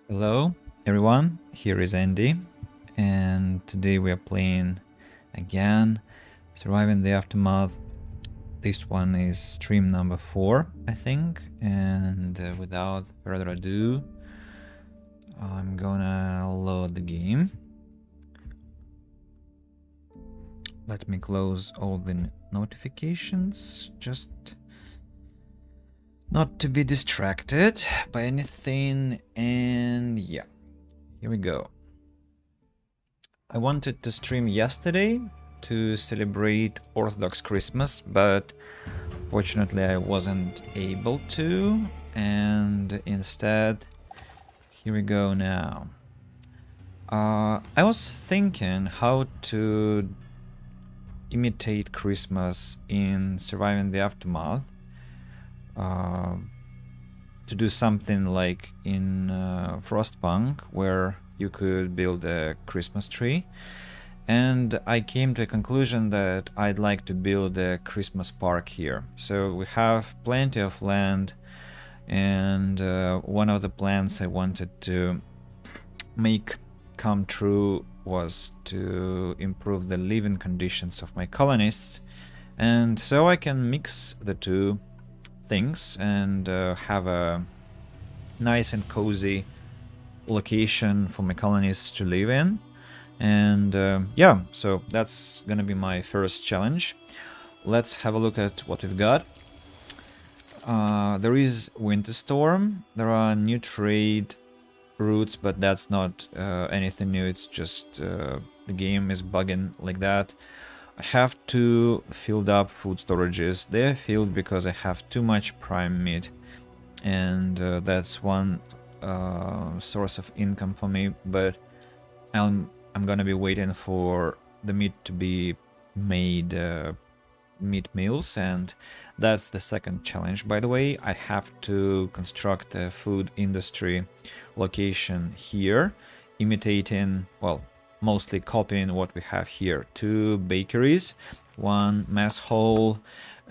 Hello everyone, here is Andy, and today we are playing again Surviving the Aftermath. This one is stream number 4, I think, and without further ado, I'm gonna load the game. Let me close all the notifications, just not to be distracted by anything, and yeah, here we go. I wanted to stream yesterday to celebrate Orthodox Christmas, but fortunately I wasn't able to, and instead, here we go now. I was thinking how to imitate Christmas in Surviving the Aftermath, to do something like in Frostpunk, where you could build a Christmas tree. And I came to a conclusion that I'd like to build a Christmas park here. So we have plenty of land, and one of the plans I wanted to make come true was to improve the living conditions of my colonists. And so I can mix the two things and have a nice and cozy location for my colonists to live in. And yeah, so that's gonna be my first challenge. Let's have a look at what we've got. There is Winter Storm, there are new trade routes, but that's not anything new, it's just the game is bugging like that. I have 2 filled up food storages. They're filled because I have too much prime meat, and that's one source of income for me, but I'm gonna be waiting for the meat to be made meat meals, and that's the second challenge. By the way, I have to construct a food industry location here, imitating, well, mostly copying what we have here. 2 bakeries, 1 mess hall,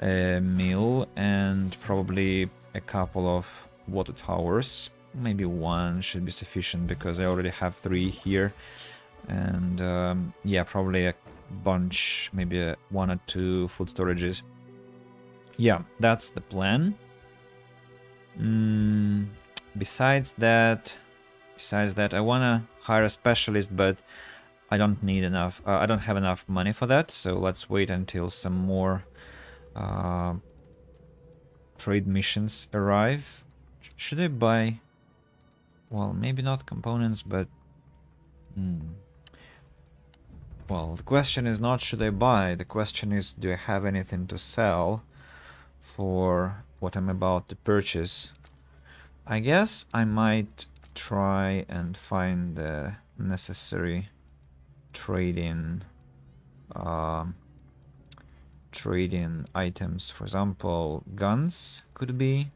a mill, and probably a couple of water towers. Maybe 1 should be sufficient because I already have 3 here. And yeah, probably a bunch, maybe 1 or 2 food storages. Yeah, that's the plan. Besides that, I wanna hire a specialist, but I don't need enough. I don't have enough money for that, so let's wait until some more trade missions arrive. Should I buy? Well, maybe not components, but well, the question is not should I buy. The question is, do I have anything to sell for what I'm about to purchase? I guess I might try and find the necessary trading items. For example, guns could be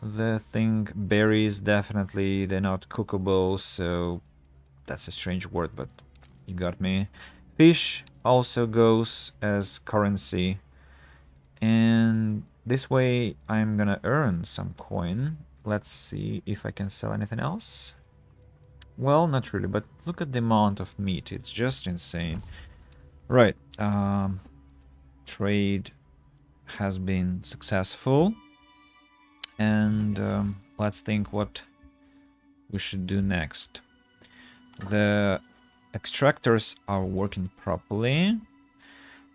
the thing. Berries, definitely, they're not cookable, so that's a strange word, but you got me. Fish also goes as currency, and this way I'm gonna earn some coin. Let's see if I can sell anything else. Well, not really, but look at the amount of meat. It's just insane. Right. Trade has been successful. And let's think what we should do next. The extractors are working properly.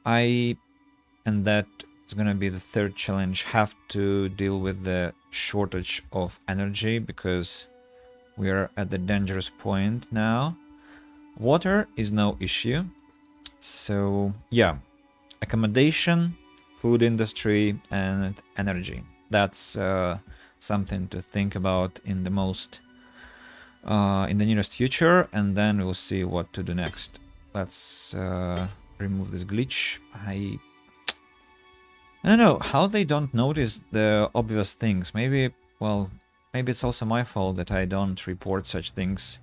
And that is gonna be the third challenge, have to deal with the shortage of energy because we are at the dangerous point now. Water is no issue. So yeah, accommodation, food industry, and energy. That's something to think about in the nearest future, and then we'll see what to do next. Let's remove this glitch. I don't know how they don't notice the obvious things. Maybe, well, maybe it's also my fault that I don't report such things,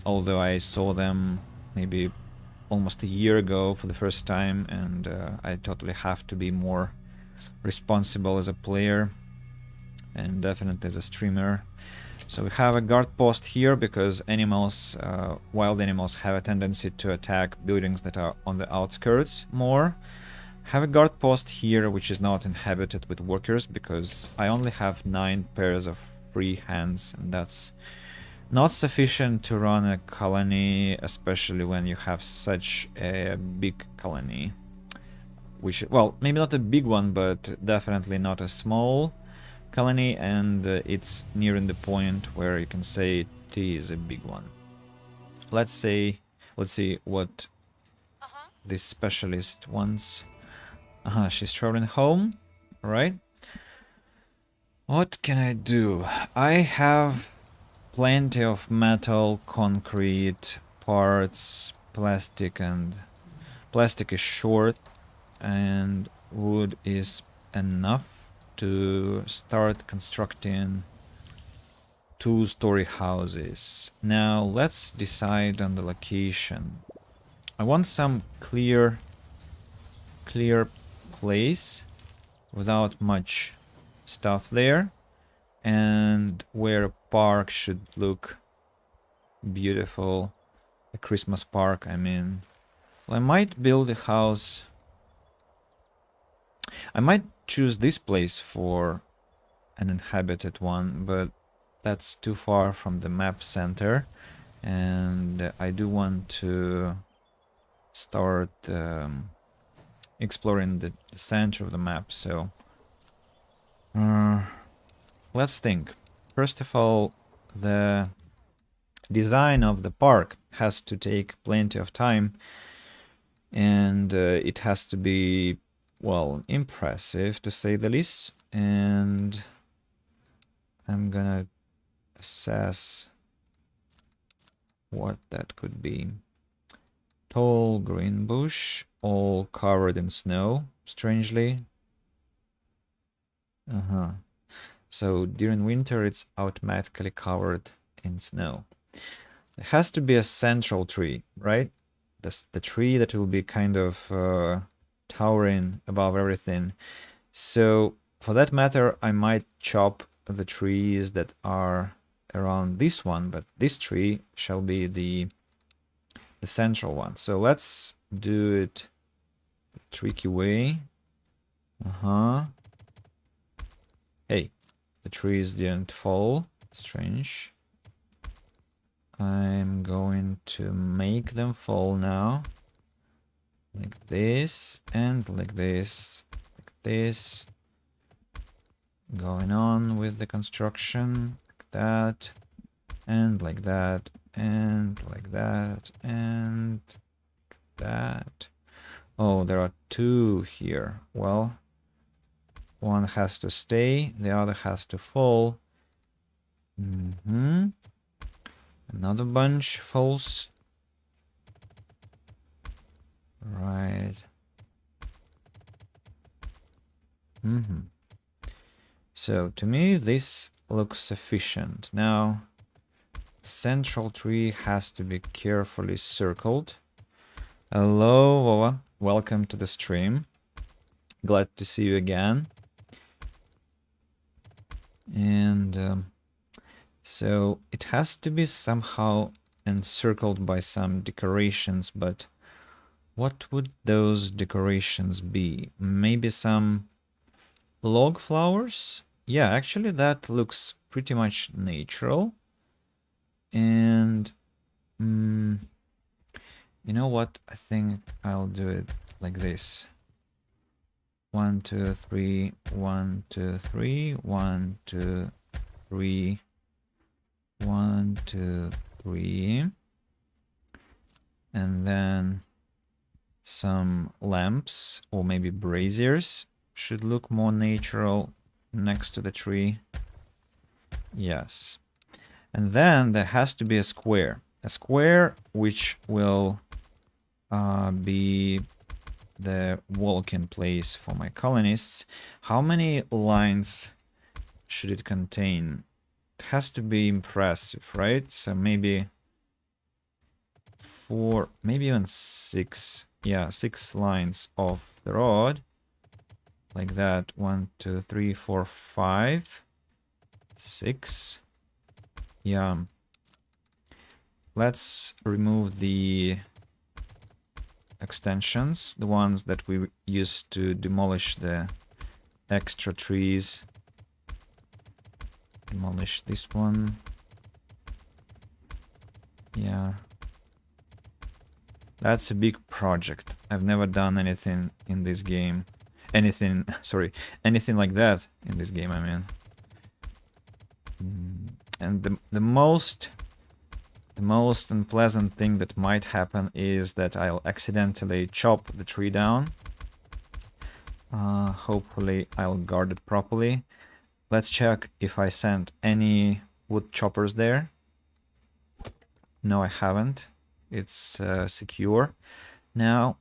although I saw them maybe almost a year ago for the first time, and I totally have to be more responsible as a player and definitely as a streamer. So we have a guard post here because animals, wild animals have a tendency to attack buildings that are on the outskirts more. Have a guard post here which is not inhabited with workers because I only have 9 pairs of free hands, and that's not sufficient to run a colony, especially when you have such a big colony. Which, well, maybe not a big one, but definitely not a small colony, and it's nearing the point where you can say it is a big one. Let's see what this specialist wants. She's traveling home, right? What can I do? I have plenty of metal, concrete, parts, plastic, and plastic is short, and wood is enough to start constructing 2-story houses. Now let's decide on the location. I want some clear place without much stuff there, and where a park should look beautiful. A Christmas park, I mean. Well, I might build a house. I might choose this place for an inhabited one, but that's too far from the map center, and I do want to start exploring the center of the map, so let's think. First of all, the design of the park has to take plenty of time, and it has to be, well, impressive to say the least, and I'm gonna assess what that could be. Tall green bush, all covered in snow, strangely. So during winter it's automatically covered in snow. There has to be a central tree, right? The tree that will be kind of towering above everything. So for that matter, I might chop the trees that are around this one, but this tree shall be the central one. So let's do it the tricky way. Hey, the trees didn't fall. Strange. I'm going to make them fall now. Like this, and like this, like this. Going on with the construction, like that, and like that, and like that, and like that. Oh, there are 2 here. Well, one has to stay, the other has to fall. Another bunch falls. Right. So to me this looks sufficient. Now central tree has to be carefully circled. Hello, Vova. Welcome to the stream. Glad to see you again. And so it has to be somehow encircled by some decorations, but what would those decorations be? Maybe some log flowers? Yeah, actually that looks pretty much natural. And you know what? I think I'll do it like this. 1, 2, 3, 1, 2, 3, 1, 2, 3, 1, 2, 3. And then some lamps or maybe braziers should look more natural next to the tree. Yes. And then there has to be a square. A square which will be the walking place for my colonists. How many lines should it contain? It has to be impressive, right? So maybe 4, maybe even 6. Yeah, 6 lines of the road. Like that. 1, 2, 3, 4, 5, 6. Yeah. Let's remove the extensions, the ones that we used to demolish the extra trees. Demolish this one. Yeah. That's a big project. I've never done anything in this game. Anything, sorry, anything like that in this game, I mean. And the most unpleasant thing that might happen is that I'll accidentally chop the tree down. Hopefully I'll guard it properly. Let's check if I sent any wood choppers there. No, I haven't. It's secure now.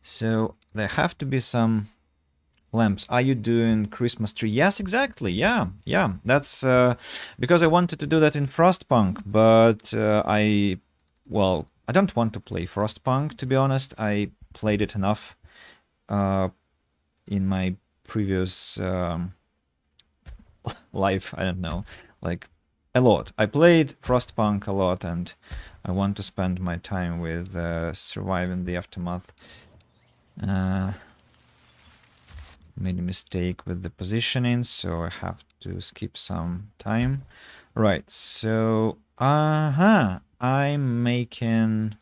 So there have to be some lamps. Are you doing Christmas tree? Yes, exactly. Yeah. That's because I wanted to do that in Frostpunk, but I don't want to play Frostpunk, to be honest. I played it enough in my previous life. I don't know, like a lot. I played Frostpunk a lot, and I want to spend my time with surviving the aftermath. Made a mistake with the positioning, so I have to skip some time. Right, so I'm making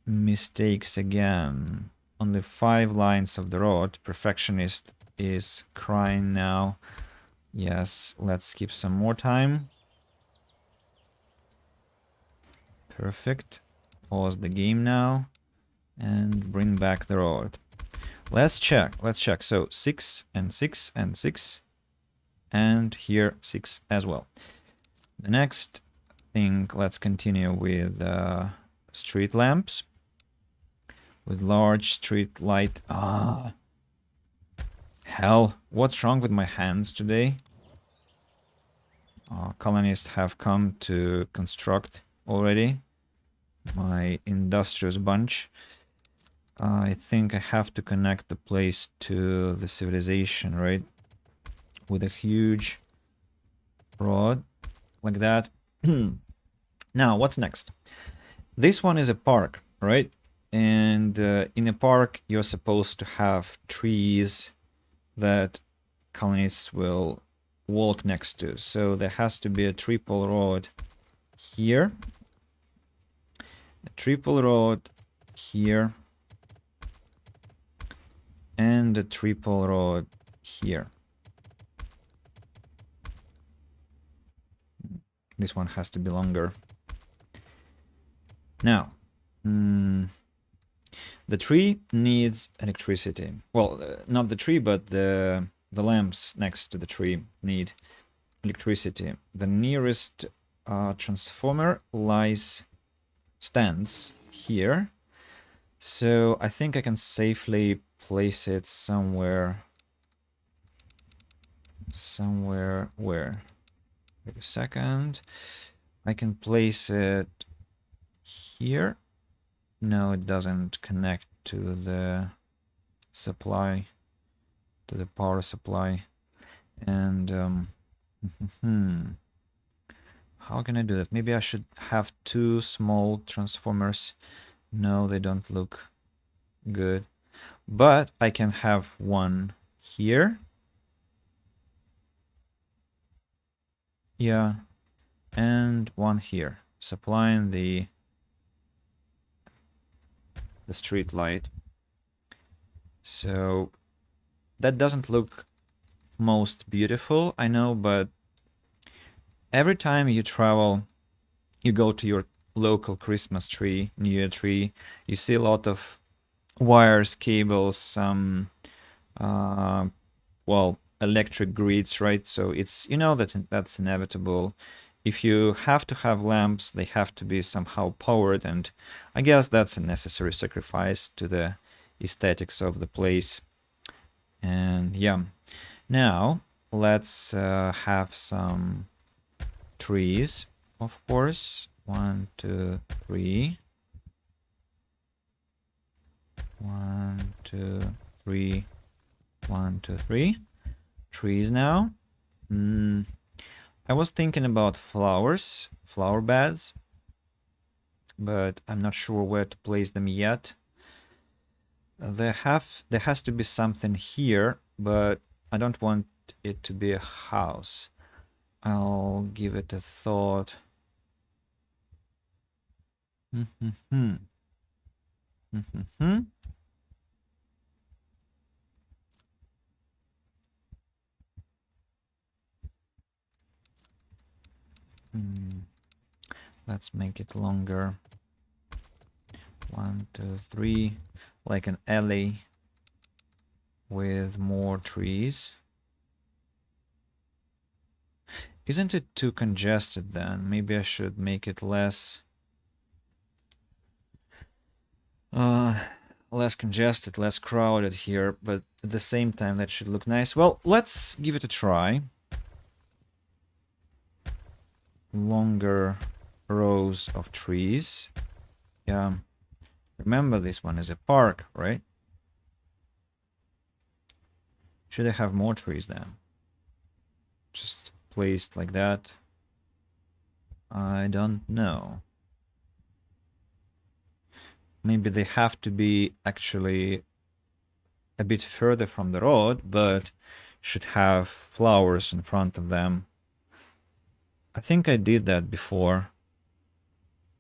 mistakes again. On the 5 lines of the road, perfectionist is crying now. Yes, let's skip some more time. Perfect. Pause the game now and bring back the road. Let's check. So 6 and 6 and 6. And here 6 as well. The next thing, let's continue with street lamps. With large street light. Hell, what's wrong with my hands today? Colonists have come to construct already. My industrious bunch. I think I have to connect the place to the civilization, right? With a huge rod like that. Now, what's next? This one is a park, right? And in a park, you're supposed to have trees that colonists will walk next to. So there has to be a triple road here, a triple road here, and a triple road here. This one has to be longer. Now, the tree needs electricity. Well, not the tree, but the lamps next to the tree need electricity. The nearest transformer stands here. So I think I can safely place it somewhere where? Wait a second. I can place it here. No, it doesn't connect to the supply, to the power supply. And how can I do that? Maybe I should have 2 small transformers. No, they don't look good. But I can have one here. Yeah. And one here, supplying the street light. So that doesn't look most beautiful, I know, but every time you travel, you go to your local Christmas tree, New Year tree, you see a lot of wires, cables, some electric grids, right? So it's, you know, that's inevitable. If you have to have lamps, they have to be somehow powered, and I guess that's a necessary sacrifice to the aesthetics of the place. And yeah, now let's have some trees, of course. 1, 2, 3. 1, 2, 3. 1, 2, 3. Trees now. I was thinking about flowers, flower beds, but I'm not sure where to place them yet. There has to be something here, but I don't want it to be a house. I'll give it a thought. Let's make it longer. 1, 2, 3, like an alley with more trees. Isn't it too congested then? Maybe I should make it less less congested, less crowded here, but at the same time that should look nice. Well, let's give it a try. Longer rows of trees. Yeah. Remember, this one is a park, right? Should I have more trees then? Just placed like that? I don't know. Maybe they have to be actually a bit further from the road, but should have flowers in front of them. I think I did that before.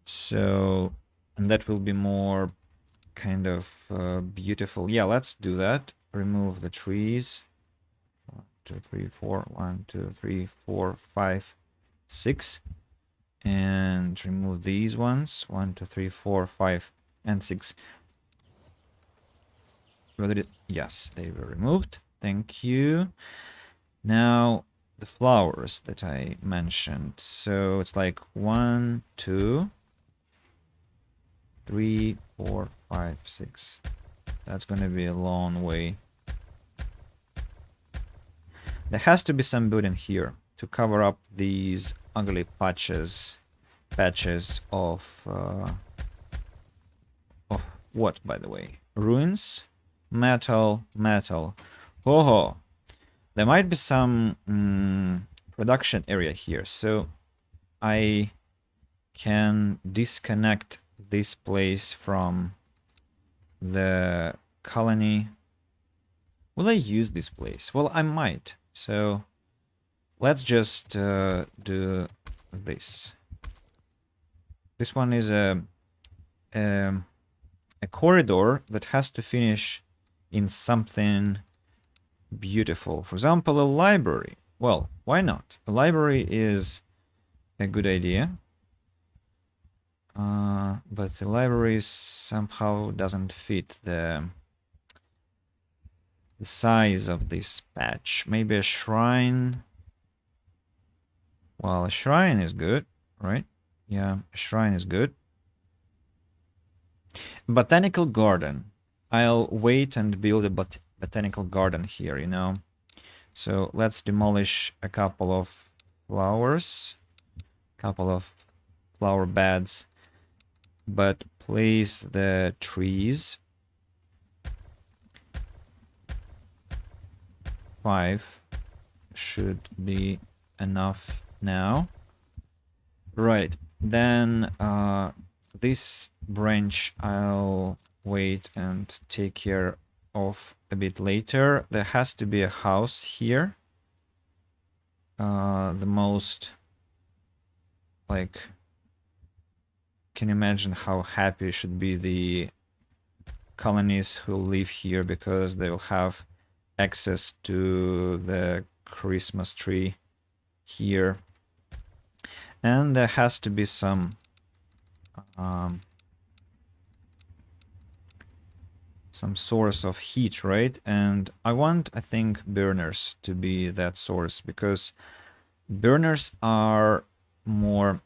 So, and that will be more kind of beautiful. Yeah, let's do that. Remove the trees. 1, 2, 3, 4. 1, 2, 3, 4, 5, 6. And remove these ones. 1, 2, 3, 4, 5, and 6. Yes, they were removed. Thank you. Now the flowers that I mentioned. So it's like 1, 2, 3, 4, 5, 6. That's gonna be a long way. There has to be some building here to cover up these ugly patches of what, by the way? Ruins? Metal. Oh, there might be some production area here, so I can disconnect this place from the colony. Will I use this place? Well, I might. So let's just do this. This one is a corridor that has to finish in something beautiful. For example, a library. Well, why not? A library is a good idea. But the library somehow doesn't fit the size of this patch. Maybe a shrine. Well, a shrine is good, right? Yeah, a shrine is good. Botanical Garden. I'll wait and build a botanical garden here, you know. So let's demolish a couple of flowers, couple of flower beds, but place the trees. 5 should be enough now. Right, then this branch I'll wait and take care of a bit later. There has to be a house here. The most, like, can you imagine how happy should be the colonies who live here, because they'll have access to the Christmas tree here. And there has to be some source of heat, right? And I want, I think, burners to be that source, because burners are more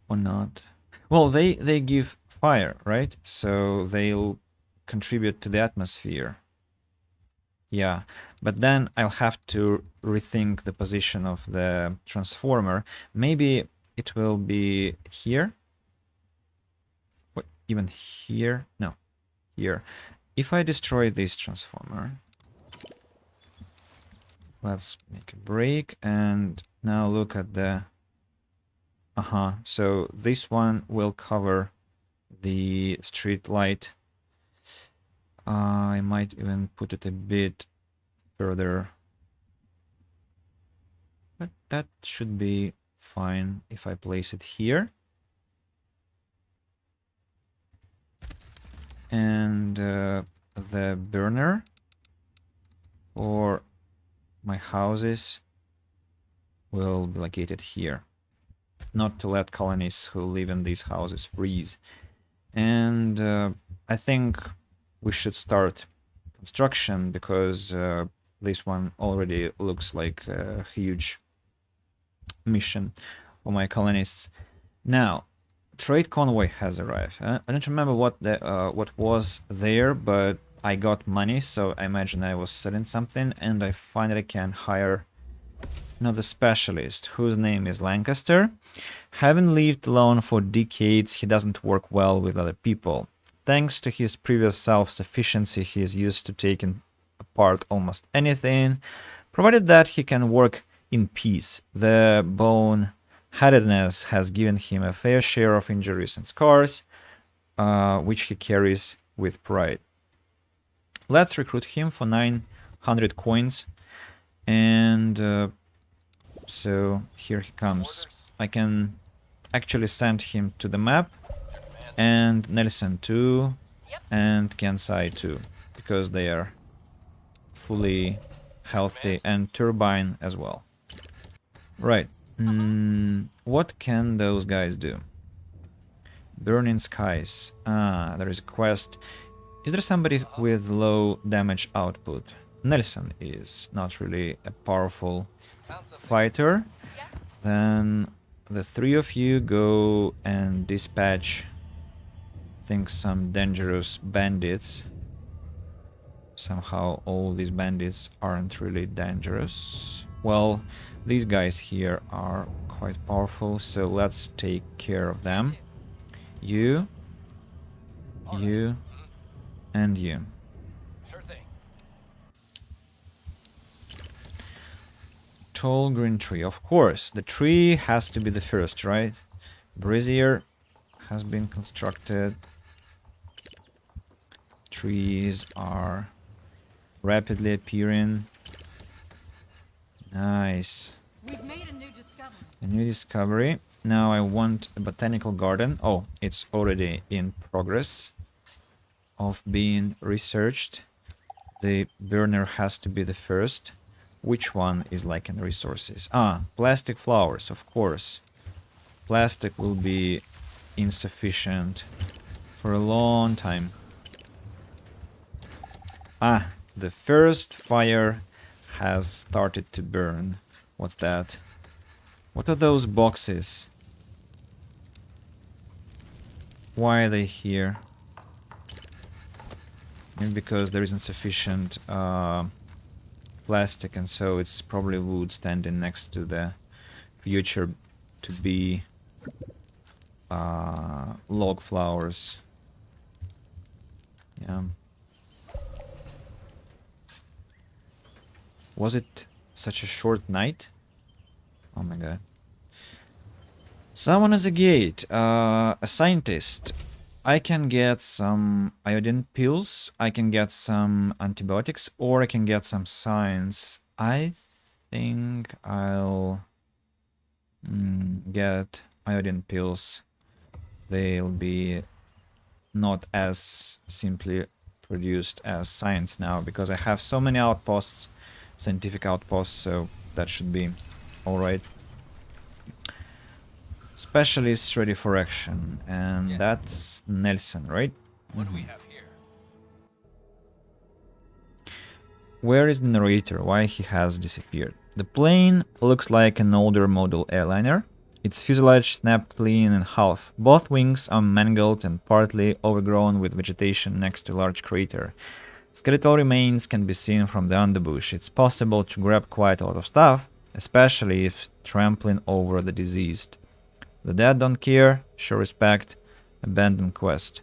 or not. Well, they give fire, right? So they'll contribute to the atmosphere. Yeah, but then I'll have to rethink the position of the transformer. Maybe it will be here. What, even here? No, here. If I destroy this transformer, Let's make a break and now look at the... So this one will cover the street light. I might even put it a bit further. But that should be fine if I place it here. And the burner for my houses will be located here. Not to let colonists who live in these houses freeze. And I think we should start construction because this one already looks like a huge mission for my colonists. Now, trade convoy has arrived. I don't remember what was there, but I got money, so I imagine I was selling something, and I finally can hire another specialist whose name is Lancaster. Having lived alone for decades, he doesn't work well with other people. Thanks to his previous self-sufficiency, he is used to taking apart almost anything, provided that he can work in peace. The bone-headedness has given him a fair share of injuries and scars, which he carries with pride. Let's recruit him for 900 coins, and so here he comes. I can actually send him to the map, and Nelson too, and Kensai too, because they are fully healthy, and Turbine as well. Right. What can those guys do? Burning Skies. There is a quest. Is there somebody with low damage output? Nelson is not really a powerful fighter. Then the three of you go and dispatch, I think, some dangerous bandits. Somehow all these bandits aren't really dangerous. Well, these guys here are quite powerful, so let's take care of them. You, and you. Sure thing. Tall green tree, of course. The tree has to be the first, right? Brazier has been constructed. Trees are rapidly appearing. Nice. We've made a new discovery. A new discovery. Now I want a botanical garden. Oh, it's already in progress of being researched. The burner has to be the first. Which one is lacking resources? Plastic flowers, of course. Plastic will be insufficient for a long time. The first fire has started to burn. What's that? What are those boxes? Why are they here? Maybe because there isn't sufficient plastic, and so it's probably wood standing next to the future to be log flowers. Yeah. Was it such a short night? Oh my god. Someone at the gate. A scientist. I can get some iodine pills, I can get some antibiotics, or I can get some science. I think I'll get iodine pills. They'll be not as simply produced as science now, because I have so many outposts, scientific outposts, so that should be alright. Specialists ready for action, and yes, that's Nelson, right? What do we have here? Where is the narrator? Why he has disappeared? The plane looks like an older model airliner. Its fuselage snapped clean in half. Both wings are mangled and partly overgrown with vegetation next to a large crater. Skeletal remains can be seen from the underbush. It's possible to grab quite a lot of stuff, especially if trampling over the deceased. The dead don't care, show respect, abandon quest.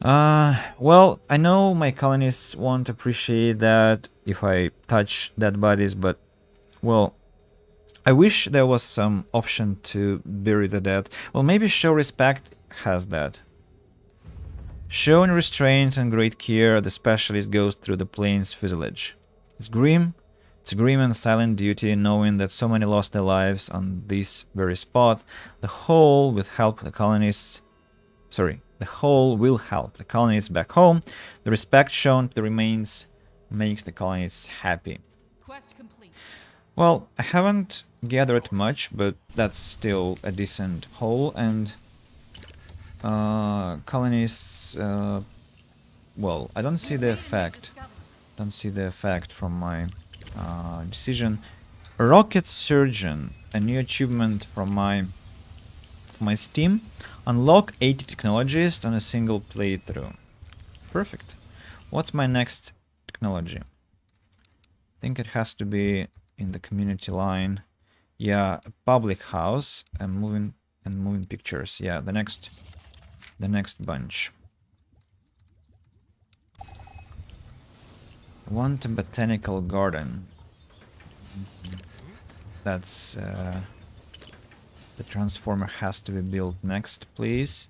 Well, I know my colonists won't appreciate that if I touch dead bodies, but, well, I wish there was some option to bury the dead. Well, maybe Show Respect has that. Showing restraint and great care, the specialist goes through the plains fuselage. It's grim. It's a grim and silent duty, knowing that so many lost their lives on this very spot. The whole will help the colonists. The whole will help the colonists back home. The respect shown to the remains makes the colonists happy. Quest complete. Well, I haven't gathered much, but that's still a decent haul, and colonists, well, I don't see the effect. Don't see the effect from my decision. Rocket Surgeon, a new achievement from my Steam. Unlock 80 technologies on a single playthrough. Perfect. What's my next technology? I think it has to be in the community line. Yeah, a public house and moving pictures. Yeah, the next bunch. I want a botanical garden. That's the transformer has to be built next, please.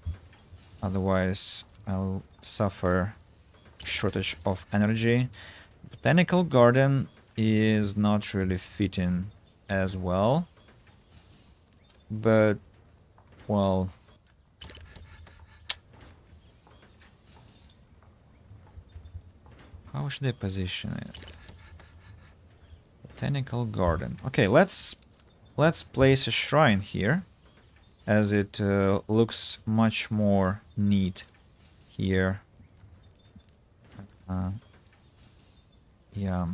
Otherwise, I'll suffer shortage of energy. Botanical garden is not really fitting as well. But, well, how should I position it? Botanical garden. Okay, let's place a shrine here, as it looks much more neat here. Yeah,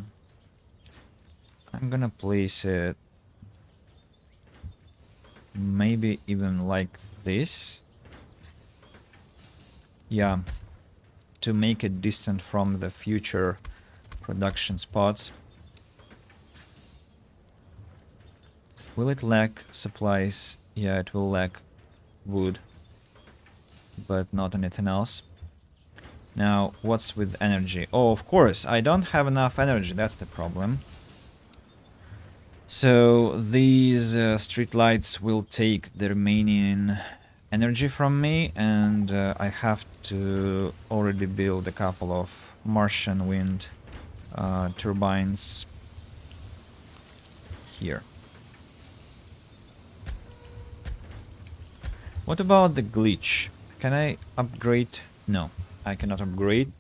I'm gonna place it maybe even like this. Yeah, to make it distant from the future production spots. Will it lack supplies? Yeah, it will lack wood, but not anything else. Now, what's with energy? Oh, of course, I don't have enough energy, that's the problem. So these street lights will take the remaining energy from me, and I have to already build a couple of Martian wind turbines here. What about the glitch? Can I upgrade? No, I cannot upgrade,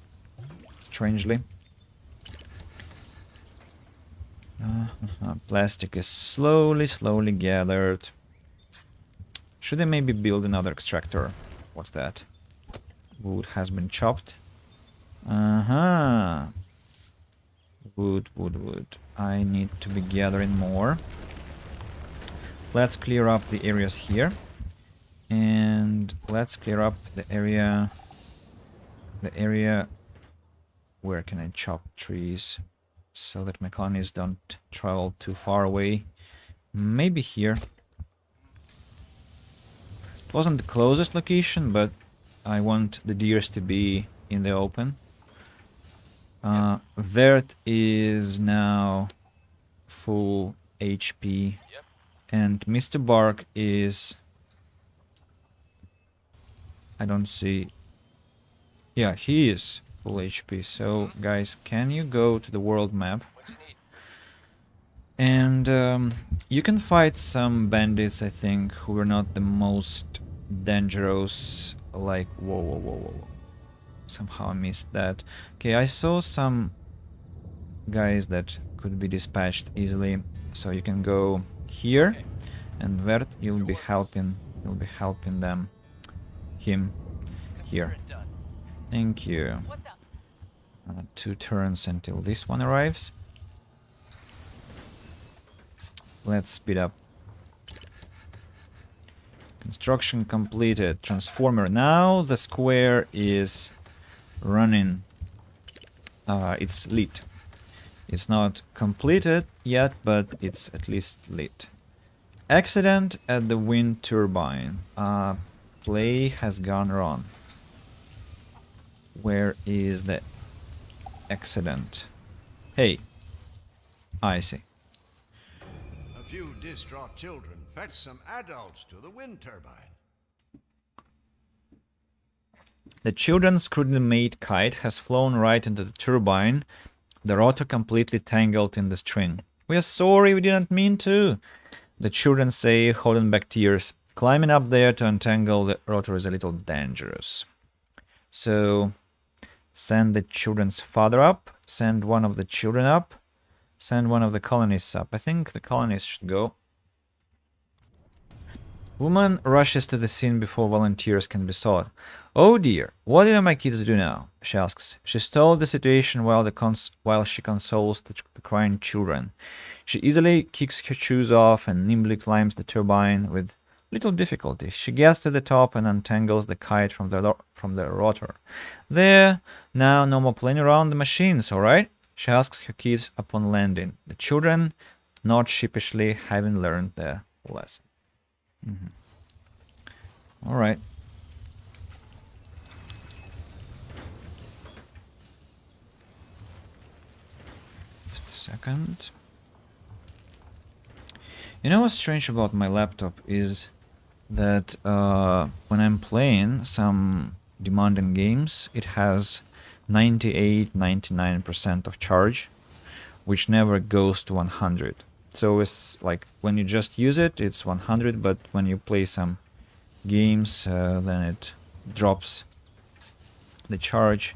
strangely. Plastic is slowly gathered. Should I maybe build another extractor? What's that? Wood has been chopped. Wood. I need to be gathering more. Let's clear up the areas here. And let's clear up the area where can I chop trees so that my colonies don't travel too far away. Maybe here. It wasn't the closest location, but I want the deers to be in the open. Vert is now full HP, and Mr. Bark is... I don't see... Yeah, he is full HP. So, guys, can you go to the world map? And you can fight some bandits, I think, who are not the most dangerous. Like, whoa. Somehow I missed that. Okay, I saw some guys that could be dispatched easily. So you can go here, and Vert, you'll be helping them. Him here. Thank you. 2 turns until this one arrives. Let's speed up. Construction completed. Transformer. Now the square is running. It's lit. It's not completed yet, but it's at least lit. Accident at the wind turbine. Play has gone wrong. Where is the accident? Hey, I see. A few distraught children fetch some adults to the wind turbine. The children's crudely made kite has flown right into the turbine, the rotor completely tangled in the string. We are sorry, we didn't mean to, the children say, holding back tears. Climbing up there to untangle the rotor is a little dangerous. So, send the children's father up, send one of the children up, send one of the colonists up. I think the colonists should go. Woman rushes to the scene before volunteers can be sought. Oh dear, what did my kids do now? She asks. She stalled the situation while she consoles the crying children. She easily kicks her shoes off and nimbly climbs the turbine with little difficulty. She gets to the top and untangles the kite from the rotor. There, now no more playing around the machines, all right? She asks her kids upon landing. The children nod sheepishly, having learned their lesson. All right. Just a second. You know what's strange about my laptop is that when I'm playing some demanding games, it has 98-99% of charge, which never goes to 100. So it's like when you just use it, it's 100, but when you play some games, then it drops the charge.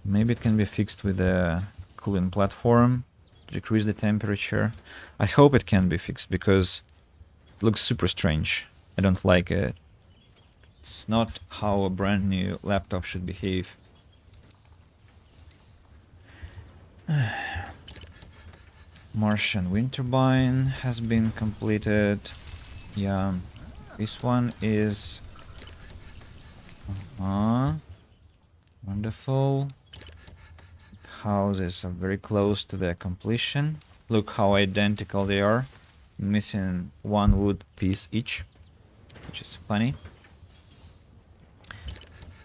Maybe it can be fixed with a cooling platform to decrease the temperature. I hope it can be fixed because it looks super strange. I don't like it. It's not how a brand new laptop should behave. Martian wind turbine has been completed. Yeah, this one is wonderful. Houses are very close to their completion. Look how identical they are. Missing one wood piece each, which is funny.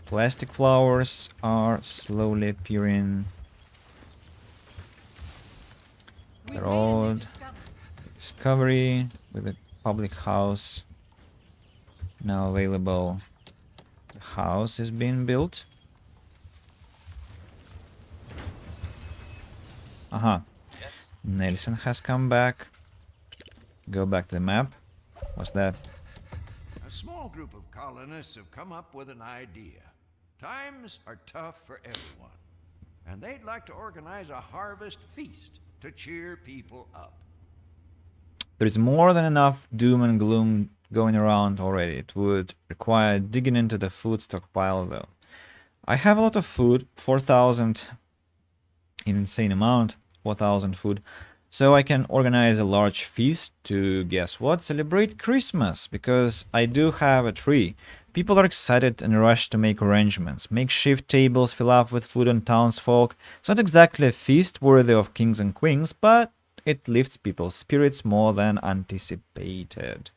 Plastic flowers are slowly appearing. The road, discovery with a public house now available. The house is being built. Aha. Yes. Nelson has come back. Go back to the map. What's that? A small group of colonists have come up with an idea. Times are tough for everyone, and they'd like to organize a harvest feast to cheer people up. There's more than enough doom and gloom going around already. It would require digging into the food stockpile though. I have a lot of food, 4,000, an insane amount, 4,000 food. So I can organize a large feast to, guess what, celebrate Christmas, because I do have a tree. People are excited and rush to make arrangements. Makeshift tables fill up with food and townsfolk. It's not exactly a feast worthy of kings and queens, but it lifts people's spirits more than anticipated.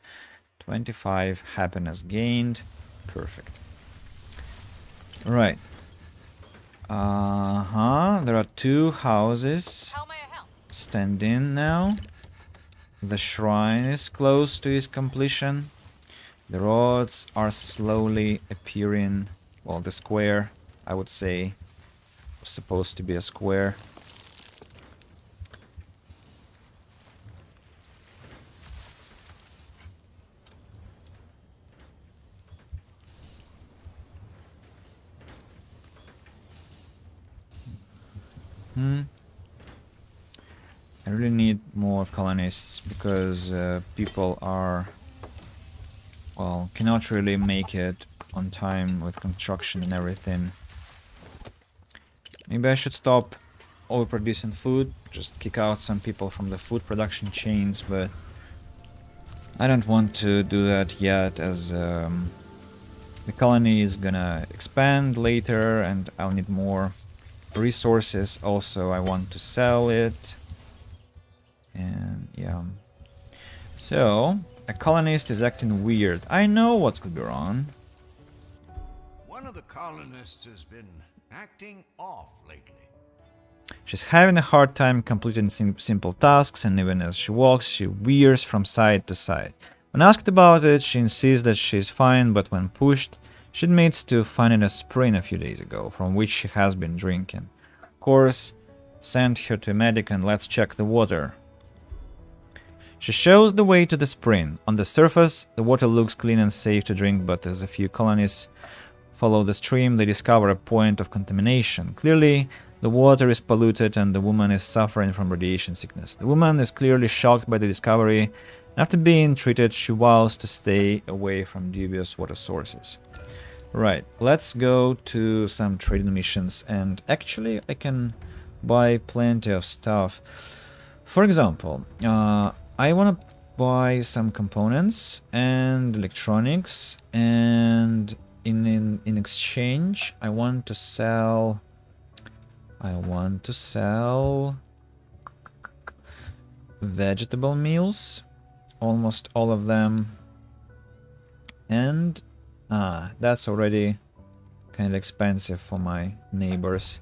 25 happiness gained. Perfect. Right. There are 2 houses. How may I help? Stand in now. The shrine is close to its completion. The roads are slowly appearing. Well, the square, I would say, was supposed to be a square. I really need more colonists because people are, well, cannot really make it on time with construction and everything. Maybe I should stop overproducing food, just kick out some people from the food production chains, but I don't want to do that yet as the colony is gonna expand later and I'll need more resources. Also, I want to sell it. And yeah. So, a colonist is acting weird. I know what could be wrong. One of the colonists has been acting off lately. She's having a hard time completing simple tasks, and even as she walks, she veers from side to side. When asked about it, she insists that she's fine, but when pushed, she admits to finding a spring a few days ago, from which she has been drinking. Of course, send her to a medic and let's check the water. She shows the way to the spring. On the surface, the water looks clean and safe to drink, but as a few colonists follow the stream, they discover a point of contamination. Clearly, the water is polluted and the woman is suffering from radiation sickness. The woman is clearly shocked by the discovery, and after being treated, she vows to stay away from dubious water sources. Right, let's go to some trading missions, and actually I can buy plenty of stuff. For example, I want to buy some components and electronics, and in exchange I want to sell vegetable meals, almost all of them, and that's already kind of expensive for my neighbors.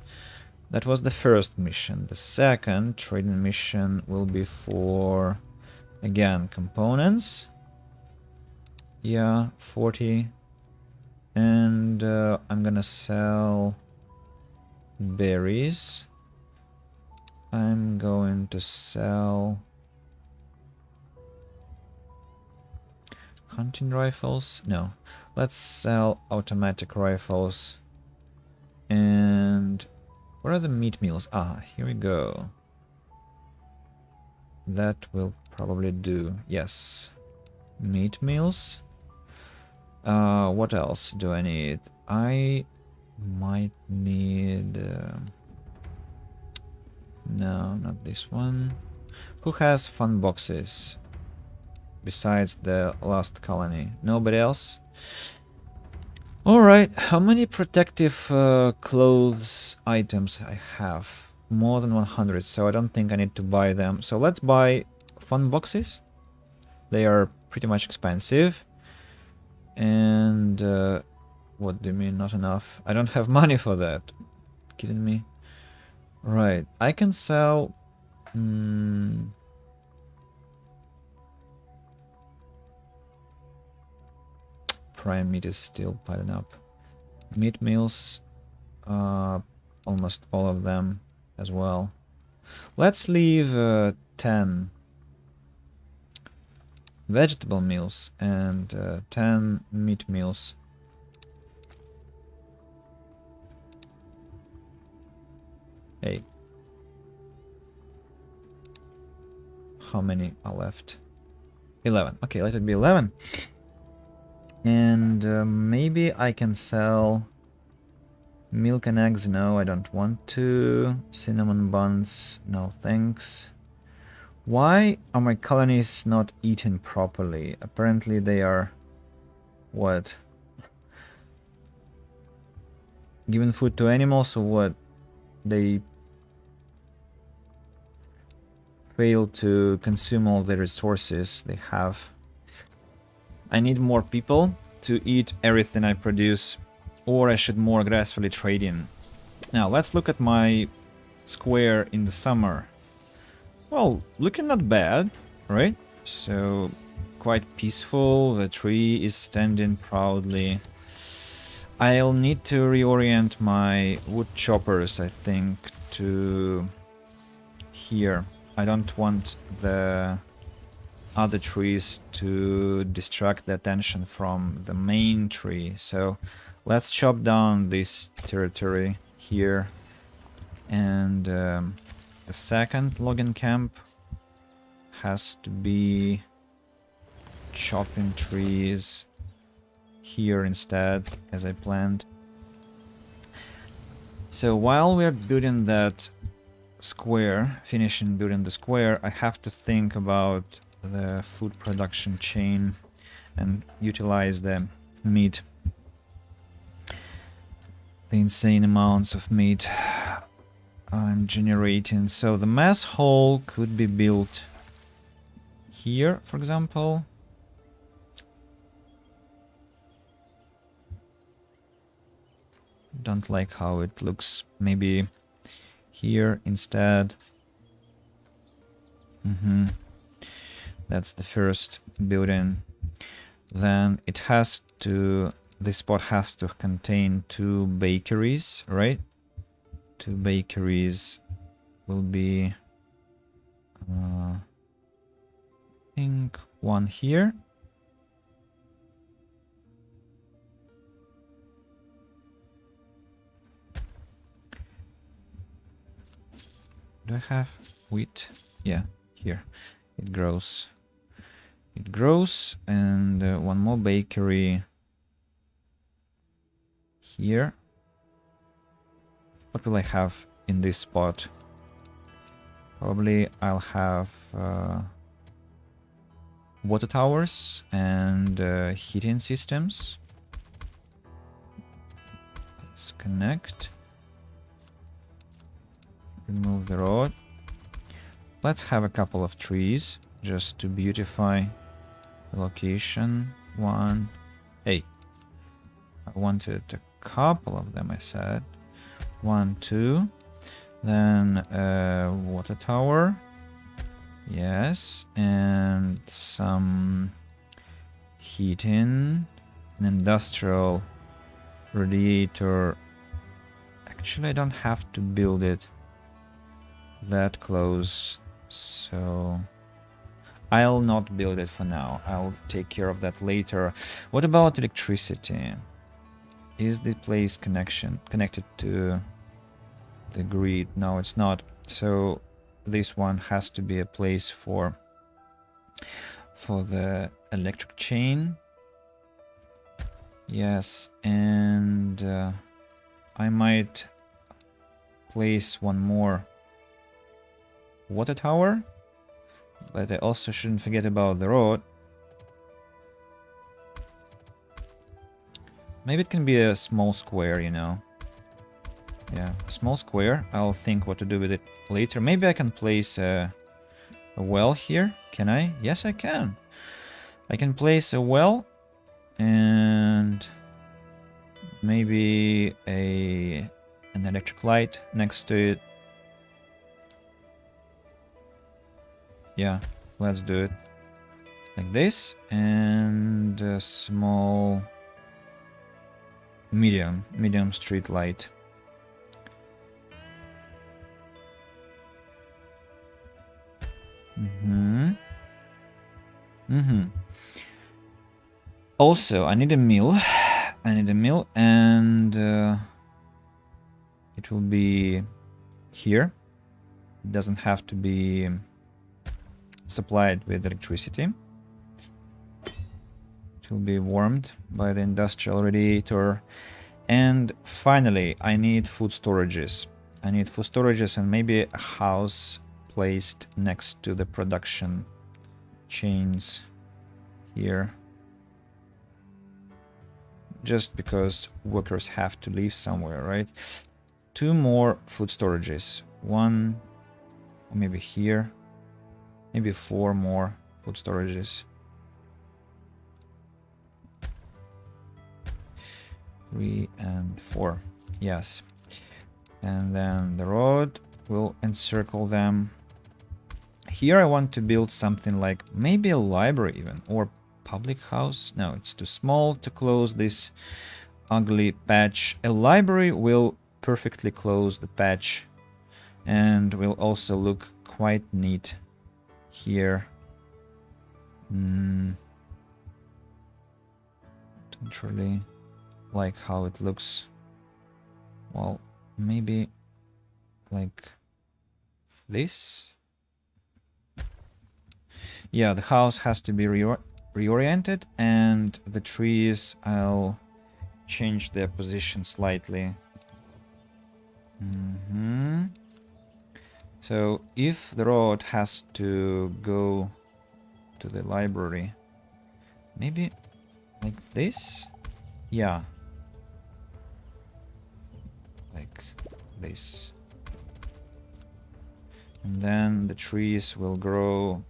That was the first mission. The second trading mission will be for, again, components. Yeah, 40. And I'm gonna sell berries. I'm going to sell hunting rifles. No, let's sell automatic rifles. And what are the meat meals? Ah, here we go. That will probably do. Yes, meat meals. What else do I need? I might need... no, not this one. Who has fun boxes? Besides the last colony. Nobody else? Alright, how many protective clothes items I have? More than 100, so I don't think I need to buy them. So let's buy fun boxes. They are pretty much expensive. And what do you mean not enough? I don't have money for that. Kidding me? Right, I can sell... prime meat is still piling up. Meat meals, almost all of them as well. Let's leave 10 vegetable meals and 10 meat meals. Hey. How many are left? 11. Okay, let it be 11. And maybe I can sell milk and eggs. No, I don't want to. Cinnamon buns. No, thanks. Why are my colonies not eating properly? Apparently they are... what? Giving food to animals or what? They fail to consume all the resources they have. I need more people to eat everything I produce, or I should more aggressively trade in. Now, let's look at my square in the summer. Well, looking not bad, right? So, quite peaceful, the tree is standing proudly. I'll need to reorient my wood choppers, I think, to here. I don't want the other trees to distract the attention from the main tree. So let's chop down this territory here. And the second logging camp has to be chopping trees here instead, as I planned. So while we're building that square, finishing building the square, I have to think about the food production chain and utilize the meat. The insane amounts of meat I'm generating. So the mess hall could be built here, for example. Don't like how it looks. Maybe here instead. That's the first building. Then it has to, this spot has to contain 2 bakeries, right? 2 bakeries will be, I think, one here. Do I have wheat? Yeah, here. It grows. It grows, and one more bakery here. What will I have in this spot? Probably I'll have water towers and heating systems. Let's connect. Remove the road. Let's have a couple of trees just to beautify the location. One. Hey, I wanted a couple of them, I said. 1, 2. Then a water tower. Yes. And some heating. An industrial radiator. Actually, I don't have to build it that close, so I'll not build it for now. I'll take care of that later. What about electricity? Is the place connected to the grid? No, it's not. So this one has to be a place for the electric chain. Yes, and I might place one more water tower, but I also shouldn't forget about the road. Maybe it can be a small square, you know. Yeah, a small square. I'll think what to do with it later. Maybe I can place a well here. Can I? Yes, I can. I can place a well and maybe an electric light next to it. Yeah, let's do it like this, and a small medium street light. Also, I need a mill. And it will be here. It doesn't have to be supplied with electricity. It will be warmed by the industrial radiator. And finally, I need food storages. And maybe a house placed next to the production chains here. Just because workers have to live somewhere, right? 2 more food storages. 1, or maybe here. Maybe 4 more food storages. 3 and 4. Yes. And then the road will encircle them. Here I want to build something like maybe a library even, or public house. No, it's too small to close this ugly patch. A library will perfectly close the patch and will also look quite neat here. Don't really like how it looks. Well, maybe like this. Yeah, the house has to be reoriented, and the trees, I'll change their position slightly. So if the road has to go to the library, maybe like this? Yeah. Like this. And then the trees will grow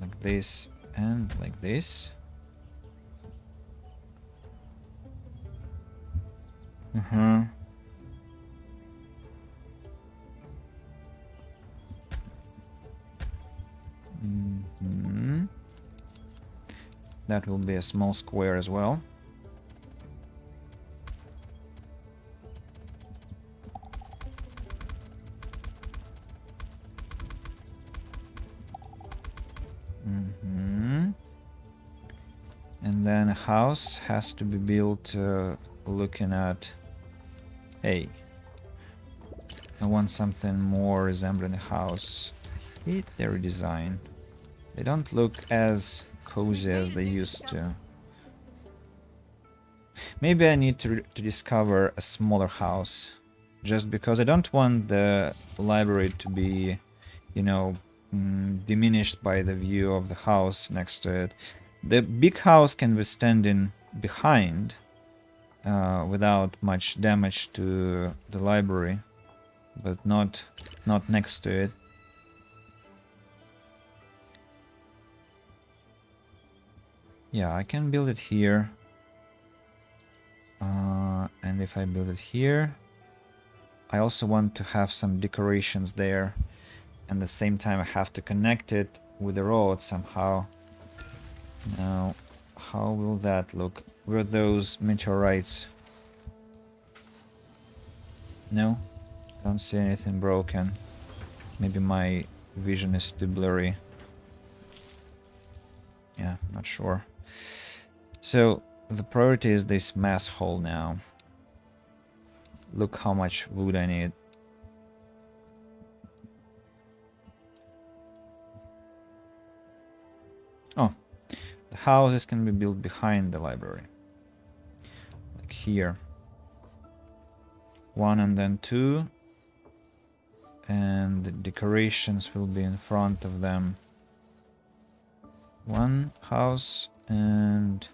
like this and like this. Uh-huh. That will be a small square as well. And then a house has to be built looking at... Hey, I want something more resembling a house. I hate their design. They don't look as cozy as they used to. Maybe I need to discover a smaller house. Just because I don't want the library to be, you know, diminished by the view of the house next to it. The big house can be standing behind without much damage to the library, but not next to it. Yeah, I can build it here. And if I build it here, I also want to have some decorations there. And at the same time I have to connect it with the road somehow. Now, how will that look? Were those meteorites? No? Don't see anything broken. Maybe my vision is too blurry. Yeah, not sure. So, the priority is this mass hole now. Look how much wood I need. Oh, the houses can be built behind the library. Like here. 1 and then 2. And the decorations will be in front of them. 1 house and...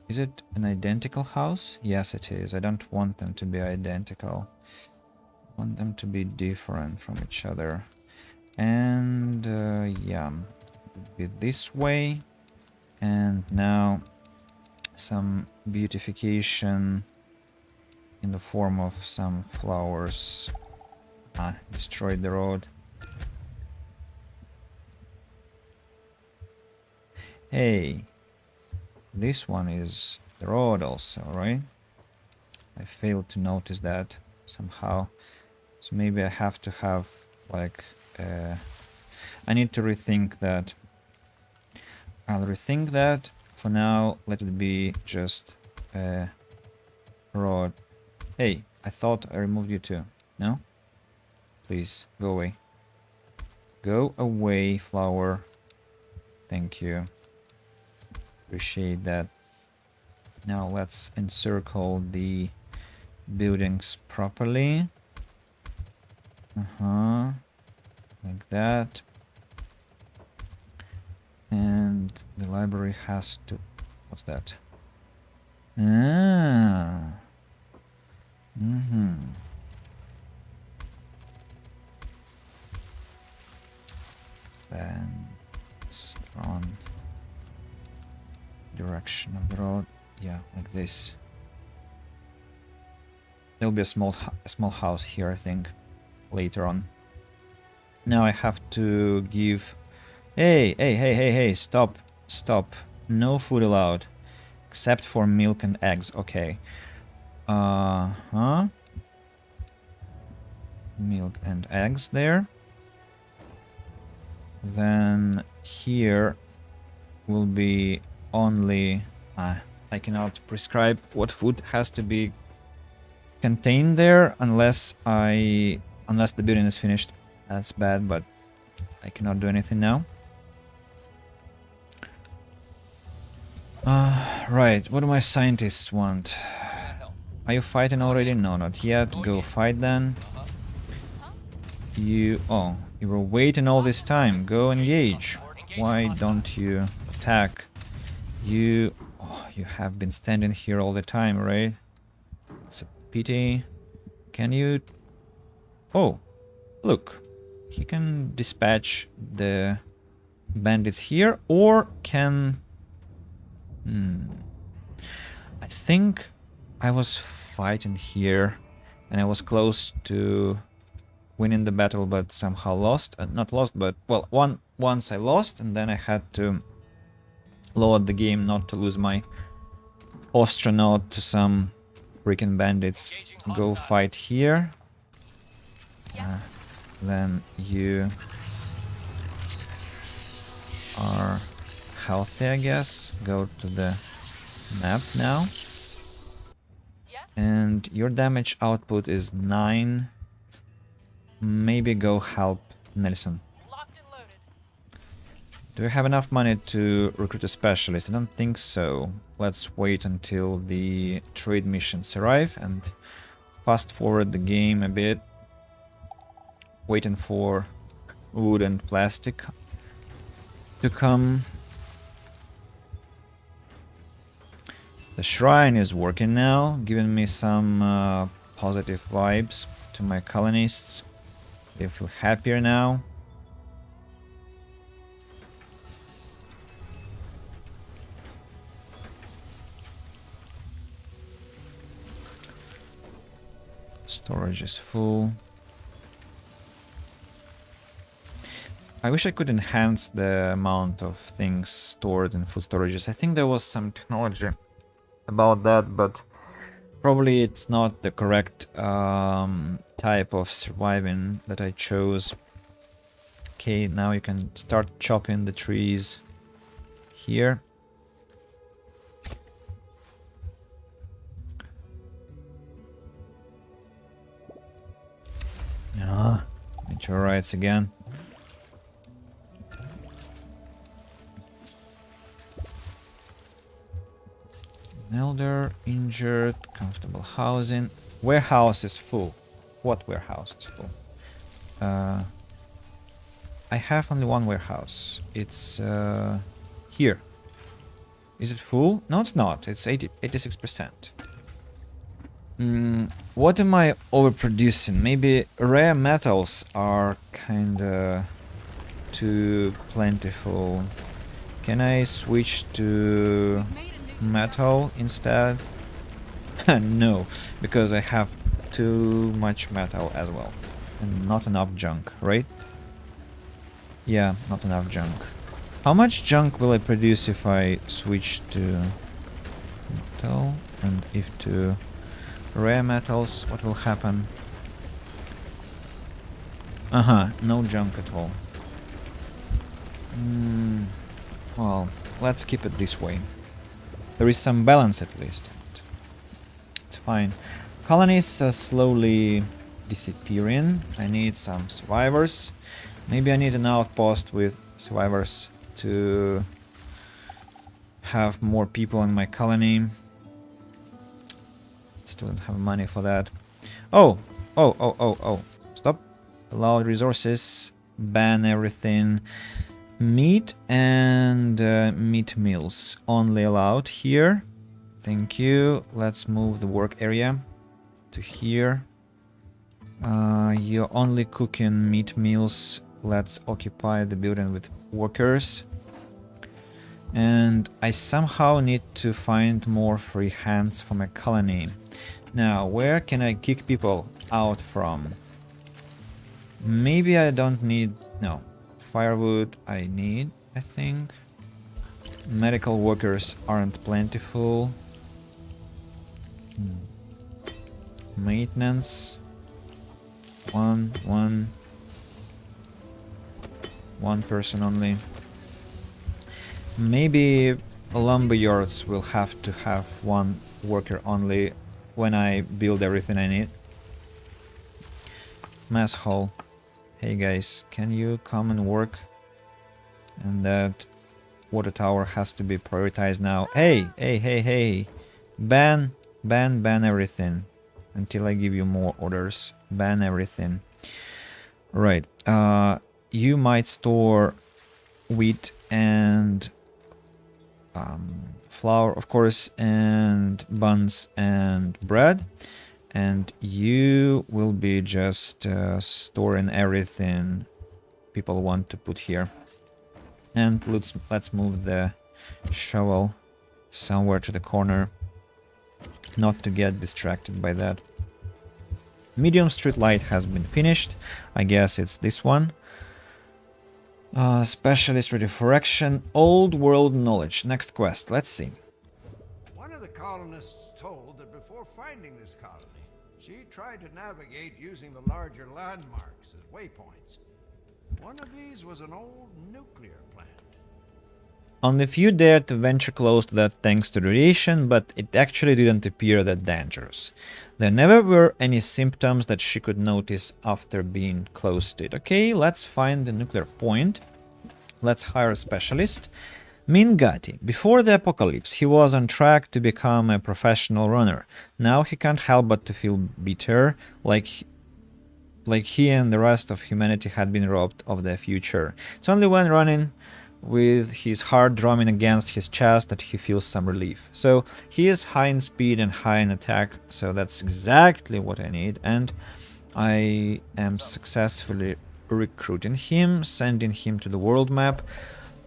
Is it an identical house? Yes, it is. I don't want them to be identical. I want them to be different from each other. And yeah, be this way. And now some beautification in the form of some flowers. Destroyed the road. Hey, this one is the road also, right? I failed to notice that somehow. So maybe I have to have like I need to rethink that. I'll rethink that. For now, let it be just a road. Hey, I thought I removed you too. No? Please, go away. Go away, flower. Thank you. Appreciate that. Now let's encircle the buildings properly. Like that. And the library has to... What's that? Then it's on direction of the road. Yeah, like this. There'll be a small house here, I think, later on. Now I have to give... Hey, stop. No food allowed. Except for milk and eggs, okay. Milk and eggs there. Then here will be only... I cannot prescribe what food has to be contained there unless the building is finished. That's bad, but I cannot do anything now. Right, what do my scientists want? Are you fighting already? No, not yet. Go fight then. You were waiting all this time. Go engage. Why don't you attack? You have been standing here all the time, right? It's a pity. Can you... Oh, look. He can dispatch the bandits here, or can... I think I was fighting here, and I was close to winning the battle, but somehow lost. Not lost, but well, once I lost, and then I had to load the game not to lose my astronaut to some freaking bandits. Go fight here. Then you are healthy, I guess. Go to the map now. And your damage output is 9. Maybe go help Nelson. Do we have enough money to recruit a specialist? I don't think so. Let's wait until the trade missions arrive and fast forward the game a bit. Waiting for wood and plastic to come. The shrine is working now, giving me some positive vibes to my colonists. They feel happier now. Storage is full. I wish I could enhance the amount of things stored in food storages. I think there was some technology about that, but probably it's not the correct type of surviving that I chose. Okay, now you can start chopping the trees here. Ah, meteorites again. Elder, injured, comfortable housing. Warehouse is full. What warehouse is full? I have only one warehouse. It's here. Is it full? No, it's not. It's 86%. What am I overproducing? Maybe rare metals are kinda too plentiful. Can I switch to metal instead? No, because I have too much metal as well. And not enough junk, right? Yeah, not enough junk. How much junk will I produce if I switch to metal? And if to rare metals, what will happen? No junk at all. Well, let's keep it this way. There is some balance at least. It's fine. Colonies are slowly disappearing. I need some survivors. Maybe I need an outpost with survivors to have more people in my colony. Still don't have money for that. Oh. Stop. Allow resources. Ban everything. Meat and meat meals only allowed here. Thank you. Let's move the work area to here. You're only cooking meat meals. Let's occupy the building with workers. And I somehow need to find more free hands for my colony. Now, where can I kick people out from? Maybe I don't need... No. Firewood I need, I think. Medical workers aren't plentiful. Maintenance. One person only. Maybe lumberyards will have to have one worker only when I build everything I need. Mess hall. Hey guys, can you come and work? And that water tower has to be prioritized now. Hey! Ban everything. Until I give you more orders. Ban everything. Right. You might store wheat and flour, of course, and buns and bread. And you will be just storing everything people want to put here. And let's move the shovel somewhere to the corner. not to get distracted by that. Medium street light has been finished. I guess it's this one. Specialist ready for action. Old world knowledge. Next quest. Let's see. One of the colonists told that before finding this colony, she tried to navigate using the larger landmarks as waypoints. One of these was an old nuclear plant. Only few dared to venture close to that thanks to the radiation, but it actually didn't appear that dangerous. There never were any symptoms that she could notice after being close to it. Okay, let's find the nuclear point. Let's hire a specialist. Mingati. Before the apocalypse, he was on track to become a professional runner. Now he can't help but to feel bitter, like he and the rest of humanity had been robbed of their future. It's only when running with his heart drumming against his chest that he feels some relief. So he is high in speed and high in attack, so that's exactly what I need. And I am successfully recruiting him, sending him to the world map.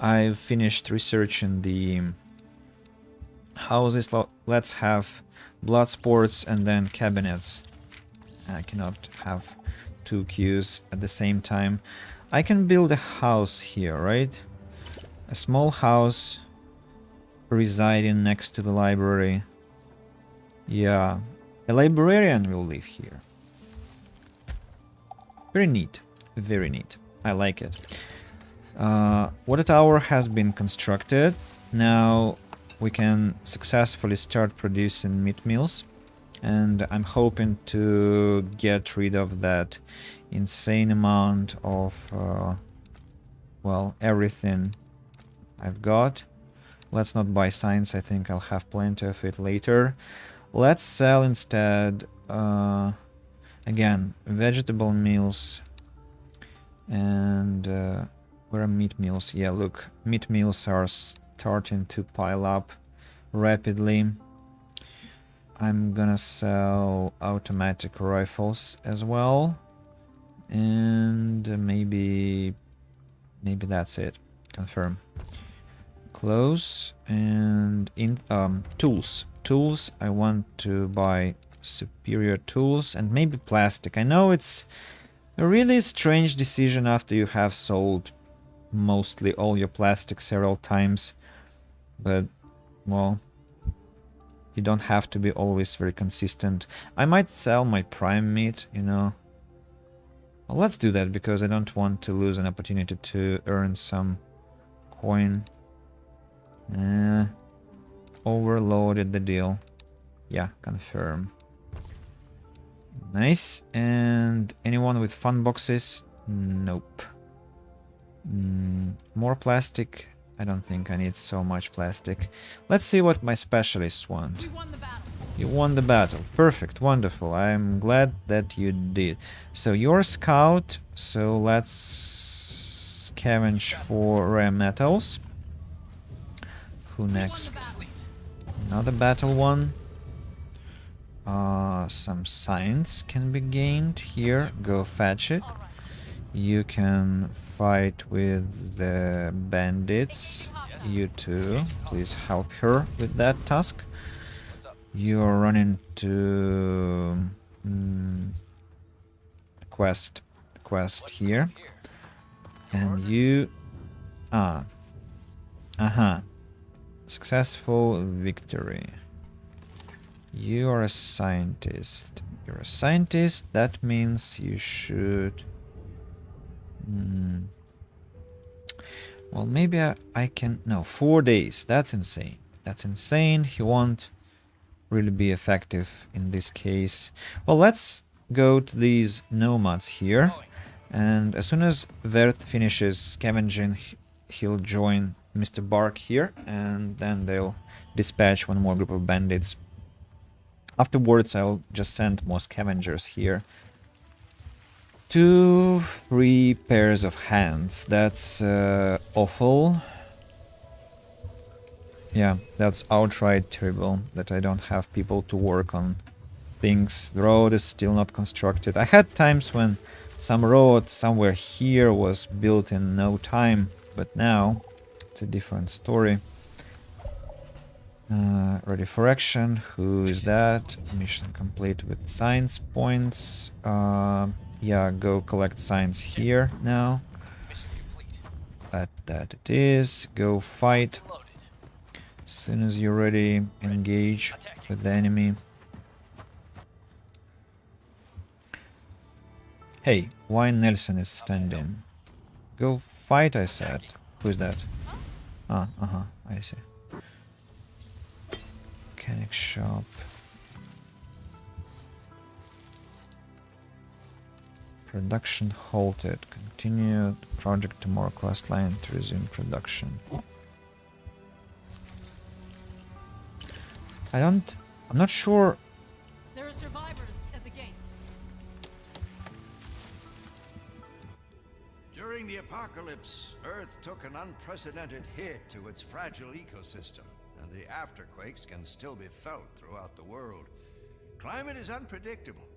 I've finished researching the houses. Let's have blood sports and then cabinets. I cannot have two queues at the same time. I can build a house here, right? A small house residing next to the library. Yeah, a librarian will live here. Very neat, very neat. I like it. Water tower has been constructed. Now we can successfully start producing meat meals. And I'm hoping to get rid of that insane amount of, well, everything I've got. Let's not buy science, I think I'll have plenty of it later. Let's sell instead, again, vegetable meals and where are meat meals? Yeah, look, meat meals are starting to pile up rapidly. I'm gonna sell automatic rifles as well, and maybe that's it. Confirm. Close and in tools. Tools. I want to buy superior tools and maybe plastic. I know it's a really strange decision after you have sold mostly all your plastic several times, but well, you don't have to be always very consistent. I might sell my prime meat, you know. Well, let's do that because I don't want to lose an opportunity to earn some coin. Overloaded the deal. Yeah, confirm. Nice. And anyone with fun boxes? Nope. More plastic? I don't think I need so much plastic. Let's see what my specialists want. We won the battle. You won the battle. Perfect. Wonderful. I'm glad that you did. So you're a scout. So let's scavenge for rare metals. Who next? Another battle one. Some science can be gained here. Go fetch it. You can fight with the bandits. You too. Please help her with that task. You're running to quest here. And you successful victory. You are a scientist. You're a scientist. That means you should. Well, maybe I can. No, 4 days. That's insane. That's insane. He won't really be effective in this case. Well, let's go to these nomads here. And as soon as Vert finishes scavenging, he'll join Mr. Bark here. And then they'll dispatch one more group of bandits. Afterwards, I'll just send more scavengers here. 2 free pairs of hands. That's awful. Yeah, that's outright terrible that I don't have people to work on things. The road is still not constructed. I had times when some road somewhere here was built in no time, but now it's a different story. Ready for action. Who is that? Mission complete with science points. Yeah, go collect science here now. Mission complete. That it is. Go fight. Loaded. As soon as you're ready, engage with the enemy. Hey, why Nelson is standing? Go fight, I said. Who's that? Ah, I see. Mechanic shop. Production halted. Continue the project tomorrow. Class line to resume production. I'm not sure. There are survivors at the gate. During the apocalypse, Earth took an unprecedented hit to its fragile ecosystem, and the afterquakes can still be felt throughout the world. Climate is unpredictable,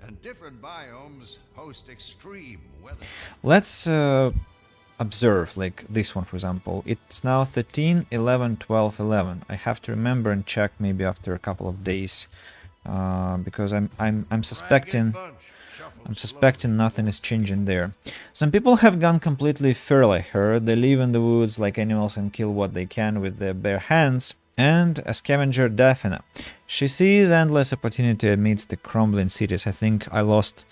and different biomes host extreme weather. Let's observe, like this one, for example. It's now 13, 11, 12, 11. I have to remember and check maybe after a couple of days, because I'm suspecting. I'm suspecting nothing is changing there. Some people have gone completely feral, I heard. They live in the woods like animals and kill what they can with their bare hands. And a scavenger, Daphne. She sees endless opportunity amidst the crumbling cities. I think I lost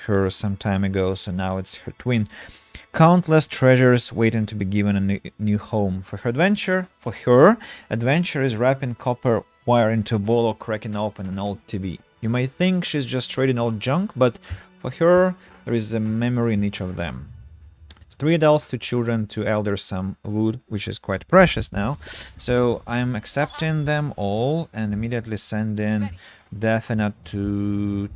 her some time ago, so now it's her twin. Countless treasures waiting to be given a new home. For her, adventure is wrapping copper wire into a ball or cracking open an old TV. You might think she's just trading old junk, but for her, there is a memory in each of them. 3 adults, 2 children, 2 elders, some wood, which is quite precious now. So I'm accepting them all and immediately sending Daphne to.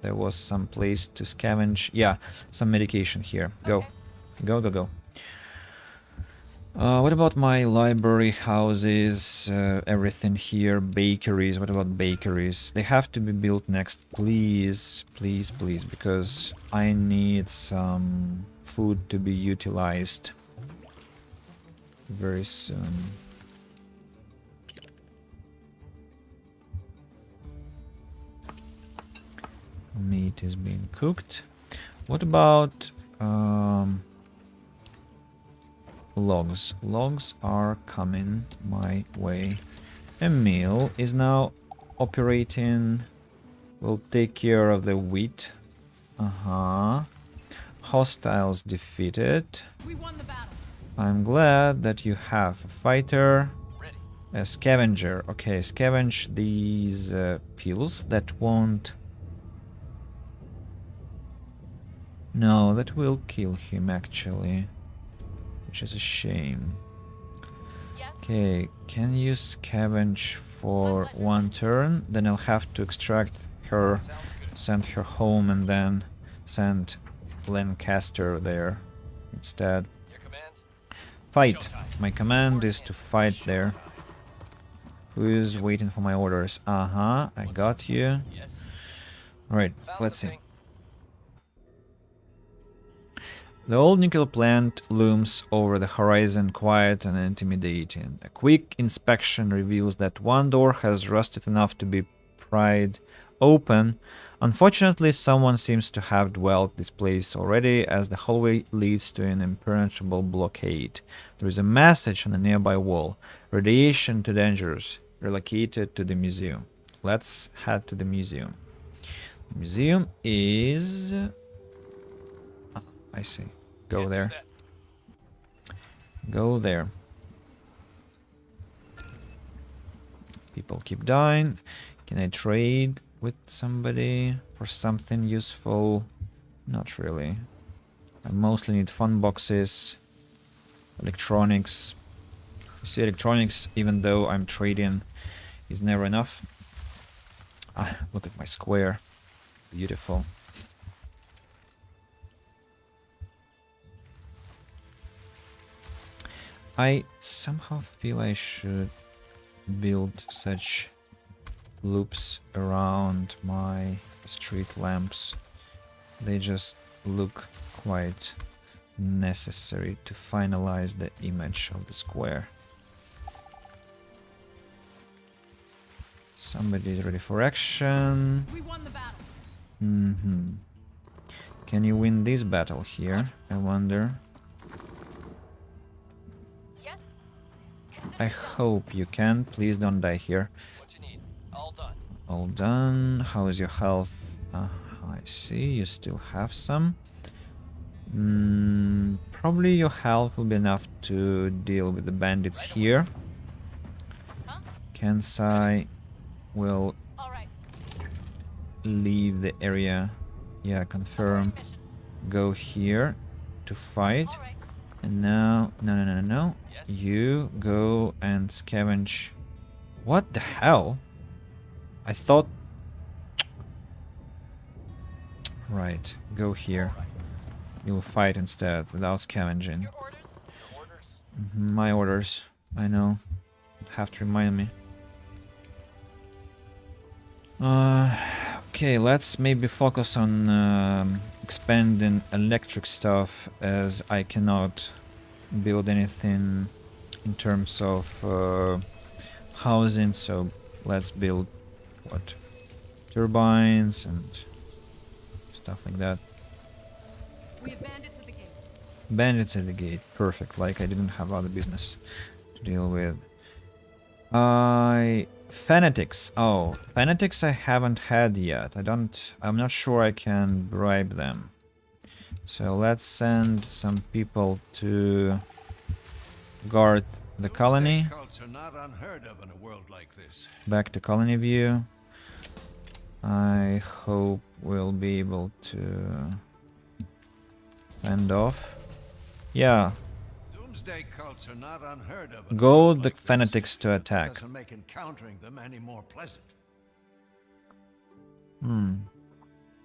There was some place to scavenge. Yeah, some medication here. Go. Go. What about my library, houses, everything here, bakeries? What about bakeries? They have to be built next, please, because I need some food to be utilized very soon. Meat is being cooked. What about logs? Logs are coming my way. A mill is now operating. We'll take care of the wheat. Hostiles defeated. We won the battle. I'm glad that you have a fighter. Ready. A scavenger. Okay, scavenge these pills that won't. No, that will kill him actually. Which is a shame. Yes. Okay, can you scavenge for 1 turn? Then I'll have to extract her, Sounds good. send her home, and then send Lancaster there instead. Your command? Fight! Showtime. My command is to fight there. Who is waiting for my orders? I got you. Yes. Alright, Found let's see. something. The old nuclear plant looms over the horizon, quiet and intimidating. A quick inspection reveals that one door has rusted enough to be pried open. Unfortunately, someone seems to have dwelt this place already, as the hallway leads to an impenetrable blockade. There is a message on a nearby wall. Radiation too dangerous. Relocated to the museum. Let's head to the museum. The museum is... I see. Go Can't do there. that. Go there. People keep dying. Can I trade with somebody for something useful? Not really. I mostly need fun boxes, electronics. You see, electronics, even though I'm trading, is never enough. Look at my square. Beautiful. I somehow feel I should build such loops around my street lamps. They just look quite necessary to finalize the image of the square. Somebody's ready for action. We won the battle. Mm-hmm. Can you win this battle here? I wonder. Yes? I hope you can. Please don't die here. What you need? All done. All done. How is your health? I see. You still have some. Probably your health will be enough to deal with the bandits here. Huh? Kansai will All right. leave the area. Yeah, confirm. Mission. Go here to fight. All right. And now, no. Yes? You go and scavenge. What the hell? I thought... Right, go here. You'll fight instead, without scavenging. Your orders? Your orders? My orders, I know. Have to remind me. Okay, let's maybe focus on expanding electric stuff, as I cannot build anything in terms of housing, so let's build what? Turbines and stuff like that. We have bandits at the gate. Bandits at the gate, perfect, like I didn't have other business to deal with. Fanatics. Oh, fanatics I haven't had yet. I'm not sure I can bribe them. So let's send some people to guard the colony. Cults are not unheard of in a world like this. Back to colony view. I hope we'll be able to fend off. Yeah, Doomsday cults are not unheard of. In a go world the like this. fanatics to attack. Doesn't make encountering them any more pleasant.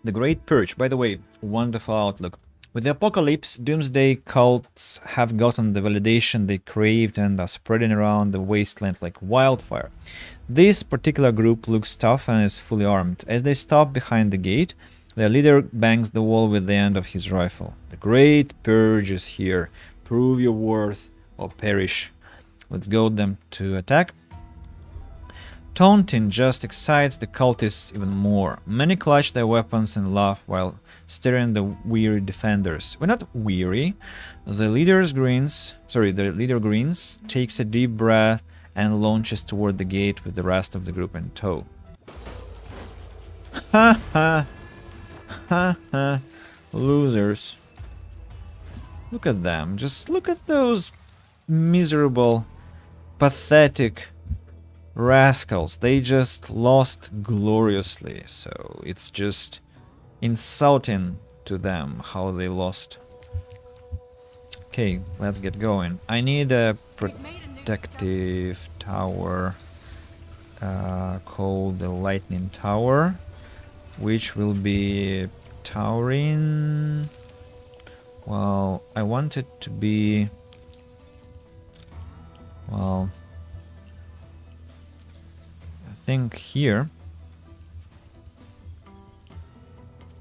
The Great Purge, by the way, wonderful outlook. With the apocalypse, doomsday cults have gotten the validation they craved and are spreading around the wasteland like wildfire. This particular group looks tough and is fully armed. As they stop behind the gate, their leader bangs the wall with the end of his rifle. The Great Purge is here. Prove your worth or perish. Let's goad them to attack. Taunting just excites the cultists even more. Many clutch their weapons and laugh while staring the weary defenders. We're not weary. The leader grins, takes a deep breath and launches toward the gate with the rest of the group in tow. Ha ha! Ha ha! Losers. Look at them. Just look at those miserable, pathetic rascals. They just lost gloriously. So it's just insulting to them how they lost. Okay, let's get going. I need a protective tower called the Lightning Tower, which will be towering. Well, I want it to be, well, I think here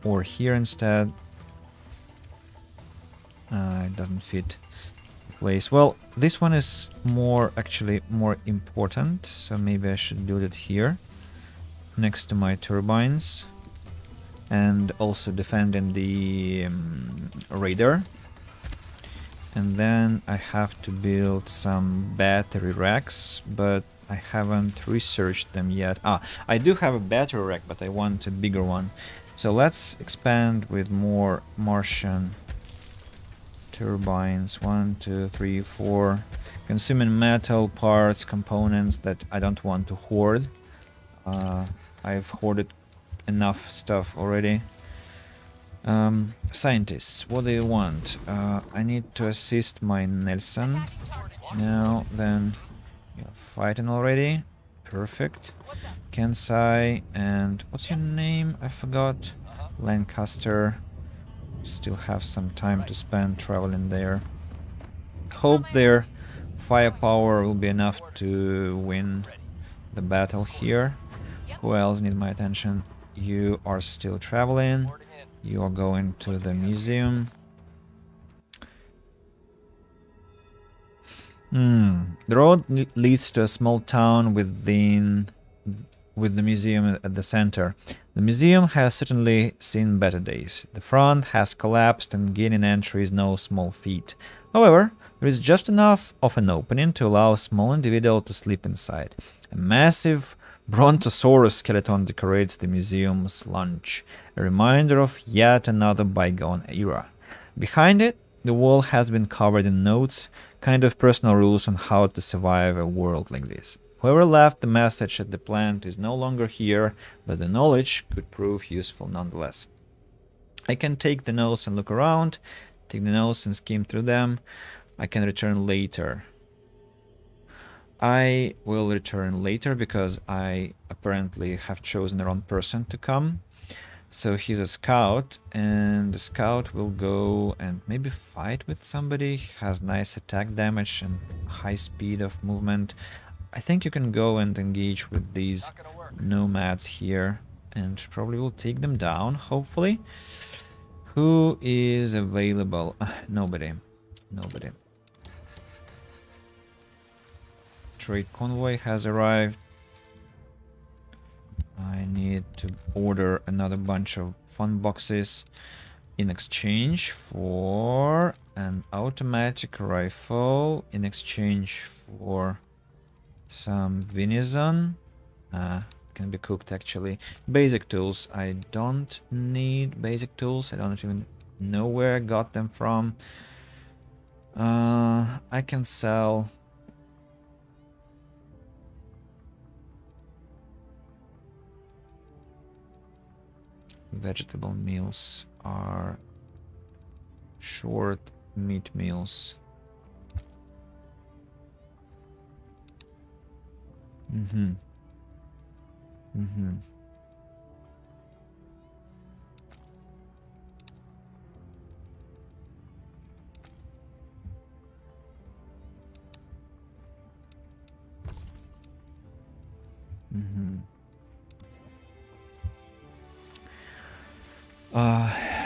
or here instead. It doesn't fit the place. Well, this one is actually more important, so maybe I should build it here next to my turbines. And also defending the radar. And then I have to build some battery racks, but I haven't researched them yet. I do have a battery rack, but I want a bigger one. So let's expand with more Martian turbines. 1, 2, 3, 4. Consuming metal, parts, components that I don't want to hoard. I've hoarded enough stuff already. Scientists, what do you want? I need to assist my Nelson. Now then, you're fighting already. Perfect. Kansai and what's your name? I forgot. Lancaster. Still have some time to spend traveling there. Hope their firepower will be enough to win the battle here. Who else needs my attention? You are still traveling. You are going to the museum. The road leads to a small town within with the museum at the center. The museum has certainly seen better days. The front has collapsed and gaining entry is no small feat. However, there is just enough of an opening to allow a small individual to sleep inside. A massive Brontosaurus skeleton decorates the museum's lunch, a reminder of yet another bygone era. Behind it, the wall has been covered in notes, kind of personal rules on how to survive a world like this. Whoever left the message at the plant is no longer here, but the knowledge could prove useful nonetheless. I can take the notes and look around, take the notes and skim through them. I can return later. I will return later because I apparently have chosen the wrong person to come. So he's a scout, and the scout will go and maybe fight with somebody. He has nice attack damage and high speed of movement. I think you can go and engage with these nomads here and probably will take them down, hopefully. Who is available? Nobody. Nobody. Trade convoy has arrived. I need to order another bunch of fun boxes in exchange for an automatic rifle, in exchange for some venison. Can be cooked actually. Basic tools. I don't need basic tools. I don't even know where I got them from. I can sell vegetable meals are short meat meals. Mm-hmm.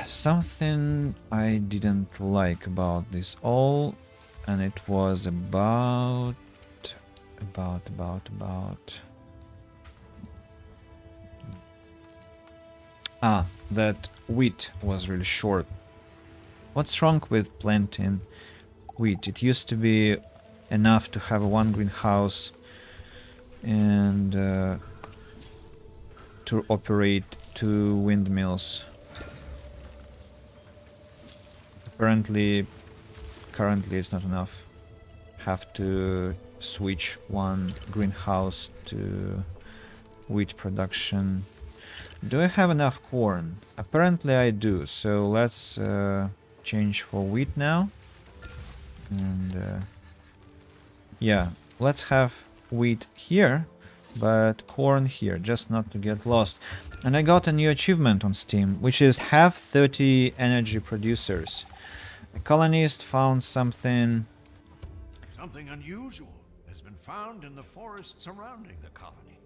Something I didn't like about this all, and it was about that wheat was really short. What's wrong with planting wheat? It used to be enough to have one greenhouse and to operate 2 windmills. Apparently, currently it's not enough. Have to switch one greenhouse to wheat production. Do I have enough corn? Apparently I do, so let's change for wheat now. And yeah, let's have wheat here, but corn here, just not to get lost. And I got a new achievement on Steam, which is have 30 energy producers. A colonist found something... Something unusual has been found in the forest surrounding the colony.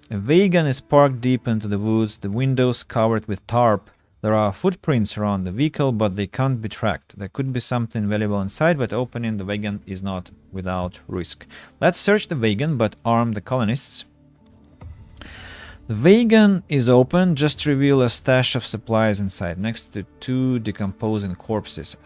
A wagon is parked deep into the woods, the windows covered with tarp. There are footprints around the vehicle, but they can't be tracked. There could be something valuable inside, but opening the wagon is not without risk. Let's search the wagon, but arm the colonists. The wagon is open, just reveal a stash of supplies inside, next to 2 decomposing corpses.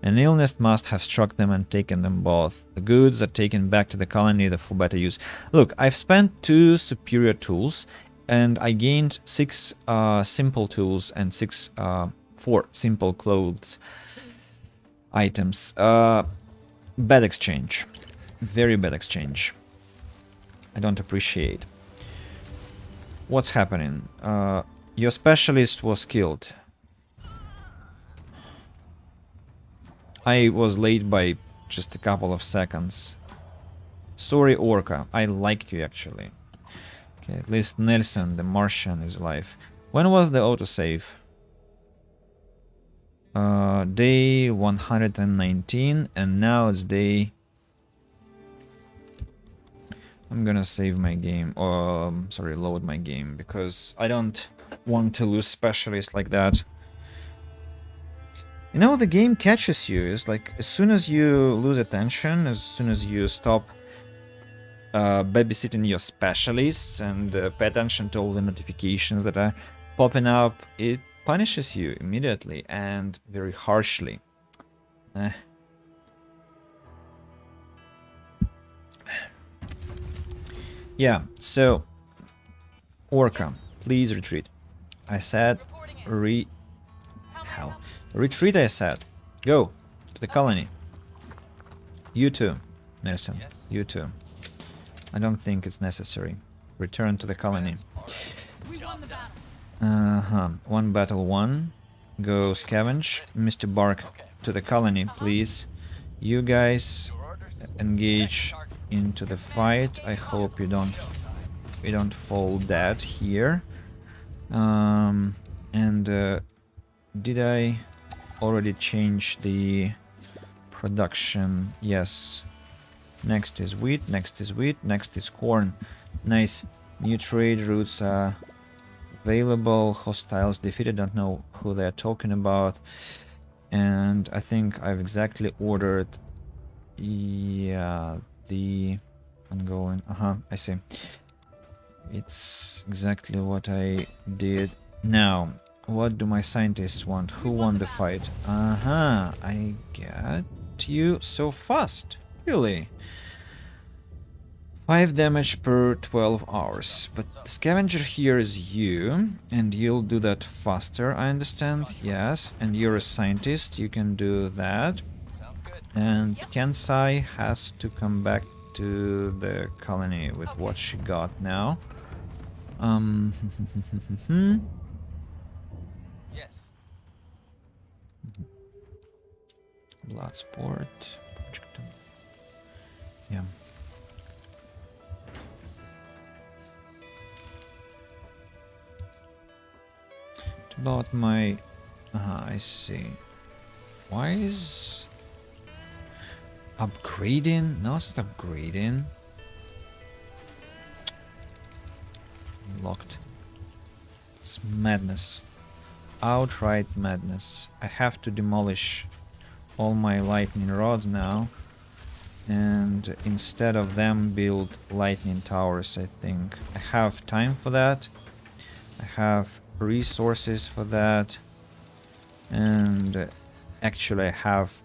An illness must have struck them and taken them both. The goods are taken back to the colony for better use. Look, I've spent 2 superior tools, and I gained 6 simple tools and 4 simple clothes items. Bad exchange. Very bad exchange. I don't appreciate. What's happening? Your specialist was killed. I was late by just a couple of seconds. Sorry, Orca. I liked you, actually. Okay, at least Nelson, the Martian, is alive. When was the autosave? Day 119, and now it's day... I'm gonna save my game, or sorry, load my game, because I don't want to lose specialists like that. You know, the game catches you. It's like, as soon as you lose attention, as soon as you stop babysitting your specialists and pay attention to all the notifications that are popping up, it punishes you immediately and very harshly. Yeah, so Orca, please retreat. I said Reporting in. hell. Retreat, I said. Go to the colony. You too, Nelson. Yes. You too. I don't think it's necessary. Return to the colony. We won the battle. Uh-huh. One battle won. Go scavenge. Mr. Bark, to the colony, please. You guys Your orders? engage into the fight. I hope you don't fall dead here. Did I already change the production? Yes. Next is wheat, next is wheat, next is corn. Nice. New trade routes are available. Hostiles defeated. Don't know who they're talking about. And I think I've exactly ordered, yeah, the ongoing. I see. It's exactly what I did. Now, what do my scientists want? Who won the fight? I get you so fast. Really? 5 damage per 12 hours. But the scavenger here is you, and you'll do that faster, I understand. Yes, and you're a scientist, you can do that. Sounds good. And Kensai has to come back to the colony with what she got now. Yes. Bloodsport. Project. Yeah. What about my... I see. Why is... upgrading? No, it's not upgrading. Locked. It's madness. Outright madness. I have to demolish all my lightning rods now. And instead of them build lightning towers, I think. I have time for that. I have resources for that. And actually I have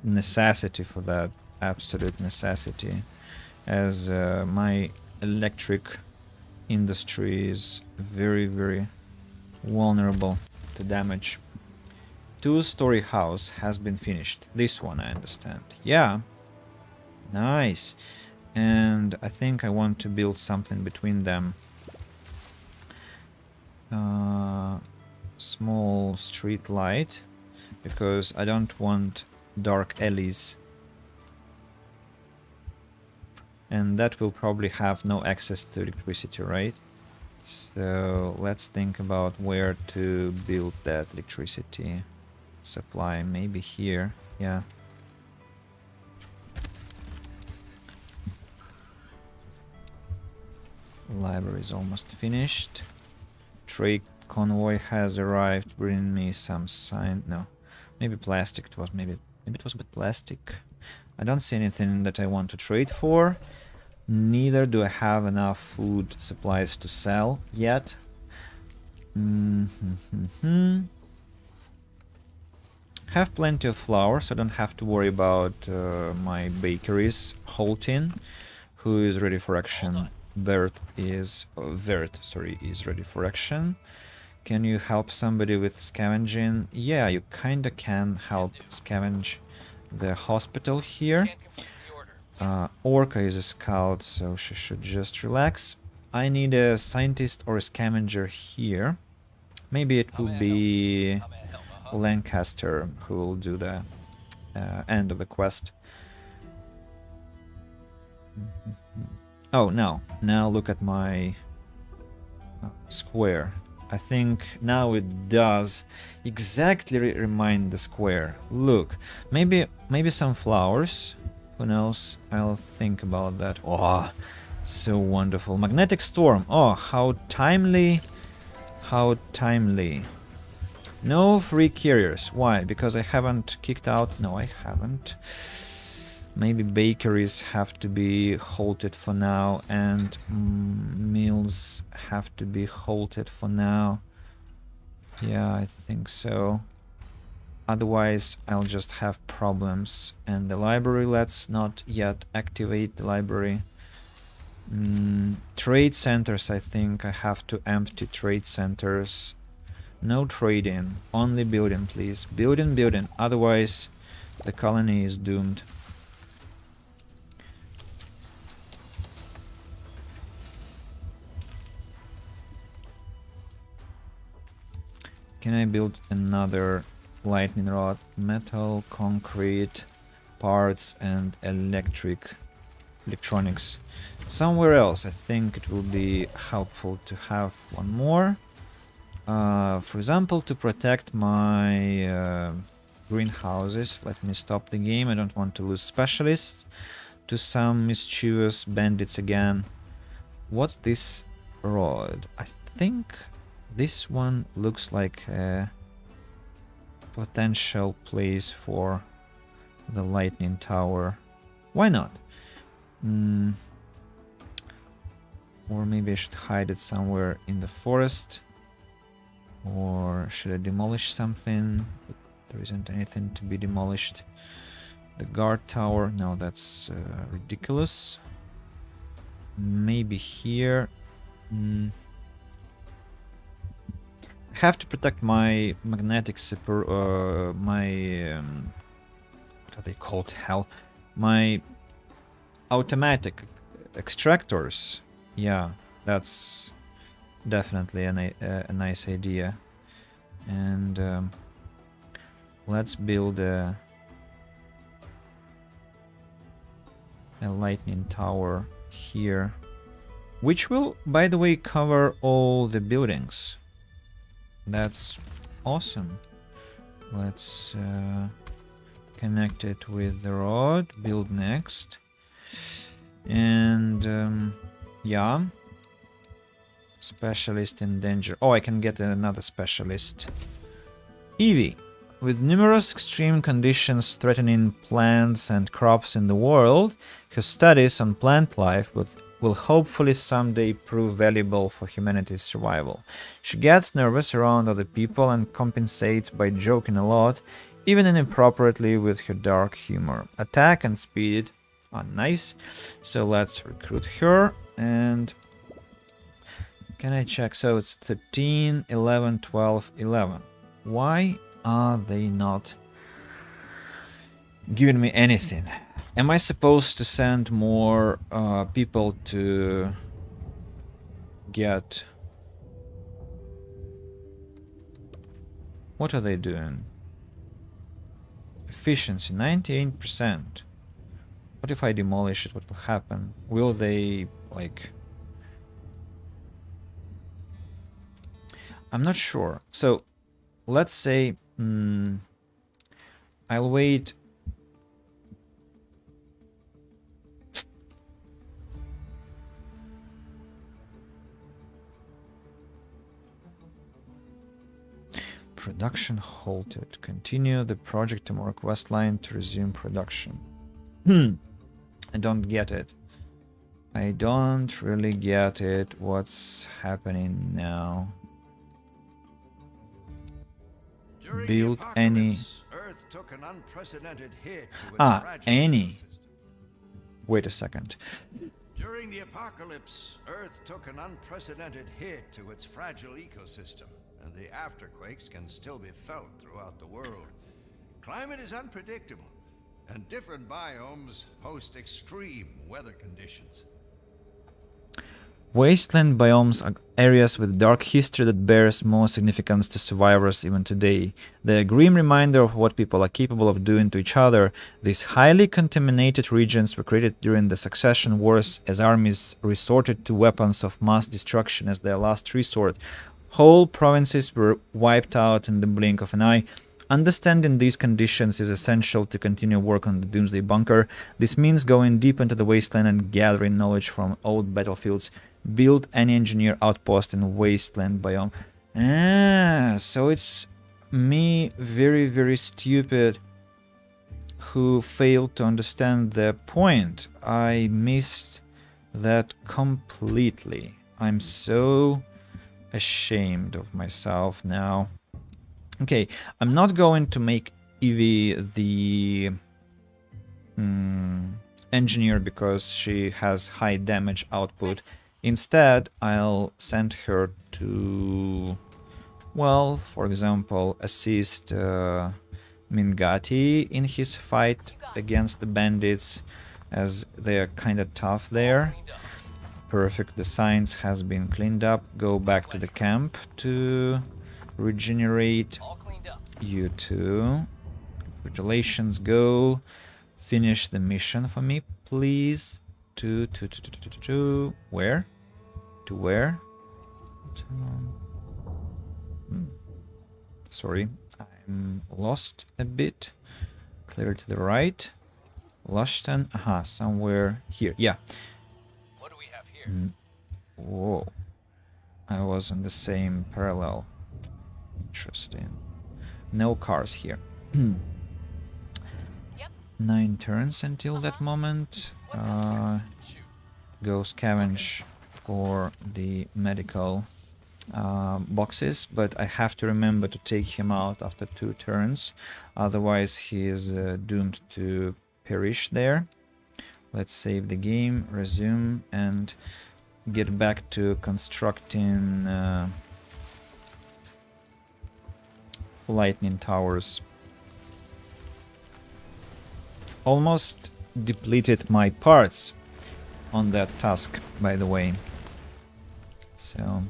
necessity for that. Absolute necessity. As my electric industry is very, very vulnerable to damage. 2-story house has been finished. This one, I understand. Yeah. Nice. And I think I want to build something between them. Small street light, because I don't want dark alleys. And that will probably have no access to electricity, right? So let's think about where to build that electricity supply. Maybe here, yeah. Library is almost finished. Trade convoy has arrived, bringing me some sign. No, maybe plastic. It was maybe it was a bit plastic. I don't see anything that I want to trade for. Neither do I have enough food supplies to sell yet. Have plenty of flour, so I don't have to worry about my bakeries halting. Who is ready for action? Vert is ready for action. Can you help somebody with scavenging? Yeah, you kinda can help scavenge the hospital here. Can't complete the order. Orca is a scout, so she should just relax. I need a scientist or a scavenger here. Maybe it will be I'm at help. Lancaster who will do the end of the quest. Oh, no. Now look at my square. I think now it does exactly remind the square. Look, maybe some flowers. Who knows? I'll think about that. Oh, so wonderful. Magnetic storm. Oh, how timely. How timely. No free carriers. Why? Because I haven't kicked out. No, I haven't. Maybe bakeries have to be halted for now, and mills have to be halted for now. Yeah, I think so. Otherwise, I'll just have problems. And the library, let's not yet activate the library. Trade centers, I think I have to empty trade centers. No trading, only building, please. Building, building. Otherwise, the colony is doomed. Can I build another lightning rod? Metal, concrete, parts, and electronics. Somewhere else, I think it will be helpful to have one more. For example, to protect my greenhouses. Let me stop the game. I don't want to lose specialists to some mischievous bandits again. What's this rod? I think this one looks like a potential place for the lightning tower. Why not? Or maybe I should hide it somewhere in the forest. Or should I demolish something? But there isn't anything to be demolished. The guard tower. No, that's ridiculous. Maybe here. I have to protect my magnetic what are they called? Hell, my automatic extractors. Yeah, that's definitely a nice idea. And let's build a lightning tower here, which will, by the way, cover all the buildings. That's awesome. Let's connect it with the rod, build next. And yeah, specialist in danger. Oh, I can get another specialist. Evie. With numerous extreme conditions threatening plants and crops in the world, her studies on plant life will hopefully someday prove valuable for humanity's survival. She gets nervous around other people and compensates by joking a lot, even inappropriately, with her dark humor. Attack and speed are nice, so let's recruit her. And can I check? So it's 13, 11, 12, 11. Why are they not giving me anything? Am I supposed to send more people to get... What are they doing? Efficiency, 98%. What if I demolish it? What will happen? Will they, like... I'm not sure. So, let's say... I'll wait... Production halted. Continue the project to more quest line to resume production. I don't get it. I don't really get it. What's happening now? During Build the any... apocalypse, Earth took an unprecedented hit to its fragile any. ecosystem. Wait a second. During the apocalypse, Earth took an unprecedented hit to its fragile ecosystem, and the afterquakes can still be felt throughout the world. Climate is unpredictable, and different biomes host extreme weather conditions. Wasteland biomes are areas with dark history that bears more significance to survivors even today. They're a grim reminder of what people are capable of doing to each other. These highly contaminated regions were created during the Succession Wars as armies resorted to weapons of mass destruction as their last resort. Whole provinces were wiped out in the blink of an eye. Understanding these conditions is essential to continue work on the Doomsday Bunker. This means going deep into the wasteland and gathering knowledge from old battlefields. Build any engineer outpost in wasteland biome. So it's me, very, very stupid, who failed to understand the point. I missed that completely. I'm so ashamed of myself now. Okay, I'm not going to make Evie the engineer because she has high damage output. Instead, I'll send her to, well, for example, assist Mingati in his fight against the bandits, as they are kind of tough there. Cleaned up. Perfect, the science has been cleaned up. Go back to the camp to regenerate. All cleaned up. You too. Congratulations, go. Finish the mission for me, please. To where? To where? Sorry, I'm lost a bit. Clear to the right. Lushton, aha, somewhere here. Yeah. What do we have here? Whoa. I was in the same parallel. Interesting. No cars here. Yep. 9 turns until that moment. Shoot. Go scavenge for the medical boxes, but I have to remember to take him out after 2 turns, otherwise he is doomed to perish there. Let's save the game, resume, and get back to constructing lightning towers. Almost depleted my parts on that task, by the way. So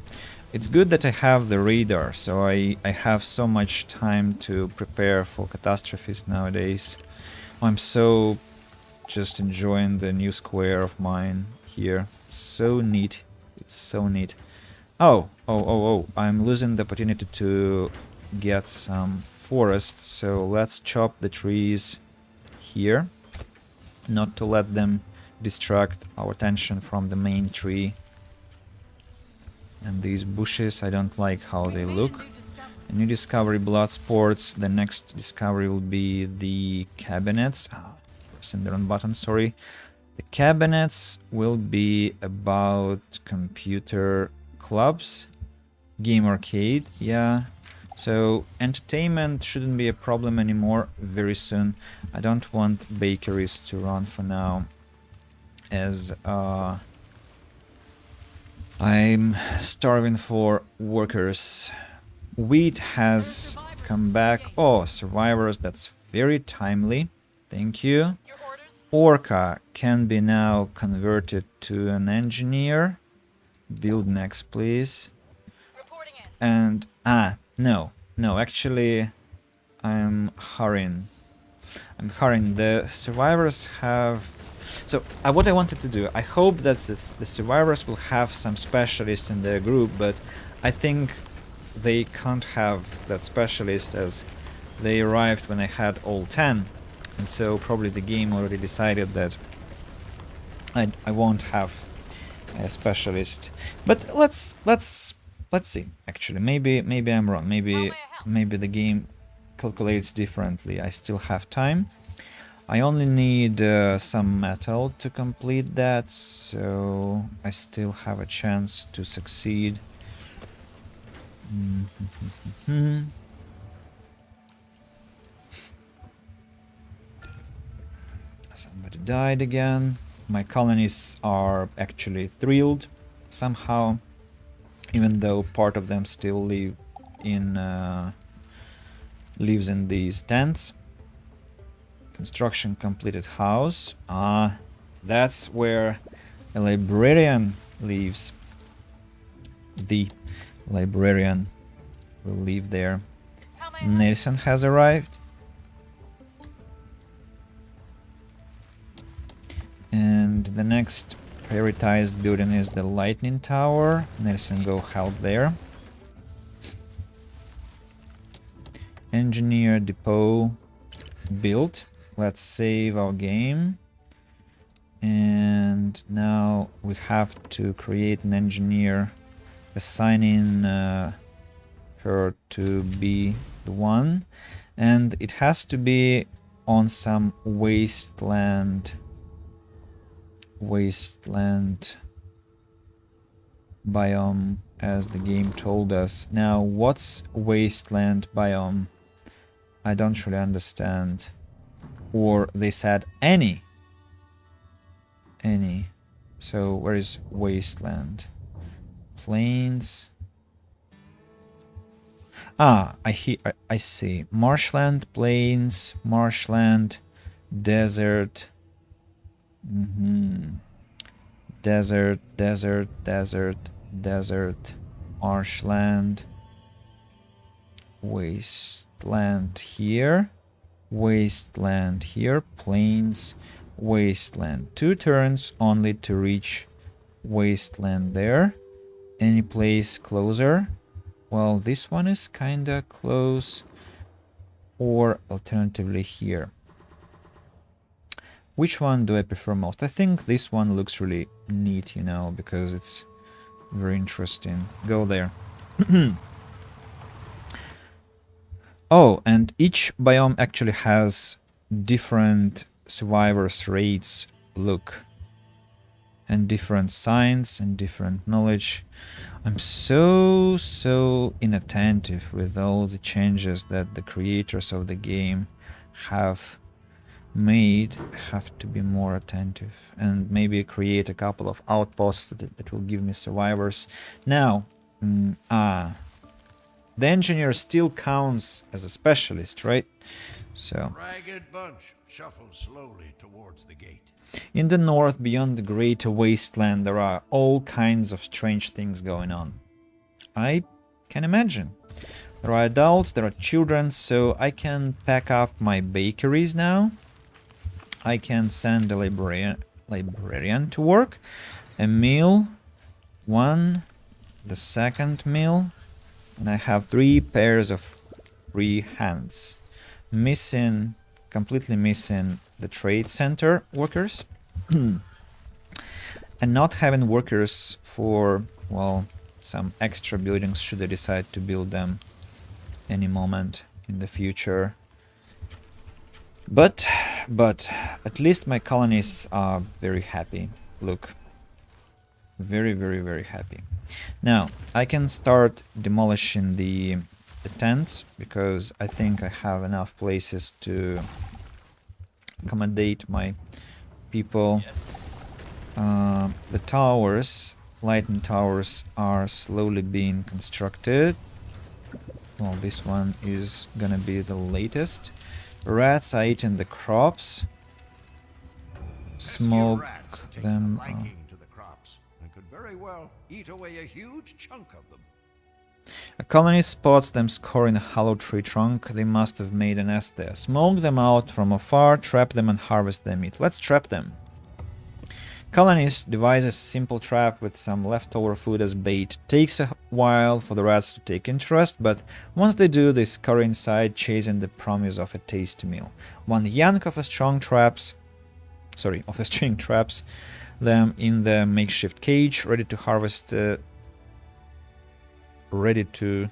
it's good that I have the radar, so I have so much time to prepare for catastrophes nowadays. I'm so just enjoying the new square of mine here. It's so neat. It's so neat. Oh, I'm losing the opportunity to get some forest, so let's chop the trees here, not to let them distract our attention from the main tree. And these bushes, I don't like how they look. A new discovery, blood sports. The next discovery will be the cabinets. Pressing the wrong button, sorry. The cabinets will be about computer clubs, game arcade, yeah. So entertainment shouldn't be a problem anymore very soon. I don't want bakeries to run for now, as I'm starving for workers. Wheat has come back. Oh, survivors, that's very timely. Thank you. Your orders? Orca can be now converted to an engineer. Build next, please. Reporting in. And no, actually I'm hurrying. The survivors have, so what I wanted to do, I hope that the survivors will have some specialists in their group, but I think they can't have that specialist, as they arrived when I had all 10, and so probably the game already decided that I won't have a specialist. But let's see. Actually, maybe I'm wrong. Maybe the game calculates differently. I still have time. I only need some metal to complete that, so I still have a chance to succeed. Somebody died again. My colonists are actually thrilled somehow, even though part of them still lives in these tents. Construction completed house. That's where a librarian lives. The librarian will live there. How may I- Nelson has arrived. And the next prioritized building is the lightning tower. Nelson, go help there. Engineer depot built. Let's save our game. And now we have to create an engineer, assigning her to be the one. And it has to be on some wasteland biome, as the game told us. Now, what's wasteland biome? I don't really understand. Or they said any. So where is wasteland? Plains. I see. Marshland, plains, marshland, desert. Desert, marshland, wasteland here, plains, wasteland. 2 turns only to reach wasteland there. Any place closer? Well, this one is kinda close. Or alternatively here. Which one do I prefer most? I think this one looks really neat, you know, because it's very interesting. Go there. Oh, and each biome actually has different survivors rates look. And different science and different knowledge. I'm so inattentive with all the changes that the creators of the game have made. Have to be more attentive and maybe create a couple of outposts that will give me survivors. Now, the engineer still counts as a specialist, right? So, Ragged bunch shuffles slowly towards the gate. in the north, beyond the great wasteland, there are all kinds of strange things going on. I can imagine. There are adults, there are children, so I can pack up my bakeries now. I can send a librarian to work. A meal, one, the second meal, and I have 3 pairs of free hands. Completely missing the trade center workers. And not having workers for, well, some extra buildings should I decide to build them any moment in the future. But at least my colonists are very happy. Look. Very happy. Now, I can start demolishing the tents, because I think I have enough places to accommodate my people. Yes. The towers, lightning towers, are slowly being constructed. Well, this one is gonna be the latest. Rats are eating the crops. Pesky Smoke rats have taken them. a liking to the crops and could very well eat away a huge chunk of them. A colony spots them scoring a hollow tree trunk. They must have made a nest there. Smoke them out from afar, trap them and harvest their meat. Let's trap them. Colonist devises a simple trap with some leftover food as bait. Takes a while for the rats to take interest, but once they do, they scurry inside, chasing the promise of a tasty meal. One yank of a string traps them in the makeshift cage, ready to harvest. Ready to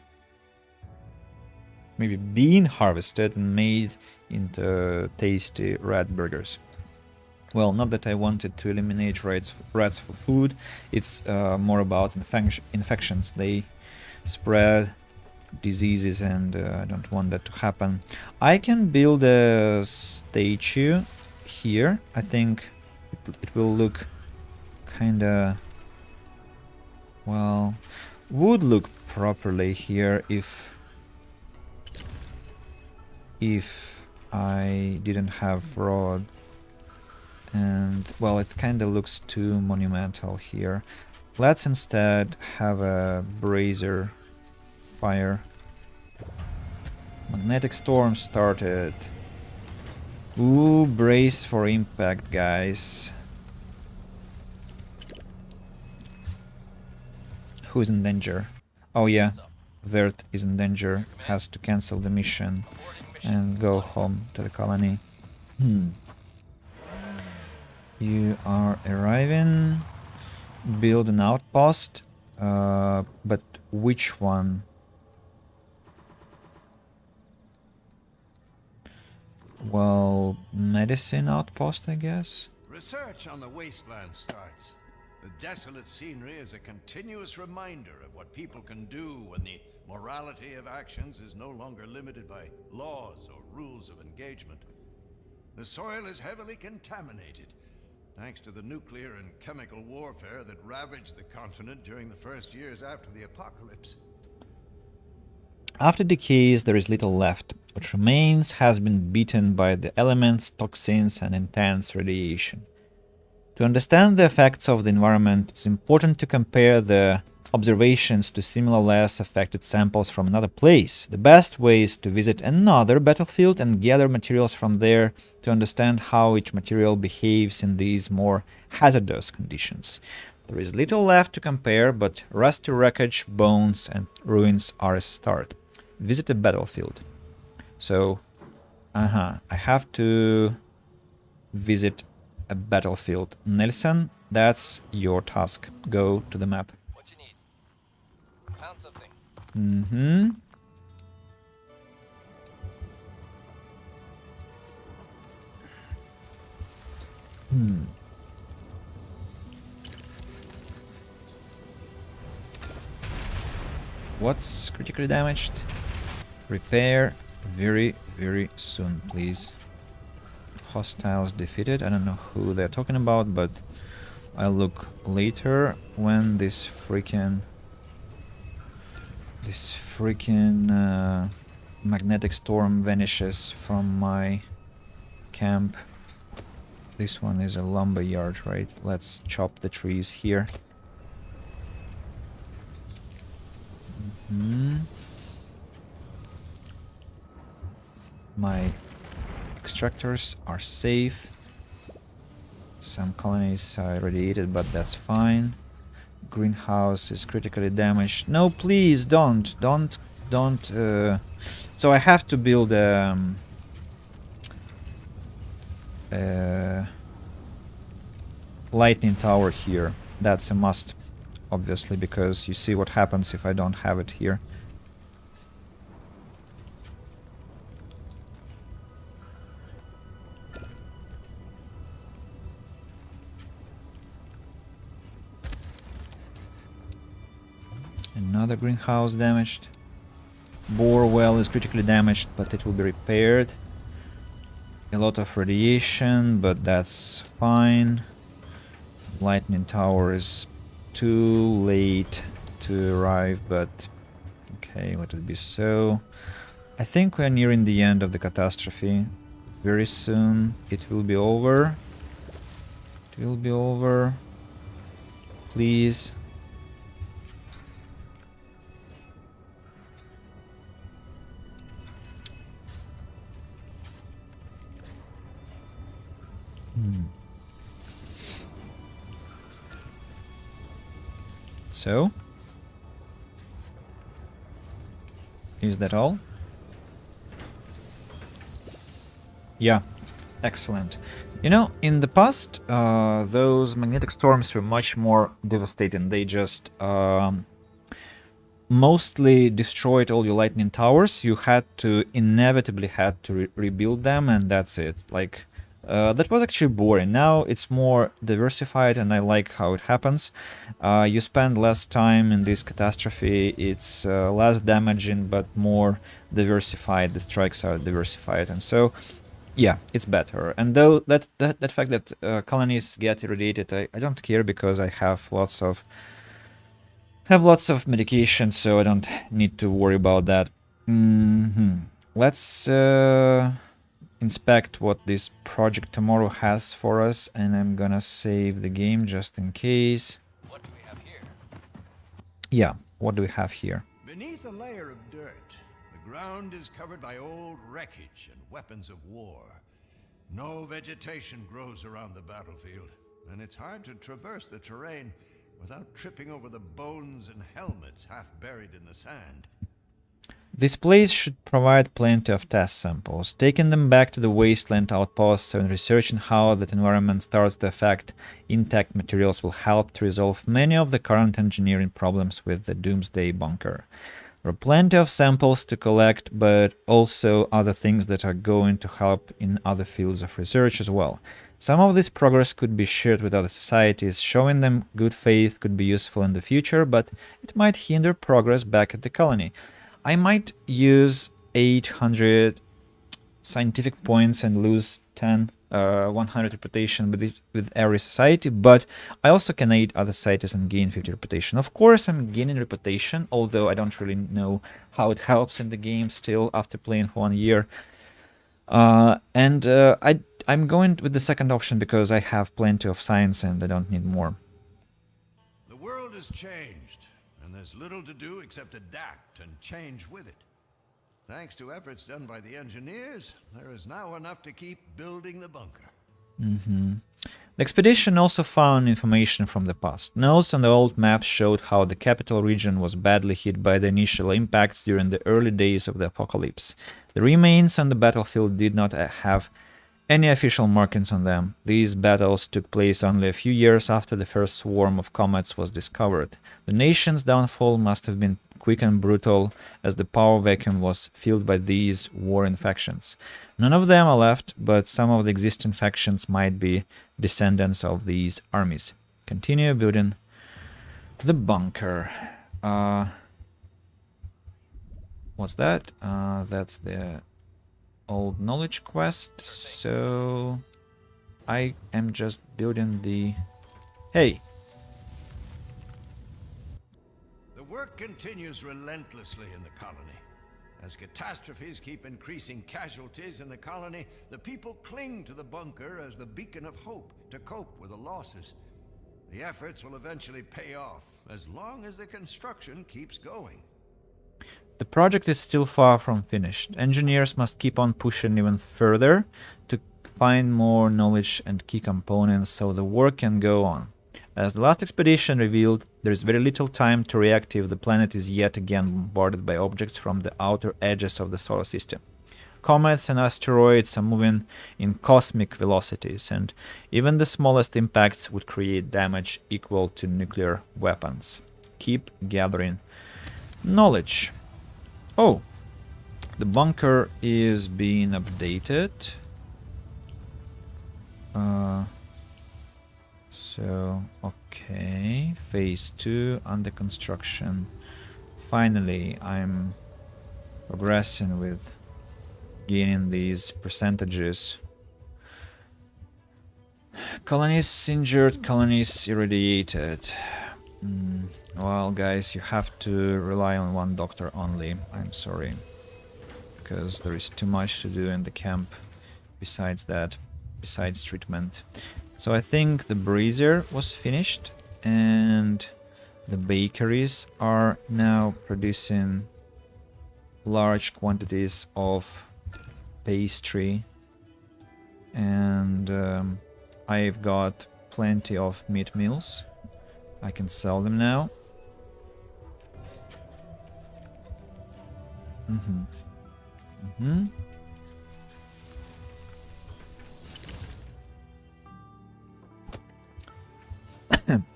maybe being harvested and made into tasty rat burgers. Well, not that I wanted to eliminate rats for food. It's more about infections. They spread diseases, and I don't want that to happen. I can build a statue here. I think it will look kinda, well, would look properly here if I didn't have rod. And, well, it kinda looks too monumental here. Let's instead have a brazier fire. Magnetic storm started. Ooh, brace for impact, guys. Who's in danger? Oh yeah, Vert is in danger. Has to cancel the mission and go home to the colony. You are arriving. Build an outpost. But which one? Well, medicine outpost, I guess. Research on the wasteland starts. The desolate scenery is a continuous reminder of what people can do when the morality of actions is no longer limited by laws or rules of engagement. The soil is heavily contaminated, thanks to the nuclear and chemical warfare that ravaged the continent during the first years after the apocalypse. After decays, there is little left. What remains has been beaten by the elements, toxins, and intense radiation. To understand the effects of the environment, it's important to compare the observations to similar less affected samples from another place. The best way is to visit another battlefield and gather materials from there to understand how each material behaves in these more hazardous conditions. There is little left to compare, but rusty wreckage, bones, and ruins are a start. Visit a battlefield. So, I have to visit a battlefield. Nelson, that's your task. Go to the map. What you need? Found something. Mm-hmm. What's critically damaged? Repair very, very soon, please. Hostiles defeated. I don't know who they're talking about, but I'll look later when this freaking magnetic storm vanishes from my camp. This one is a lumber yard, right? Let's chop the trees here. My extractors are safe. Some colonies are irradiated, but that's fine. Greenhouse is critically damaged. No, please don't. So I have to build a lightning tower here. That's a must, obviously, because you see what happens if I don't have it here. Another greenhouse damaged. Bore well is critically damaged, but it will be repaired. A lot of radiation, but that's fine. Lightning tower is too late to arrive, but okay, let it be so. I think we're nearing the end of the catastrophe. Very soon it will be over. It will be over. Please. So, is that all? Yeah, excellent. You know, in the past, those magnetic storms were much more devastating. They just mostly destroyed all your lightning towers. You had to inevitably had to rebuild them, and that's it. Like, that was actually boring. Now it's more diversified, and I like how it happens. You spend less time in this catastrophe. It's less damaging, but more diversified. The strikes are diversified, and so yeah, it's better. And though that fact that colonies get irradiated, I don't care, because I have lots of medication, so I don't need to worry about that. Let's inspect what this project tomorrow has for us, and I'm gonna save the game just in case. What do we have here? Yeah, what do we have here? Beneath a layer of dirt, the ground is covered by old wreckage and weapons of war. No vegetation grows around the battlefield, and it's hard to traverse the terrain without tripping over the bones and helmets half buried in the sand. This place should provide plenty of test samples. Taking them back to the wasteland outposts and researching how that environment starts to affect intact materials will help to resolve many of the current engineering problems with the Doomsday Bunker. There are plenty of samples to collect, but also other things that are going to help in other fields of research as well. Some of this progress could be shared with other societies. Showing them good faith could be useful in the future, but it might hinder progress back at the colony. I might use 800 scientific points and lose 100 reputation with every society, but I also can aid other societies and gain 50 reputation. Of course, I'm gaining reputation, although I don't really know how it helps in the game still after playing for 1 year. I'm going with the second option because I have plenty of science and I don't need more. The world has changed, and there's little to do except adapt and change with it. Thanks to efforts done by the engineers, there is now enough to keep building the bunker. The expedition also found information from the past. Notes on the old maps showed how the capital region was badly hit by the initial impacts during the early days of the apocalypse. The remains on the battlefield did not have any official markings on them. These battles took place only a few years after the first swarm of comets was discovered. The nation's downfall must have been quick and brutal, as the power vacuum was filled by these warring factions. None of them are left, but some of the existing factions might be descendants of these armies. Continue building the bunker. What's that? That's the old knowledge quest, so I am just building the... Hey! The work continues relentlessly in the colony. As catastrophes keep increasing casualties in the colony, the people cling to the bunker as the beacon of hope to cope with the losses. The efforts will eventually pay off, as long as the construction keeps going. The project is still far from finished. Engineers must keep on pushing even further to find more knowledge and key components so the work can go on. As the last expedition revealed, there is very little time to react if the planet is yet again bombarded by objects from the outer edges of the solar system. Comets and asteroids are moving in cosmic velocities, and even the smallest impacts would create damage equal to nuclear weapons. Keep gathering knowledge. Oh, the bunker is being updated. Okay, phase 2 under construction. Finally, I'm progressing with gaining these percentages. Colonies injured, colonies irradiated. Well, guys, you have to rely on one doctor only. I'm sorry, because there is too much to do in the camp besides that, besides treatment. So I think the brazier was finished and the bakeries are now producing large quantities of pastry, and I've got plenty of meat meals. I can sell them now.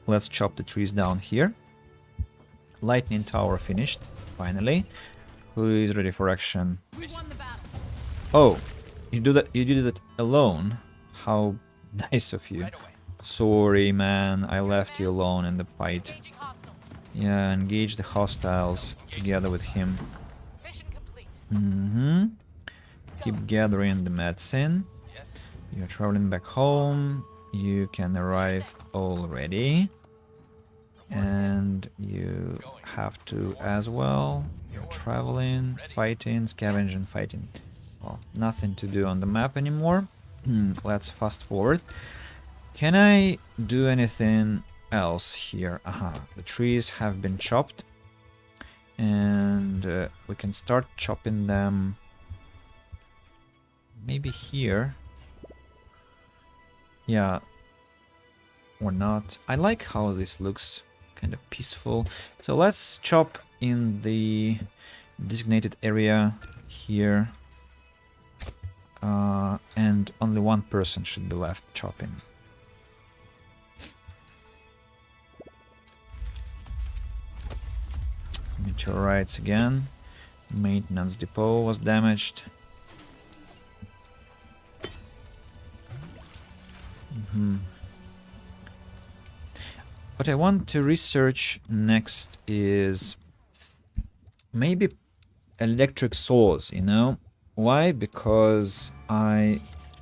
Let's chop the trees down here. Lightning tower finished, finally. Who is ready for action? We won the battle. Oh, you did that alone. How nice of you. Right away. Sorry, man, I left you alone in the fight. Engaging hostile. Yeah, engage the hostiles together with him. Mission complete. Keep gathering the medicine. Yes. You're traveling back home. You can arrive already. And you have to as well. You're traveling, fighting, scavenging, fighting. Well, nothing to do on the map anymore. Let's fast forward. Can I do anything else here? Aha, the trees have been chopped. And we can start chopping them maybe here. Yeah. Or not. I like how this looks. Kind of peaceful. So let's chop in the designated area here. And only one person should be left chopping. Meteorites again. Maintenance depot was damaged. What I want to research next is maybe electric saws, you know? Why? Because I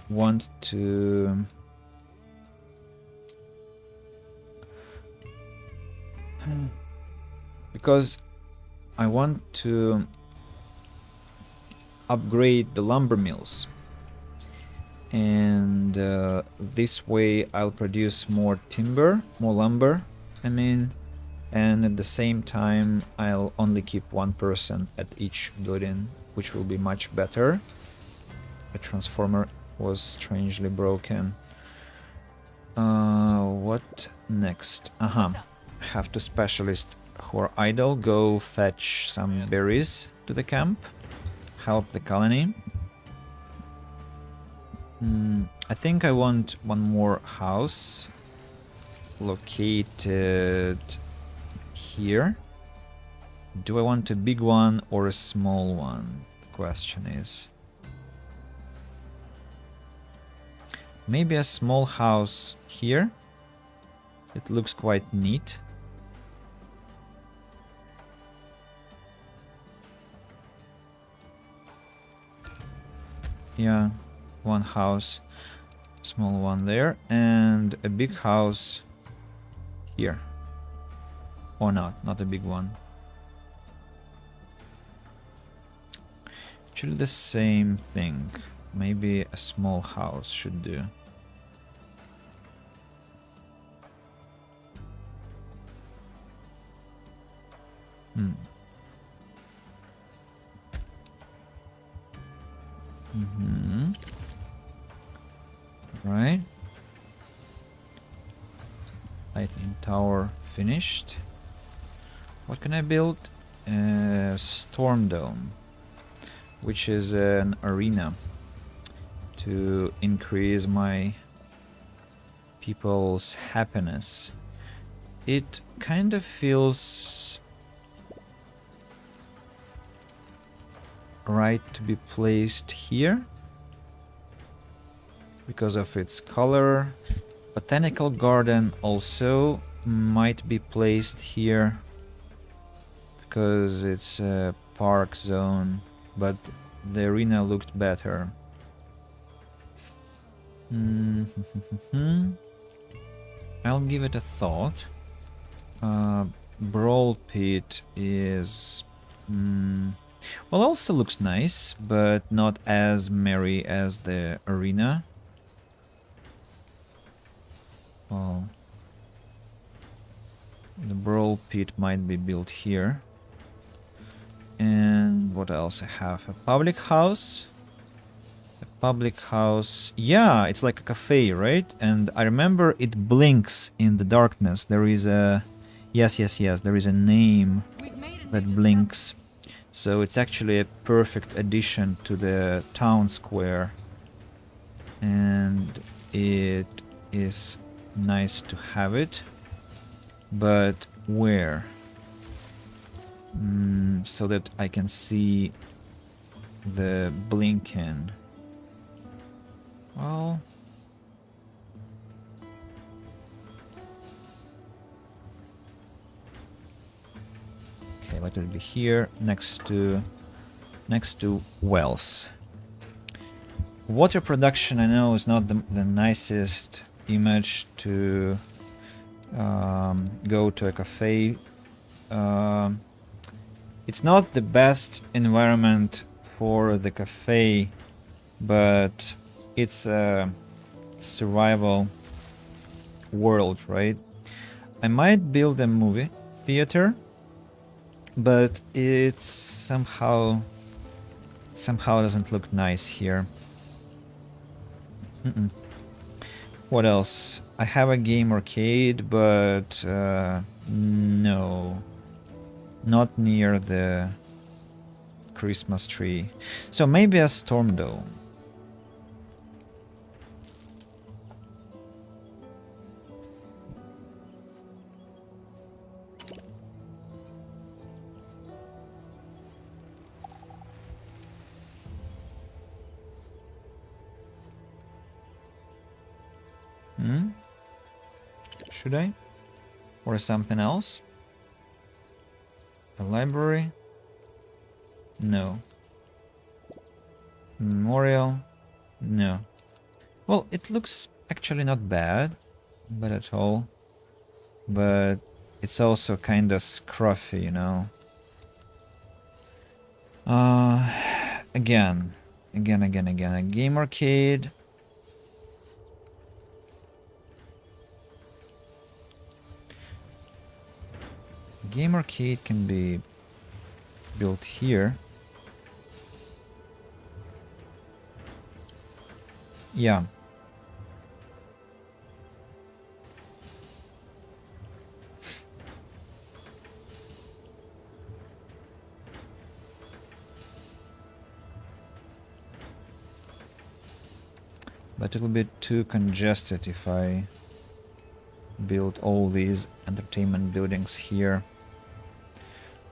want to... Because I want to upgrade the lumber mills. And this way I'll produce more timber, more lumber, I mean. And at the same time I'll only keep one person at each building, which will be much better. The transformer was strangely broken. What next? Have two specialists who are idle go fetch some berries to the camp. Help the colony. I think I want one more house located here. Do I want a big one or a small one? The question is. Maybe a small house here. It looks quite neat. Yeah, one house, small one there, and a big house here. Or not a big one. Actually the same thing. Maybe a small house should do. Right. Lightning tower finished. What can I build? Storm dome, which is an arena to increase my people's happiness. It kind of feels right to be placed here because of its color. Botanical Garden also might be placed here because it's a park zone, but the arena looked better. I'll give it a thought. Brawl pit is... well, also looks nice, but not as merry as the arena. Well, the brawl pit might be built here. And what else I have? A public house. A public house. Yeah, it's like a cafe, right? And I remember it blinks in the darkness. There is a... Yes. There is a name that blinks. So it's actually a perfect addition to the town square. And it is nice to have it. But where? So that I can see the blinking. Well... Okay, let it be here, next to wells. Water production, I know, is not the nicest image to go to a cafe. It's not the best environment for the cafe, but it's a survival world, right? I might build a movie theater, but it's somehow doesn't look nice here. What else? I have a game arcade, but no, not near the Christmas tree. So maybe a storm dome. Should I? Or something else? A library? No. Memorial? No. Well, it looks actually not bad, but at all. But it's also kinda scruffy, you know. Again. A game arcade. Game arcade can be built here. Yeah. But it'll be too congested if I build all these entertainment buildings here.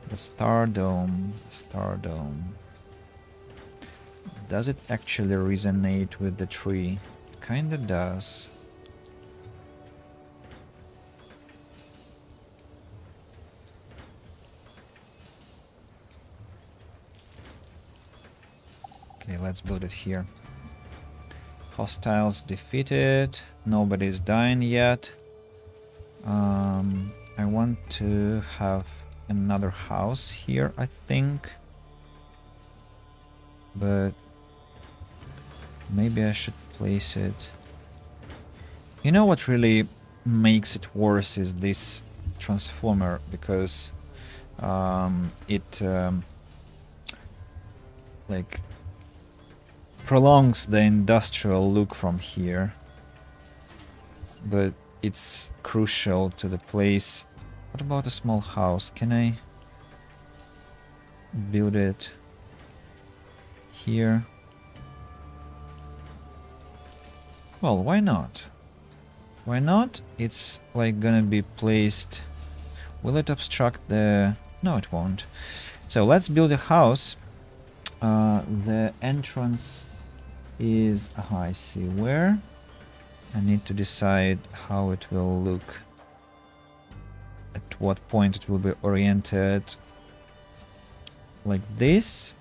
The Stardome. Does it actually resonate with the tree? It kinda does. Okay, let's build it here. Hostiles defeated. Nobody's dying yet. I want to have another house here, I think. But maybe I should place it. You know what really makes it worse is this transformer, because it like prolongs the industrial look from here, but it's crucial to the place. What about a small house? Can I build it here? Well, why not? Why not? It's like gonna be placed. Will it obstruct the... No, it won't. So let's build a house. The entrance is... I see where. I need to decide how it will look. At what point it will be oriented. Like this.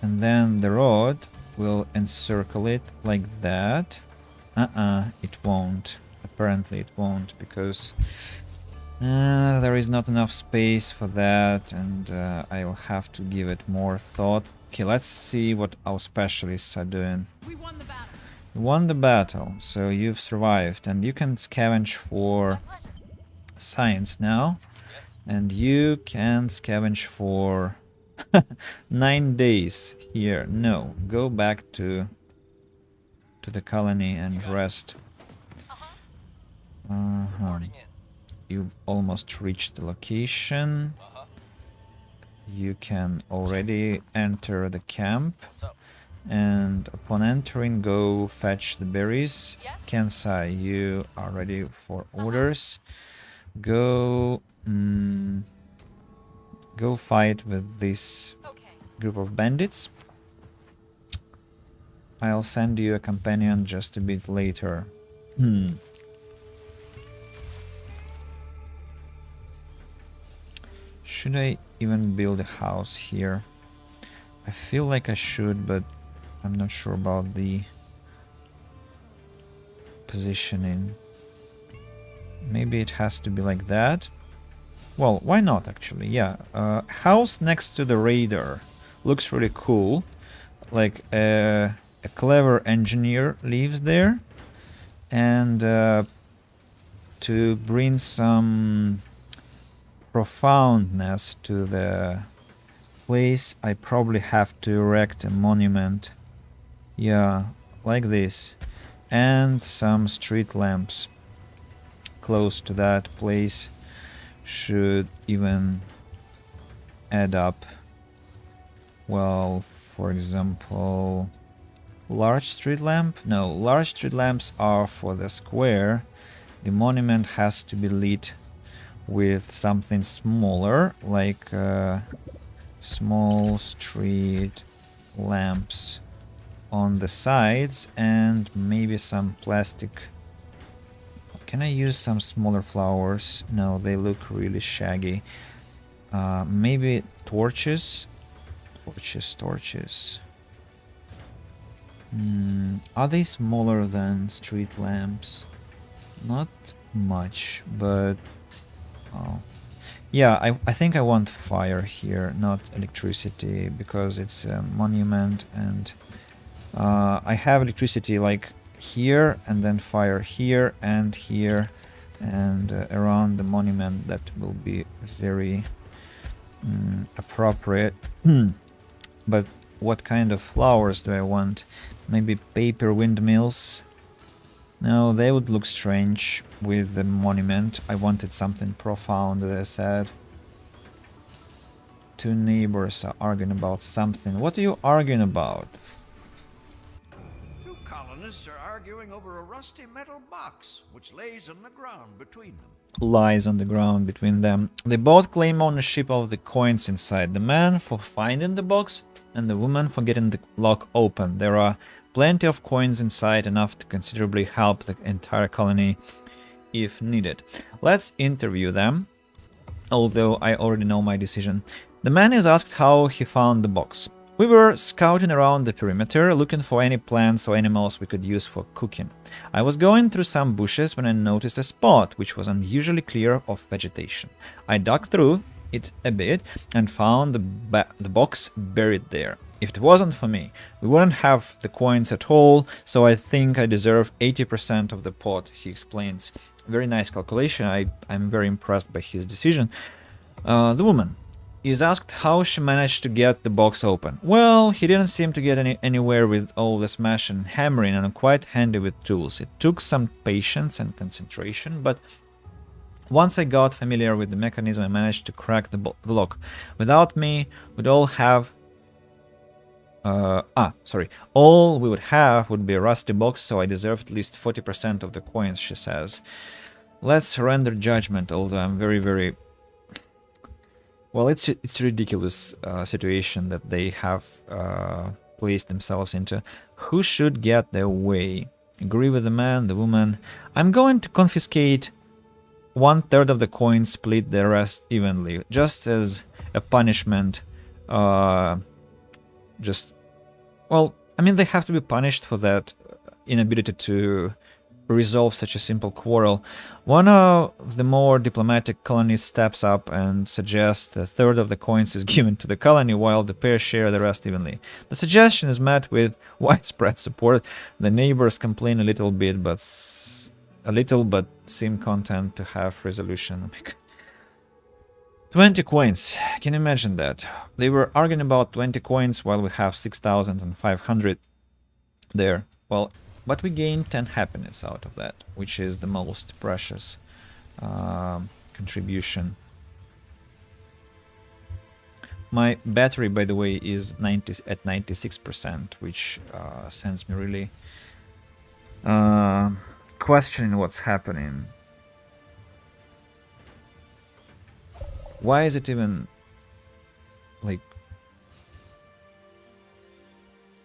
And then the rod will encircle it like that. It won't. Apparently it won't, because there is not enough space for that, and I'll have to give it more thought. Okay, let's see what our specialists are doing. We won the battle. You won the battle, so you've survived, and you can scavenge for My pleasure. science now, Yes. and you can scavenge for 9 days here. No, go back to the colony and rest. Reporting in. You almost reached the location. You can already enter the camp, What's up? and upon entering, go fetch the berries. Yes? Kensai, you are ready for orders. Go, go fight with this Okay. group of bandits. I'll send you a companion just a bit later. Should I even build a house here? I feel like I should, but I'm not sure about the positioning. Maybe it has to be like that. Well, why not actually? Yeah, house next to the radar looks really cool. Like a clever engineer lives there, and to bring some profoundness to the place, I probably have to erect a monument. Yeah, like this. And some street lamps close to that place should even add up. Well, for example, large street lamp? No, large street lamps are for the square. The monument has to be lit with something smaller, like small street lamps on the sides, and maybe some plastic. Can I use some smaller flowers? No, they look really shaggy. Maybe torches? Torches. Are they smaller than street lamps? Not much, but... Oh. Yeah, I think I want fire here, not electricity, because it's a monument, and I have electricity like here, and then fire here, and around the monument. That will be very appropriate. But what kind of flowers do I want? Maybe paper windmills? No, they would look strange with the monument. I wanted something profound, as I said. Two neighbors are arguing about something. What are you arguing about? Two colonists are arguing over a rusty metal box which lays on the ground between them. Lies on the ground between them. They both claim ownership of the coins inside. The man for finding the box and the woman for getting the lock open. There are plenty of coins inside, enough to considerably help the entire colony if needed. Let's interview them, although I already know my decision. The man is asked how he found the box. We were scouting around the perimeter, looking for any plants or animals we could use for cooking. I was going through some bushes when I noticed a spot which was unusually clear of vegetation. I dug through it a bit and found the box buried there. If it wasn't for me, we wouldn't have the coins at all, so I think I deserve 80% of the pot, he explains. Very nice calculation. I'm very impressed by his decision. The woman is asked how she managed to get the box open. Well, he didn't seem to get anywhere with all the smashing and hammering, and I'm quite handy with tools. It took some patience and concentration, but once I got familiar with the mechanism, I managed to crack the lock. Without me, we'd all have... all we would have would be a rusty box, so I deserve at least 40% of the coins, she says. Let's render judgment, although I'm very... Well, it's a ridiculous situation that they have placed themselves into. Who should get their way? Agree with the man, the woman. I'm going to confiscate 1/3 of the coins, split the rest evenly, just as a punishment. Well, I mean, they have to be punished for that inability to resolve such a simple quarrel. One of the more diplomatic colonies steps up and suggests 1/3 of the coins is given to the colony while the pair share the rest evenly. The suggestion is met with widespread support. The neighbors complain a little, but seem content to have resolution. 20 coins. Can you imagine that? They were arguing about 20 coins while we have 6,500 there. Well, but we gain 10 happiness out of that, which is the most precious contribution. My battery, by the way, is at 96%, which sends me really questioning what's happening. Why is it even, like,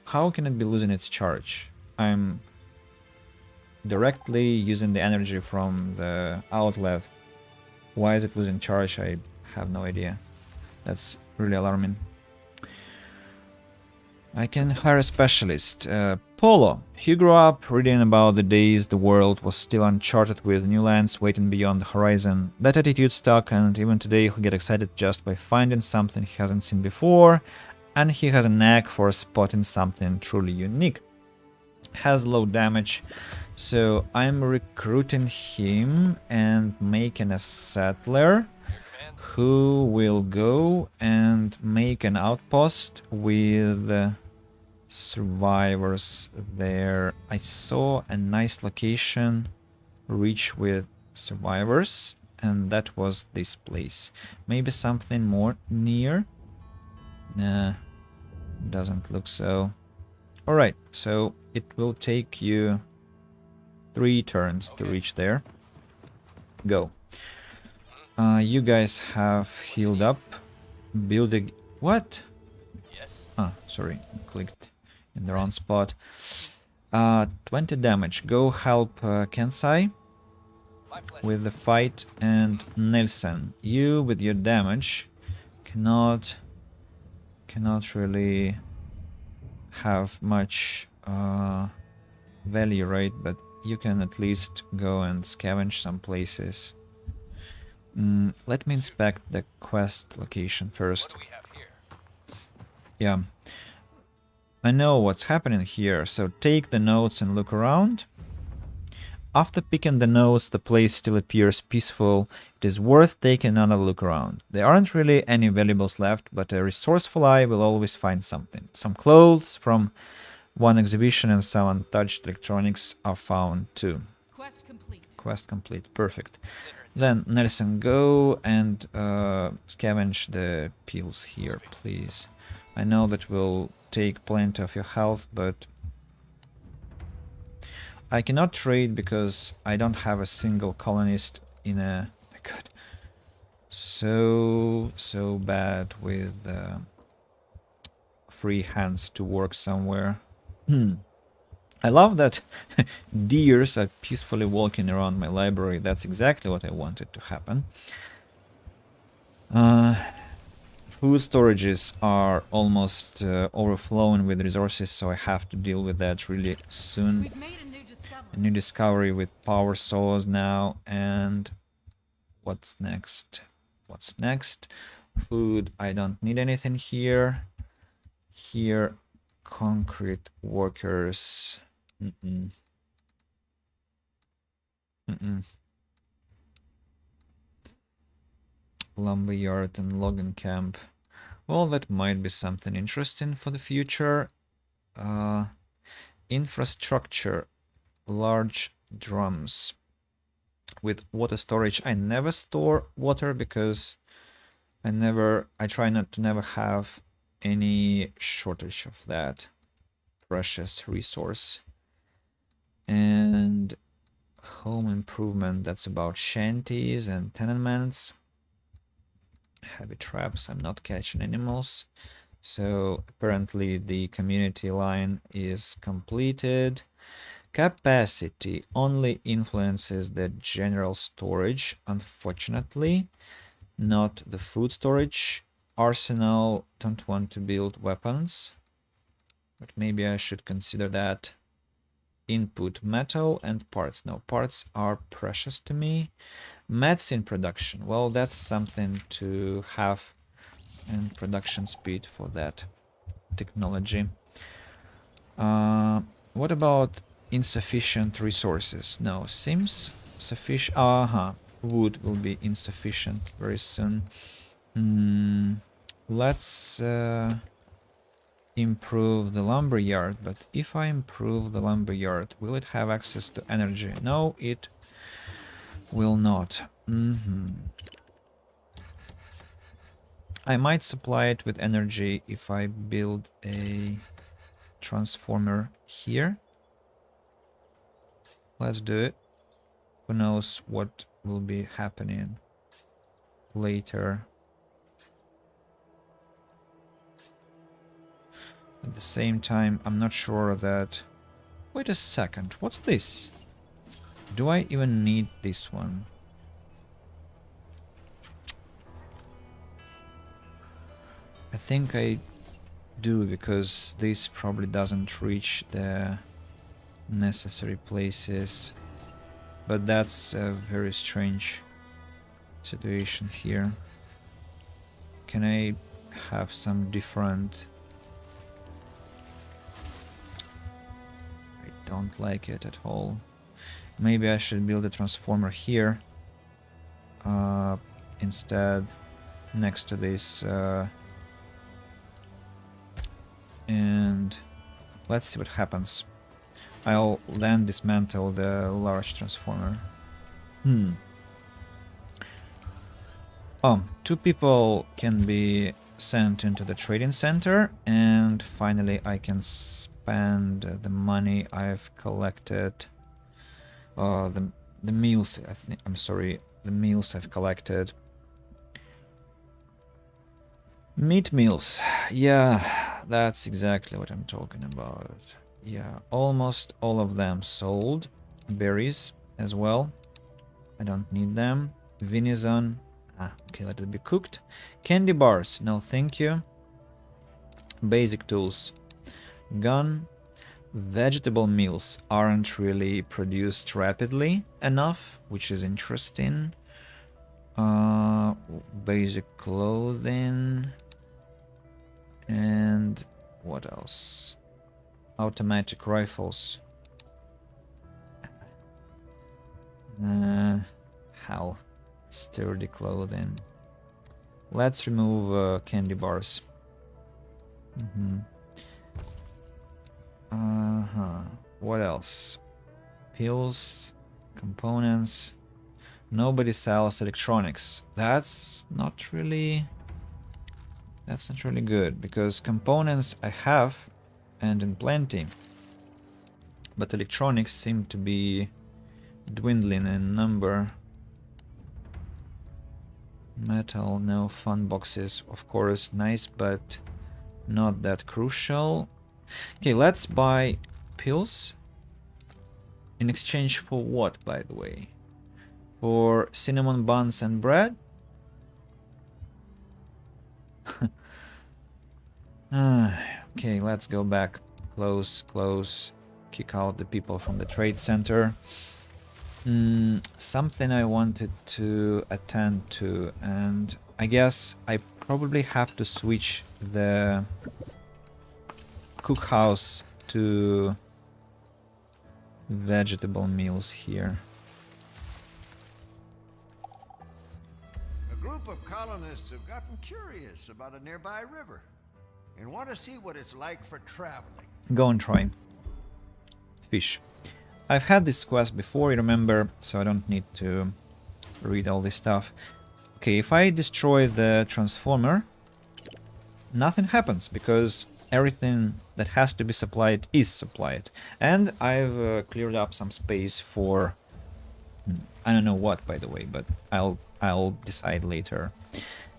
how can it be losing its charge? I'm directly using the energy from the outlet. Why is it losing charge? I have no idea. That's really alarming. I can hire a specialist. Polo. He grew up reading about the days the world was still uncharted with new lands waiting beyond the horizon. That attitude stuck, and even today he'll get excited just by finding something he hasn't seen before, and he has a knack for spotting something truly unique. Has low damage, so I'm recruiting him and making a settler who will go and make an outpost with survivors there. I saw a nice location rich with survivors, and that was this place. Maybe something more near? Nah, doesn't look so. Alright, so it will take you 3 turns to reach there. Go. You guys have healed up. Build a... What? Yes. Ah, sorry. Clicked in the wrong spot. 20 damage. Go help Kensai. My pleasure. with the fight, and Nelson, you with your damage cannot really have much value, right? But you can at least go and scavenge some places. Let me inspect the quest location What first. do we have here? Yeah, I know what's happening here, so take the notes and look around. After picking the notes, the place still appears peaceful. It is worth taking another look around. There aren't really any valuables left, but a resourceful eye will always find something. Some clothes from one exhibition and some untouched electronics are found too. Quest complete. Quest complete. Perfect. Consider it Then, Nelson, go and scavenge the pills here, please. I know that will take plenty of your health, but I cannot trade because I don't have a single colonist in a... Oh my god. So bad with free hands to work somewhere. I love that deers are peacefully walking around my library. That's exactly what I wanted to happen. Food storages are almost overflowing with resources, so I have to deal with that really soon. We've made a new discovery. A new discovery with power saws now, and what's next? What's next? Food, I don't need anything here. Here, concrete workers. Lumberyard and logging camp. Well, that might be something interesting for the future. Infrastructure. Large drums with water storage. I never store water because I try not to never have any shortage of that precious resource. And home improvement, that's about shanties and tenements. Heavy traps, I'm not catching animals. So apparently the community line is completed. Capacity only influences the general storage, unfortunately, not the food storage. Arsenal, don't want to build weapons, but maybe I should consider that. Input metal and parts. No, parts are precious to me. Medicine production, well, that's something to have, and production speed for that technology. What about insufficient resources? No, seems sufficient. Wood will be insufficient very soon. Let's improve the lumberyard, but if I improve the lumberyard, will it have access to energy? No, it will not. I might supply it with energy if I build a transformer here. Let's do it. Who knows what will be happening later. At the same time, I'm not sure that... Wait a second, what's this? Do I even need this one? I think I do, because this probably doesn't reach the necessary places. But that's a very strange situation here. Can I have some different... I don't like it at all. Maybe I should build a transformer here instead, next to this, and let's see what happens. I'll then dismantle the large transformer. Oh, 2 people can be sent into the trading center, and finally I can spend the money I've collected. The meals, the meals I've collected. Meat meals, yeah, that's exactly what I'm talking about. Yeah, almost all of them sold. Berries as well. I don't need them. Venison. Ah, okay, let it be cooked. Candy bars. No, thank you. Basic tools. Gun. Vegetable meals aren't really produced rapidly enough, which is interesting. Basic clothing. And what else? Automatic rifles. Hell. Sturdy clothing. Let's remove candy bars. What else? Pills, components. Nobody sells electronics. That's not really good, because components I have and in plenty. But electronics seem to be dwindling in number. Metal, no. Fun boxes, of course, nice, but not that crucial. Okay, let's buy pills. In exchange for what, by the way? For cinnamon buns and bread? Okay, let's go back. Close. Kick out the people from the trade center. Something I wanted to attend to, and I guess I probably have to switch the cookhouse to vegetable meals here. A group of colonists have gotten curious about a nearby river and want to see what it's like for traveling. Go and try. Fish. I've had this quest before, you remember, so I don't need to read all this stuff. Okay, if I destroy the transformer, nothing happens, because everything that has to be supplied is supplied. And I've cleared up some space for... I don't know what, by the way, but I'll decide later.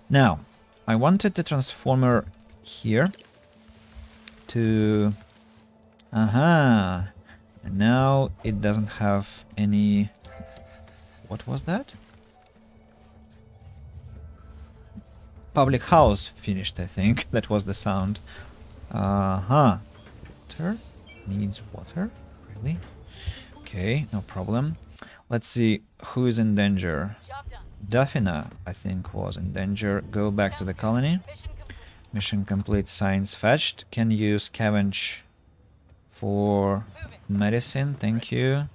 Now, I wanted the transformer here to... And now it doesn't have any... What was that? Public house finished, I think. That was the sound. Water? Needs water? Really? Okay, no problem. Let's see who is in danger. Job done. Daphina, I think, was in danger. Go back to the colony. Mission complete. Mission complete. Signs fetched. Can you scavenge for medicine? Thank you.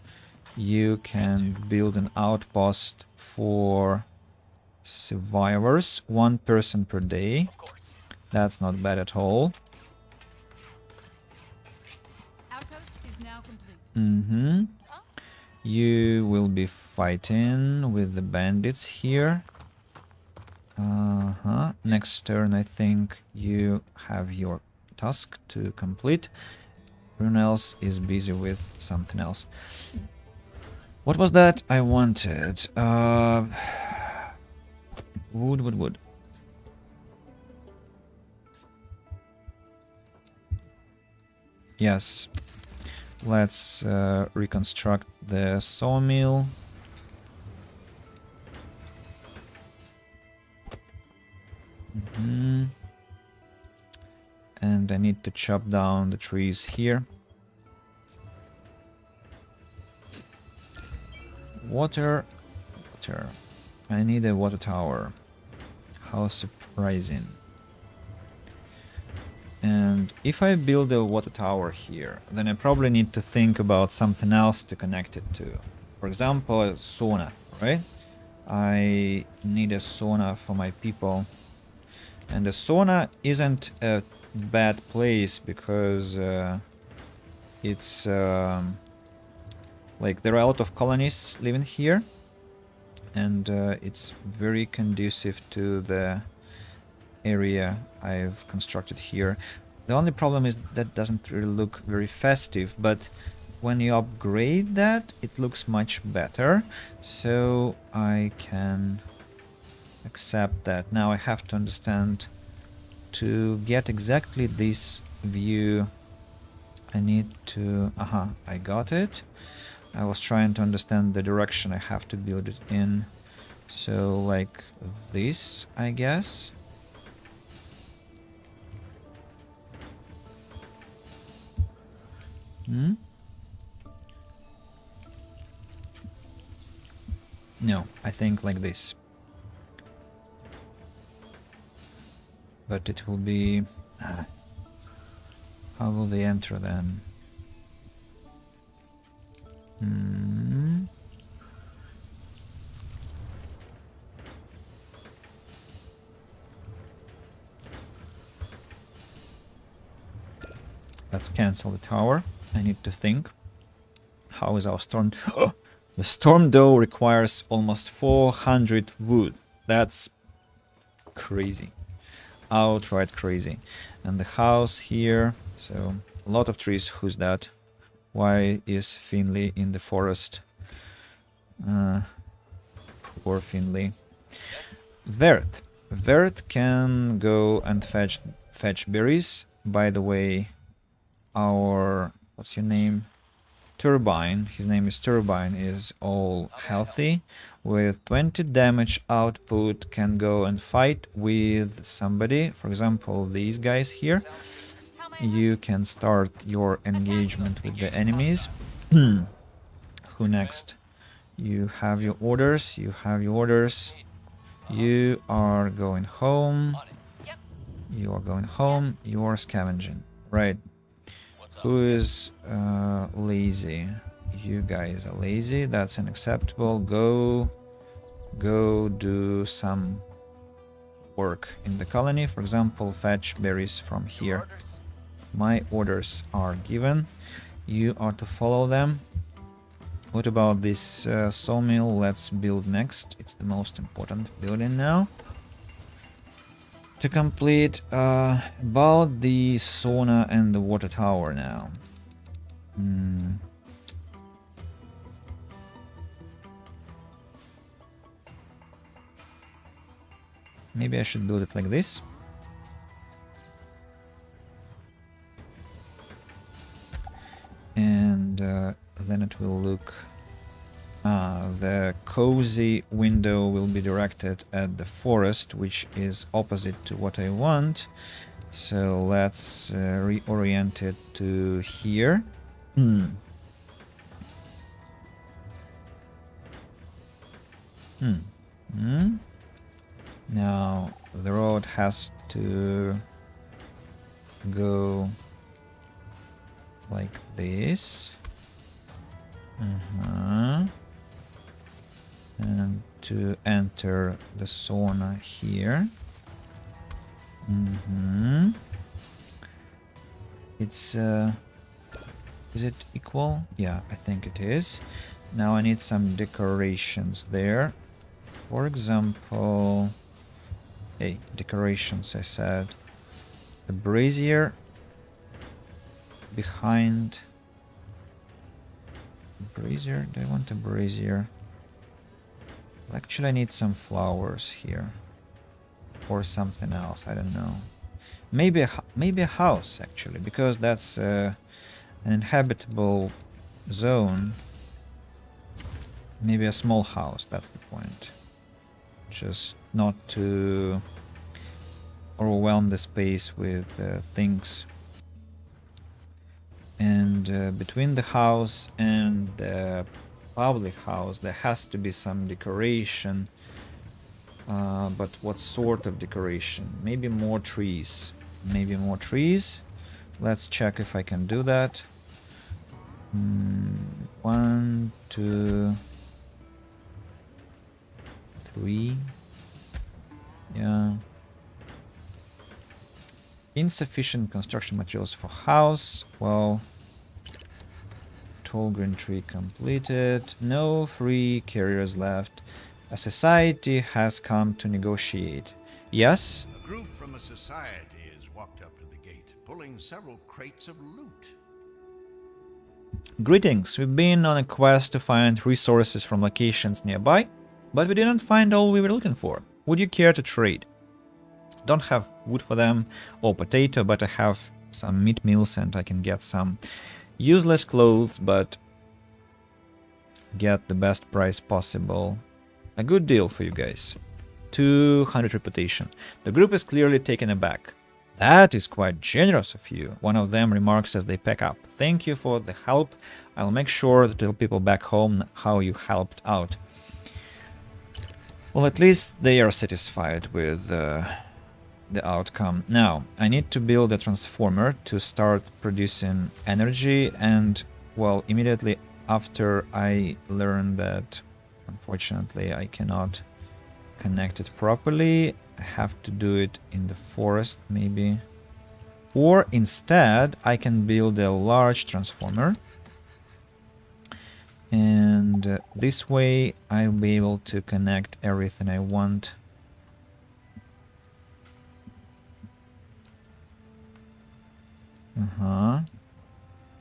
You can build an outpost for survivors. 1 person per day. Of course. That's not bad at all. Outpost is now complete. You will be fighting with the bandits here. Next turn, I think you have your task to complete. Everyone else is busy with something else. What was that I wanted? Wood. Yes. Let's reconstruct the sawmill. And I need to chop down the trees here. Water. I need a water tower. How surprising. And if I build a water tower here, then I probably need to think about something else to connect it to. For example, a sauna, right? I need a sauna for my people. And a sauna isn't a bad place because it's like there are a lot of colonists living here, and it's very conducive to the area I've constructed here. The only problem is that doesn't really look very festive, but when you upgrade that, it looks much better, so I can accept that. Now I have to understand, to get exactly this view I need to... I got it. I was trying to understand the direction I have to build it in. So, like this, I guess. Hmm? No, I think like this. But it will be... how will they enter then? Hmm. Let's cancel the tower. I need to think. How is our storm? Oh, the storm though requires almost 400 wood. That's crazy. Outright crazy. And the house here. So a lot of trees. Who's that? Why is Finley in the forest? Poor Finley. Yes? Vert. Vert can go and fetch berries. By the way, our... what's your name? Turbine, his name is Turbine, is all healthy. With 20 damage output can go and fight with somebody. For example, these guys here. How may I You can start your engagement with the enemies. Who next? You have your orders. You have your orders. You are going home. On it. Yep. You are going home. You are scavenging. Right. What's up? Who is lazy? You guys are lazy. That's unacceptable. Go do some work in the colony. For example, fetch berries from here. Orders? My orders are given. You are to follow them. What about this sawmill? Let's build next. It's the most important building now. To complete about the sauna and the water tower now. Maybe I should build it like this. And then it will look... the cozy window will be directed at the forest, which is opposite to what I want. So let's reorient it to here. Now the road has to go like this. And to enter the sauna here. It's is it equal? Yeah, I think it is. Now I need some decorations there. For example, hey, decorations, I said. The brazier behind. Brazier? Do I want a brazier? Actually, I need some flowers here. Or something else, I don't know. Maybe a house, actually, because that's an inhabitable zone. Maybe a small house, that's the point. Just not to overwhelm the space with things. And between the house and the public house there has to be some decoration. But what sort of decoration? Maybe more trees. Maybe more trees. Let's check if I can do that. 1, 2, 3. Yeah. Insufficient construction materials for house. Well, tall green tree completed. No free carriers left. A society has come to negotiate. Yes? A group from a society has walked up to the gate, pulling several crates of loot. Greetings. We've been on a quest to find resources from locations nearby, but we didn't find all we were looking for. Would you care to trade? Don't have wood for them or potato, but I have some meat meals and I can get some useless clothes, but get the best price possible. A good deal for you guys. 200 reputation. The group is clearly taken aback. That is quite generous of you, one of them remarks as they pack up. Thank you for the help. I'll make sure to tell people back home how you helped out. Well, at least they are satisfied with the outcome. Now, I need to build a transformer to start producing energy, and, well, immediately after I learn that, unfortunately, I cannot connect it properly, I have to do it in the forest, maybe. Or instead, I can build a large transformer. And this way, I'll be able to connect everything I want.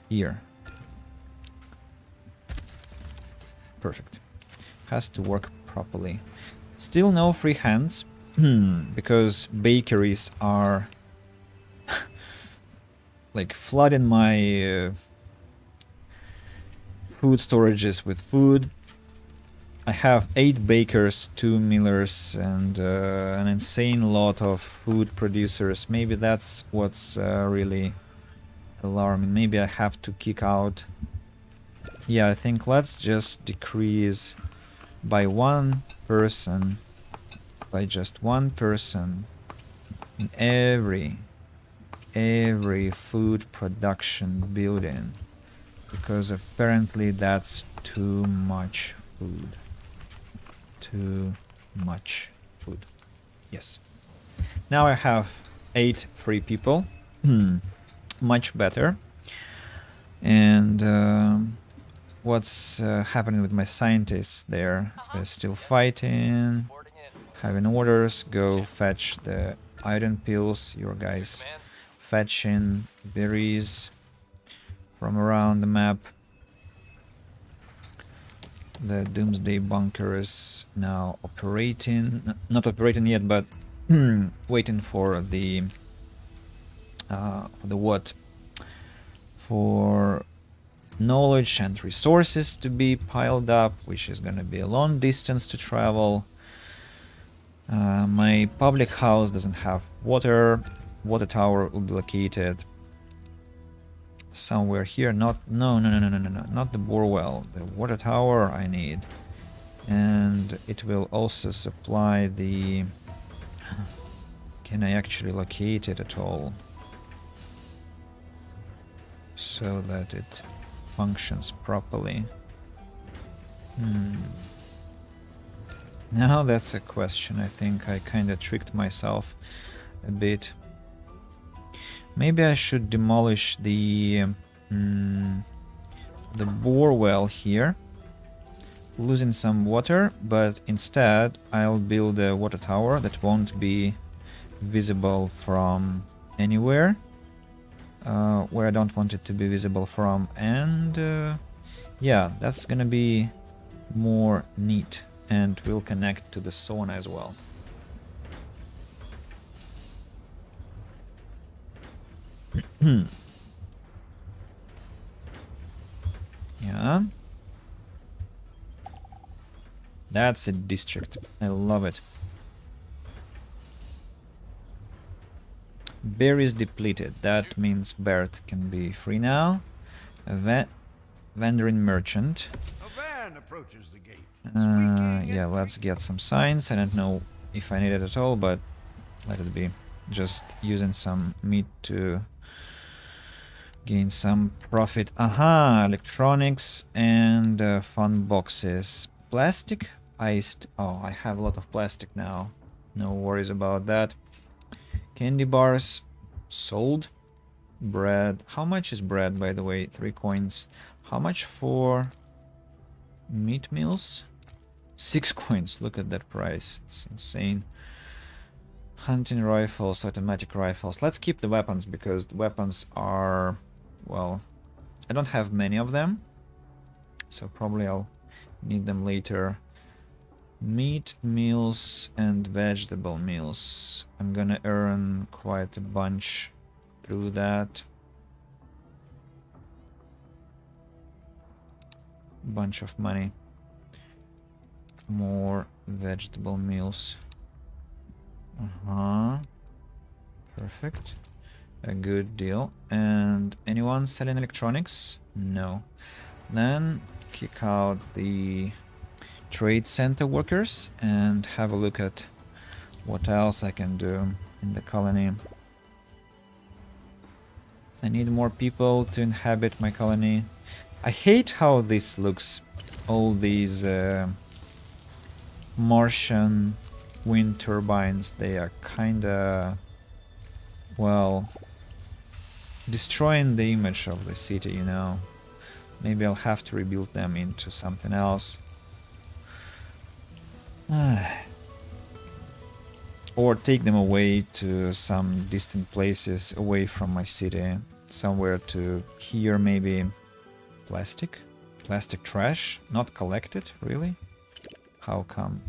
Here. Perfect. Has to work properly. Still no free hands, because bakeries are like flooding my food storages with food. I have 8 bakers, 2 millers, and an insane lot of food producers. Maybe that's what's really alarming. Maybe I have to kick out. Yeah, I think let's just decrease by 1 person, by just 1 person in every food production building, because apparently that's too much food. Too much food. Yes. Now I have 8 free people. Much better. And what's happening with my scientists there? They're still fighting, having orders. Go fetch the iron pills. Your guys fetching berries from around the map. The Doomsday Bunker is now operating. Not operating yet, but waiting for the what? For knowledge and resources to be piled up, which is going to be a long distance to travel. My public house doesn't have water. Water tower will be located somewhere here. No, not the borewell. The water tower I need, and it will also supply the. Can I actually locate it at all so that it functions properly? Now that's a question. I think I kind of tricked myself a bit. Maybe I should demolish the bore well here, losing some water, but instead I'll build a water tower that won't be visible from anywhere, where I don't want it to be visible from, and yeah, that's gonna be more neat, and will connect to the sauna as well. Yeah. That's a district. I love it. Berries depleted. That means Bert can be free now. Vendoring merchant. A van approaches the gate. Yeah, let's get some signs. I don't know if I need it at all, but let it be. Just using some meat to gain some profit. Aha! Electronics and fun boxes. Plastic? Iced. Oh, I have a lot of plastic now. No worries about that. Candy bars. Sold. Bread. How much is bread, by the way? 3 coins. How much for meat meals? 6 coins. Look at that price. It's insane. Hunting rifles, automatic rifles. Let's keep the weapons, because the weapons are, well, I don't have many of them, so probably I'll need them later. Meat meals and vegetable meals. I'm gonna earn quite a bunch through that. Bunch of money. more vegetable meals. Perfect. A good deal. And anyone selling electronics? No. Then kick out the trade center workers and have a look at what else I can do in the colony. I need more people to inhabit my colony. I hate how this looks. All these Martian wind turbines, they are kinda, well, destroying the image of the city, you know. Maybe I'll have to rebuild them into something else. Or take them away to some distant places away from my city. Somewhere to here, maybe. Plastic? Plastic trash? Not collected, really? How come?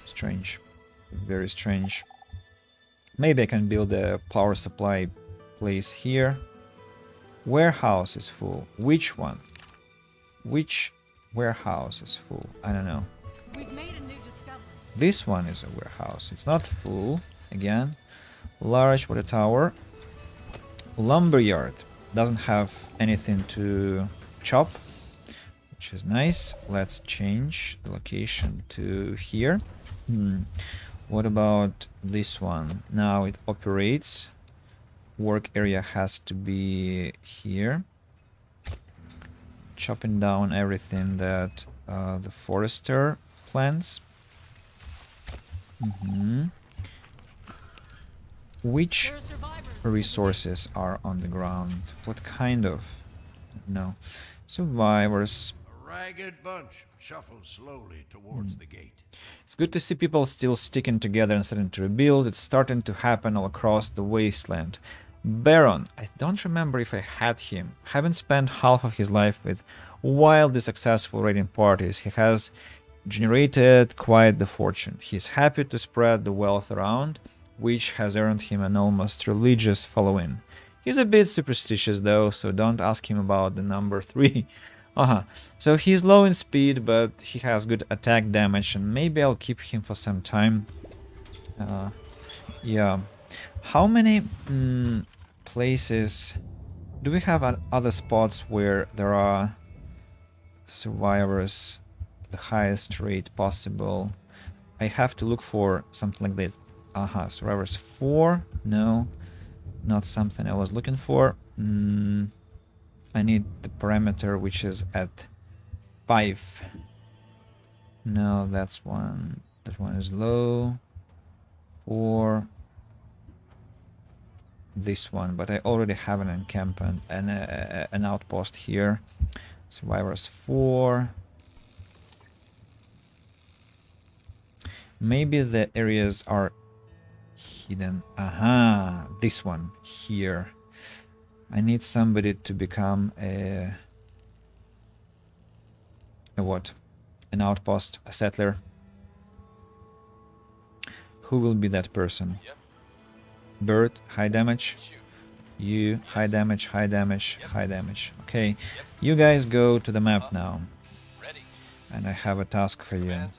Strange. Very strange. Maybe I can build a power supply place here. Warehouse is full. Which one? Which warehouse is full? I don't know. We've made a new discovery. This one is a warehouse. It's not full. Again. Large water tower. Lumberyard. Doesn't have anything to chop, which is nice. Let's change the location to here. What about this one? Now it operates. Work area has to be here. Chopping down everything that the forester plants. Which There are survivors. resources are on the ground? What kind of? No. Survivors. A ragged bunch shuffles slowly towards the gate. It's good to see people still sticking together and starting to rebuild. It's starting to happen all across the wasteland. Baron. I don't remember if I had him. Haven't spent half of his life with wildly successful raiding parties. He has generated quite the fortune. He's happy to spread the wealth around, which has earned him an almost religious following. He's a bit superstitious though, so don't ask him about the number 3. So he's low in speed, but he has good attack damage, and maybe I'll keep him for some time. Yeah. How many places do we have at other spots where there are survivors the highest rate possible? I have to look for something like this. Survivors 4. No, not something I was looking for. I need the parameter which is at 5. No, that's one. That one is low. 4. This one, but I already have an encampment and an outpost here. Survivors 4. Maybe the areas are hidden. This one here. I need somebody to become a what? An outpost, a settler. Who will be that person? Yep. Bird, high damage. Shoot. You, high damage, high damage, high damage. Okay, you guys go to the map now. Ready. And I have a task for you. Command.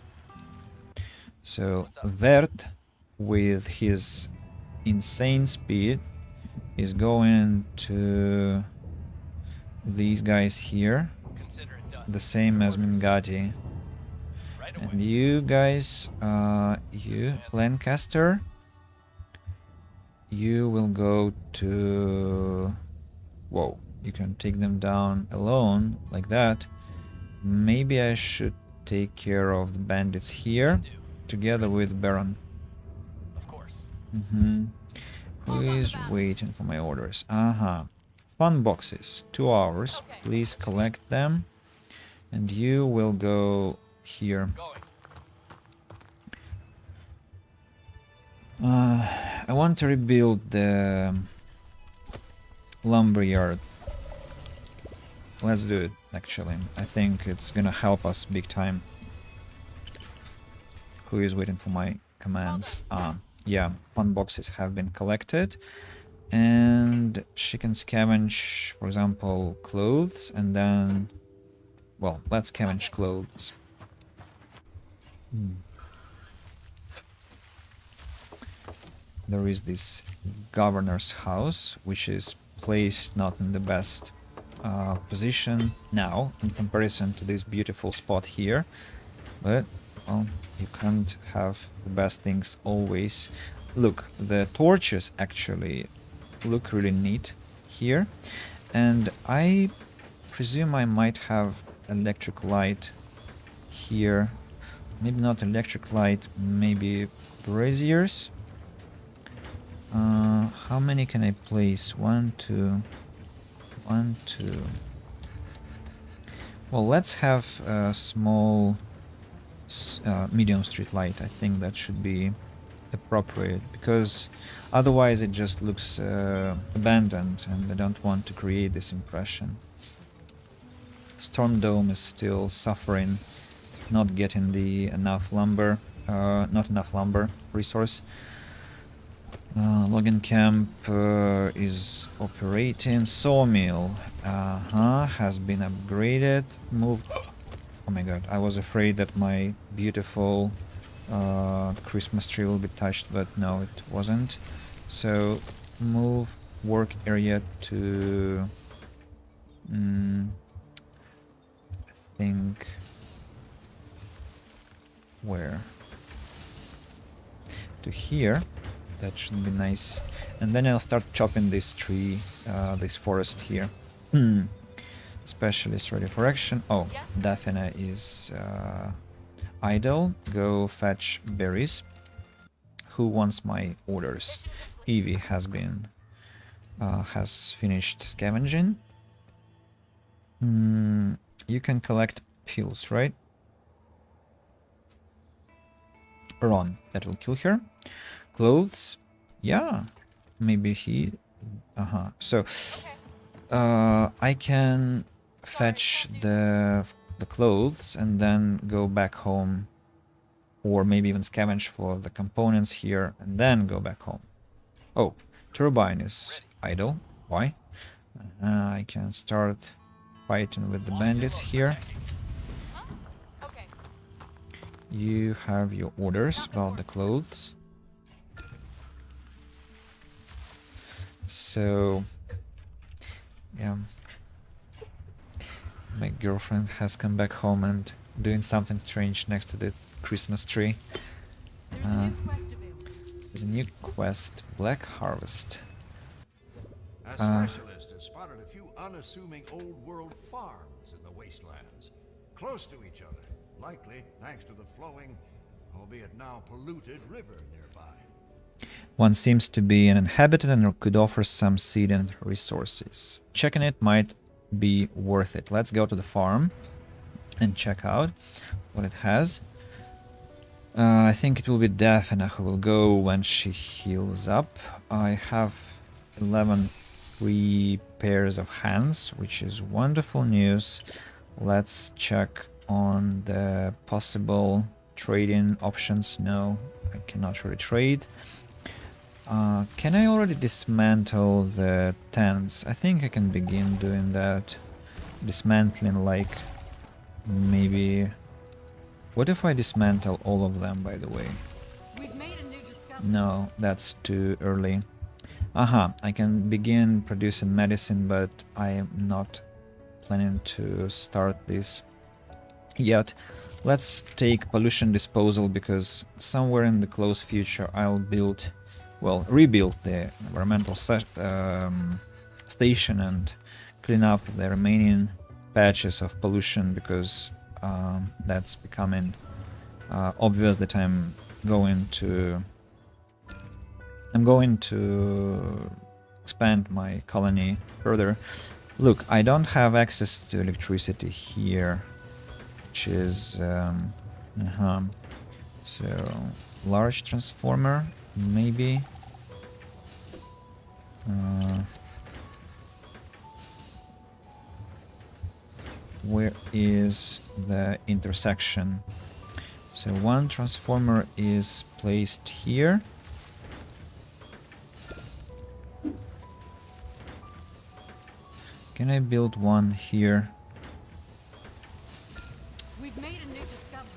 So, Vert, with his insane speed, is going to these guys here. Consider it done. The same as Mingati. Right away. And you guys, you, Lancaster, you will go to... Whoa, you can take them down alone, like that. Maybe I should take care of the bandits here, together with Baron. Of course. Who is waiting for my orders? Fun boxes, 2 hours. Please collect them. And you will go here. Going. I want to rebuild the lumberyard. Let's do it, actually. I think it's gonna help us big time. Who is waiting for my commands? Yeah, fun boxes have been collected. And she can scavenge, for example, clothes, and then... Well, let's scavenge clothes. There is this governor's house, which is placed not in the best position now in comparison to this beautiful spot here. But, well, you can't have the best things always. Look, the torches actually look really neat here. And I presume I might have electric light here. Maybe not electric light, maybe braziers. How many can I place? 1, 2, 1, 2. Well, let's have a small medium street light. I think that should be appropriate, because otherwise it just looks abandoned, and I don't want to create this impression. Storm Dome is still suffering, not getting the enough lumber, not enough lumber resource. Logging camp is operating. Sawmill has been upgraded. Moved. Oh my god, I was afraid that my beautiful Christmas tree will be touched, but no, it wasn't. So move work area to I think where? To here. That should be nice. And then I'll start chopping this tree, this forest here. Specialist ready for action. Oh, Daphne is idle. Go fetch berries. Who wants my orders? Evie has been has finished scavenging. You can collect pills, right? Ron, that will kill her. Clothes, yeah, maybe he. So, I can fetch the clothes and then go back home, or maybe even scavenge for the components here and then go back home. Oh, turbine is idle. Why? I can start fighting with the bandits here. You have your orders about the clothes. So, yeah, my girlfriend has come back home and doing something strange next to the Christmas tree. There's a new quest available. There's a new quest, Black Harvest. A specialist has spotted a few unassuming old world farms in the wastelands, close to each other, likely thanks to the flowing, albeit now polluted, river nearby. One seems to be uninhabited and could offer some seed and resources. Checking it might be worth it. Let's go to the farm and check out what it has. I think it will be Daphne who will go when she heals up. I have 11 free pairs of hands, which is wonderful news. Let's check on the possible trading options. No, I cannot really trade. Can I already dismantle the tents? I think I can begin doing that. Dismantling, like, maybe... What if I dismantle all of them, by the way? We've made a new discovery. No, that's too early. I can begin producing medicine, but I am not planning to start this yet. Let's take pollution disposal, because somewhere in the close future I'll build... Well, rebuild the environmental station and clean up the remaining patches of pollution, because that's becoming obvious that I'm going to expand my colony further. Look, I don't have access to electricity here, which is so large transformer, maybe. Where is the intersection? So one transformer is placed here. Can I build one here? We've made a new discovery.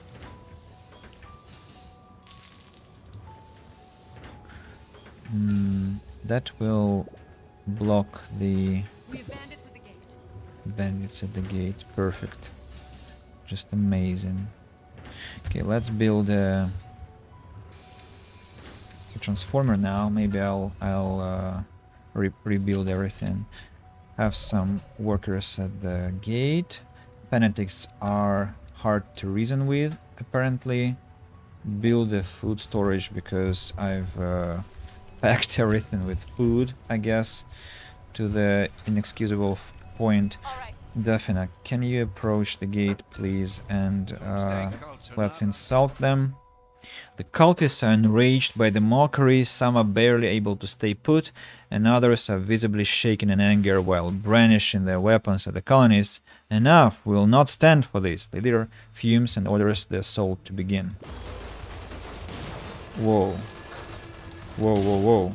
that will block the We have bandits at the gate. bandits at the gate. Perfect. Just amazing. Okay, let's build a transformer now. Maybe I'll rebuild everything. Have some workers at the gate. Fanatics are hard to reason with, apparently. Build a food storage because I've packed everything with food, I guess, to the inexcusable point. All right. Defina, can you approach the gate, please, and let's insult them. The cultists are enraged by the mockery, some are barely able to stay put, and others are visibly shaken in anger while brandishing their weapons at the colonists. Enough! We will not stand for this. The leader fumes and orders the assault to begin. Whoa. Whoa, whoa, whoa.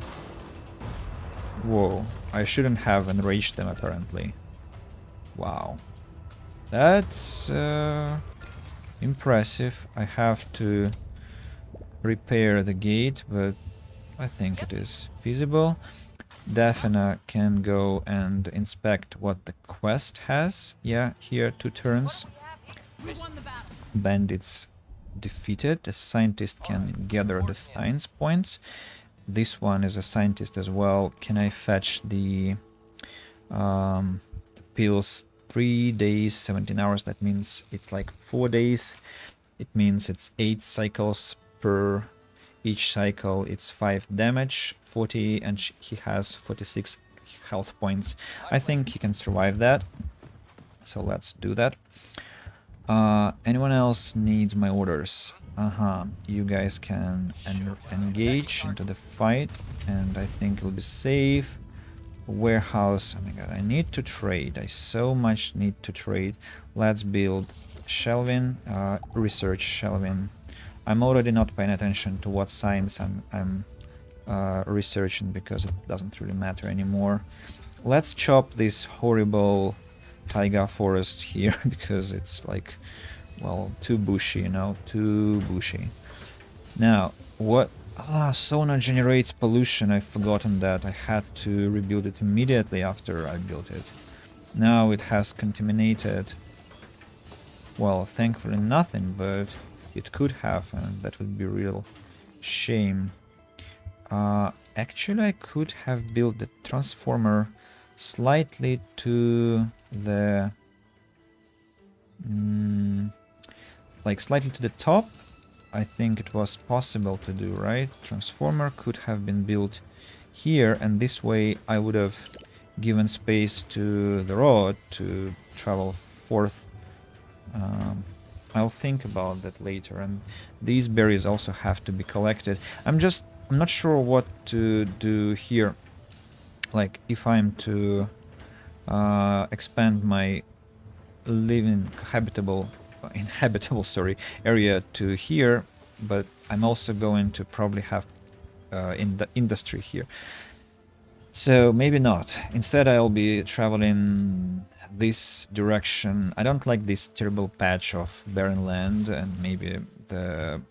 Whoa. I shouldn't have enraged them, apparently. Wow. That's impressive. I have to repair the gate, but I think it is feasible. Daphna can go and inspect what the quest has. Yeah, here 2 turns. We won the battle. Bandits defeated. A scientist can gather the science points. This one is a scientist as well. Can I fetch the pills? 3 days, 17 hours. That means it's like 4 days. It means it's 8 cycles per each cycle. It's 5 damage, 40, and he has 46 health points. I think he can survive that. So let's do that. Anyone else needs my orders? You guys can engage into the fight, and I think it'll be safe. Warehouse. Oh my god, I need to trade. I so much need to trade. Let's build shelving, research shelving. I'm already not paying attention to what science I'm researching because it doesn't really matter anymore. Let's chop this horrible taiga forest here because it's like, well, too bushy, you know, too bushy. Now, what? Sauna generates pollution. I've forgotten that. I had to rebuild it immediately after I built it. Now it has contaminated. Well, thankfully nothing, but it could have, and that would be a real shame. Actually, I could have built the transformer slightly to the... like slightly to the top. I think it was possible to do, right? Transformer could have been built here, and this way I would have given space to the rod to travel forth. I'll think about that later, and these berries also have to be collected. I'm not sure what to do here. Like, if I'm to expand my inhabitable area to here, but I'm also going to probably have in the industry here. So maybe not. Instead, I'll be traveling this direction. I don't like this terrible patch of barren land, and maybe the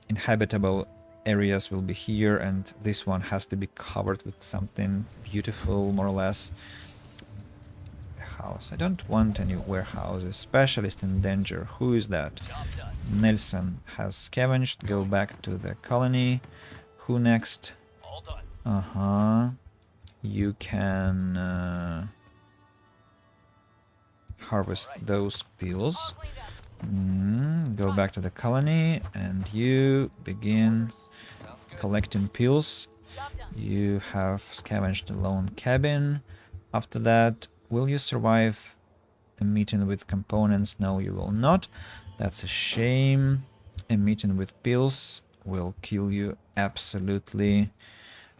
inhabitable areas will be here, and this one has to be covered with something beautiful, more or less. House. I don't want any warehouses. Specialist in danger. Who is that? Nelson has scavenged. Go back to the colony. Who next? All done. You can harvest those pills. Go back to the colony, and you begin collecting pills. You have scavenged the lone cabin. After that, will you survive a meeting with components? No, you will not. That's a shame. A meeting with pills will kill you absolutely.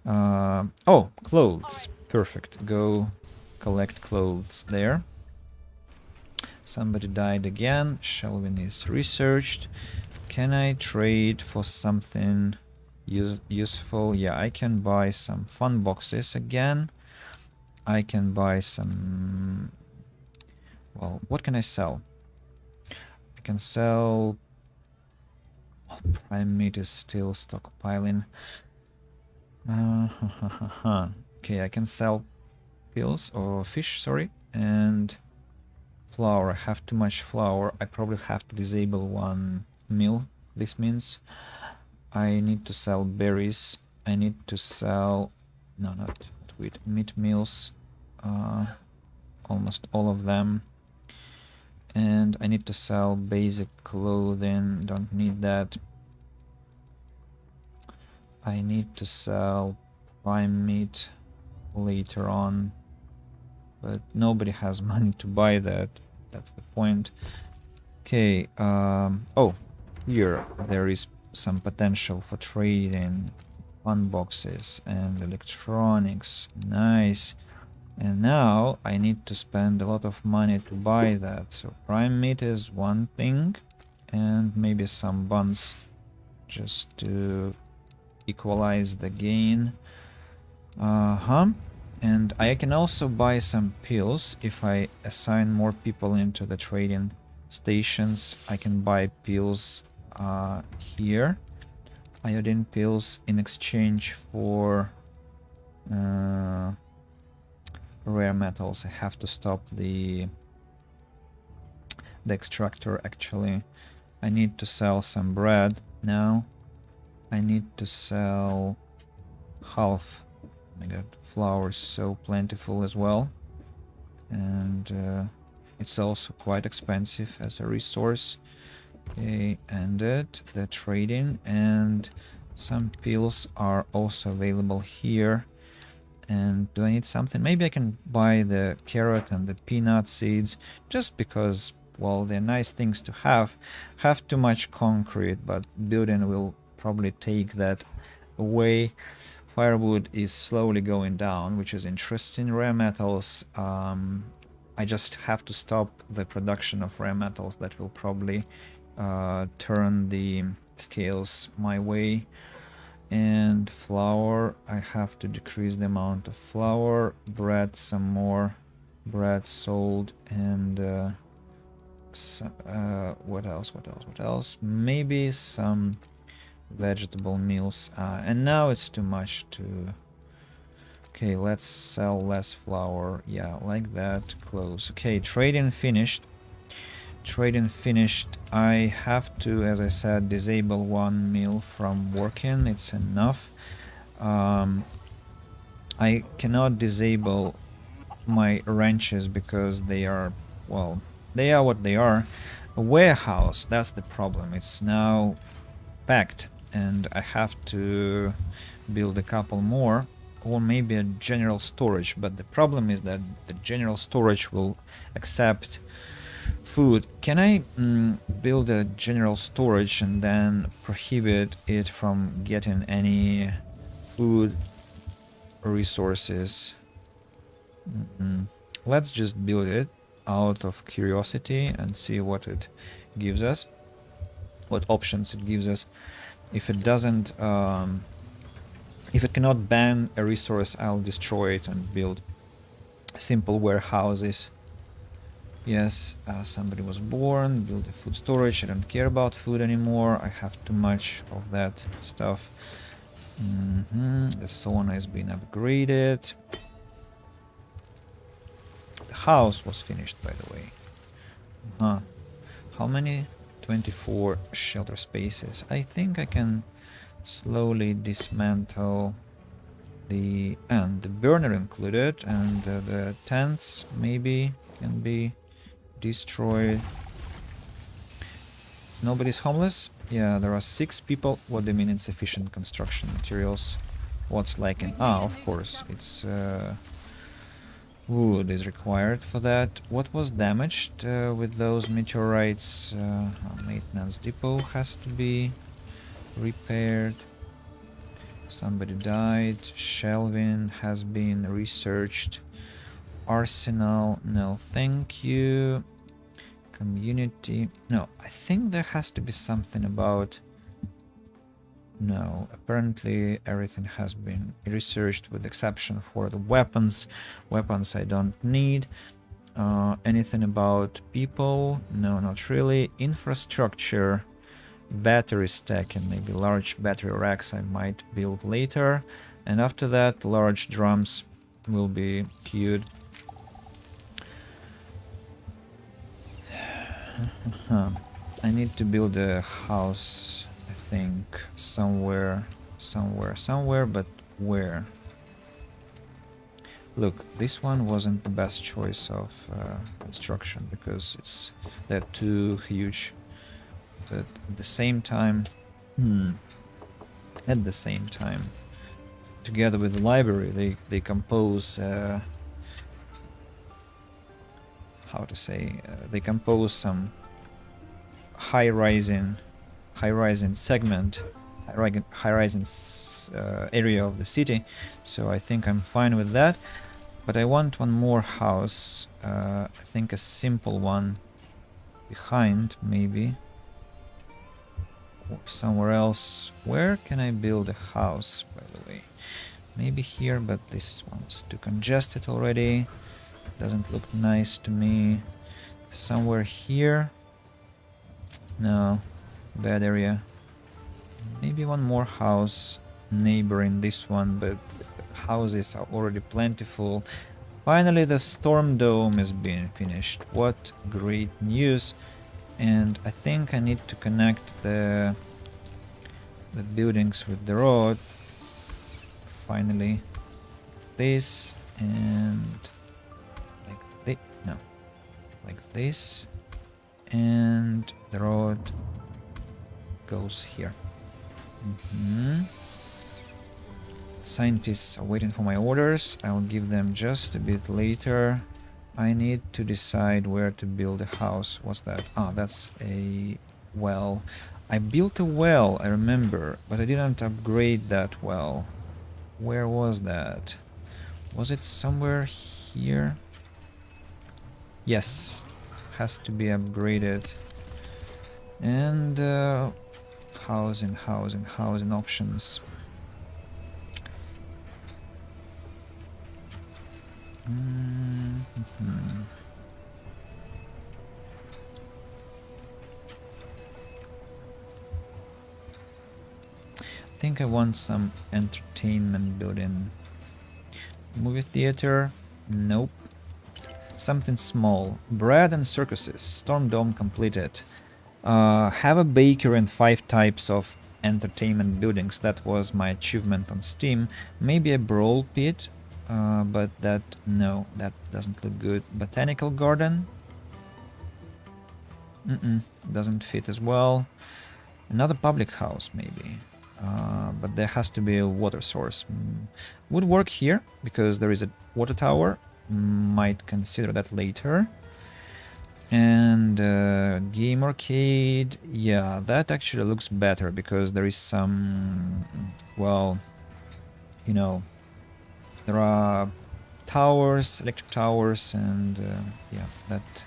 Oh, clothes. Perfect. Go collect clothes there. Somebody died again. Shelving is researched. Can I trade for something useful? Yeah, I can buy some fun boxes again. I can buy some... Well, what can I sell? I can sell... Well, prime meat is still stockpiling. Okay, I can sell pills or fish, sorry, and flour. I have too much flour. I probably have to disable one mill. This means I need to sell berries. I need to sell, no, not wheat, meat meals, almost all of them. And I need to sell basic clothing, don't need that. I need to sell prime meat later on, but nobody has money to buy that. That's the point. Okay, oh, here there is some potential for trading fun boxes and electronics. Nice. And now I need to spend a lot of money to buy that. So prime meat is one thing, and maybe some buns just to equalize the gain. And I can also buy some pills if I assign more people into the trading stations. I can buy pills here, iodine pills, in exchange for rare metals. I have to stop the extractor actually. I need to sell some bread now. I need to sell half. Oh my god, flour is so plentiful as well. And it's also quite expensive as a resource. Okay, ended the trading, and some pills are also available here. And do I need something? Maybe I can buy the carrot and the peanut seeds, just because, well, they're nice things to have. Have too much concrete, but building will probably take that away. Firewood is slowly going down, which is interesting. Rare metals, I just have to stop the production of rare metals. That will probably turn the scales my way. And flour, I have to decrease the amount of flour. Bread, some more bread sold. And what else? Maybe some vegetable meals. And now it's too much to... Okay, let's sell less flour. Yeah, like that. Close. Okay, trading finished. Trading finished. I have to, as I said, disable one mill from working. It's enough. I cannot disable my ranches because they are, well, they are what they are. A warehouse, that's the problem. It's now packed, and I have to build a couple more, or maybe a general storage. But the problem is that the general storage will accept food. Can I build a general storage and then prohibit it from getting any food resources? Let's just build it out of curiosity and see what it gives us, what options it gives us. If it doesn't, if it cannot ban a resource, I'll destroy it and build simple warehouses. Yes, somebody was born, build a food storage. I don't care about food anymore. I have too much of that stuff. The sauna has been upgraded. The house was finished, by the way. How many? 24 shelter spaces. I think I can slowly dismantle the... and the burner included, and the tents maybe can be destroyed. Nobody's homeless? Yeah, there are 6 people. What do you mean insufficient construction materials? What's lacking? Of course, it's wood is required for that. What was damaged with those meteorites? Maintenance depot has to be repaired. Somebody died. Shelving has been researched. Arsenal, no thank you. Community, no, I think there has to be something about... No, apparently everything has been researched with exception for the weapons. Weapons I don't need. Anything about people? No, not really. Infrastructure, battery stack, and maybe large battery racks I might build later. And after that, large drums will be cute. I need to build a house, I think, somewhere, but where? Look, this one wasn't the best choice of construction because they're too huge. But at the same time, together with the library, they compose. How to say? They compose some high-rising segment, high-rising area of the city. So I think I'm fine with that. But I want one more house. I think a simple one behind, maybe. Or somewhere else. Where can I build a house, by the way? Maybe here, but this one's too congested already. Doesn't look nice to me. Somewhere here. No. Bad area. Maybe one more house neighboring this one, but houses are already plentiful. Finally, the storm dome is being finished. What great news. And I think I need to connect the buildings with the road. Finally. This and like this. No. Like this. And the road goes here. Scientists are waiting for my orders. I'll give them just a bit later. I need to decide where to build a house. What's that? Ah, that's a well. I built a well, I remember, but I didn't upgrade that well. Where was that? Was it somewhere here? Yes. Has to be upgraded. And housing options. I think I want some entertainment building. Movie theater? Nope. Something small. Bread and circuses. Storm Dome completed. Have a bakery and 5 types of entertainment buildings. That was my achievement on Steam. Maybe a brawl pit. But no, that doesn't look good. Botanical Garden? Doesn't fit as well. Another public house, maybe. But there has to be a water source. Would work here, because there is a water tower. Might consider that later. And game arcade, yeah, that actually looks better, because there is some, well, you know, there are towers, electric towers, and yeah, that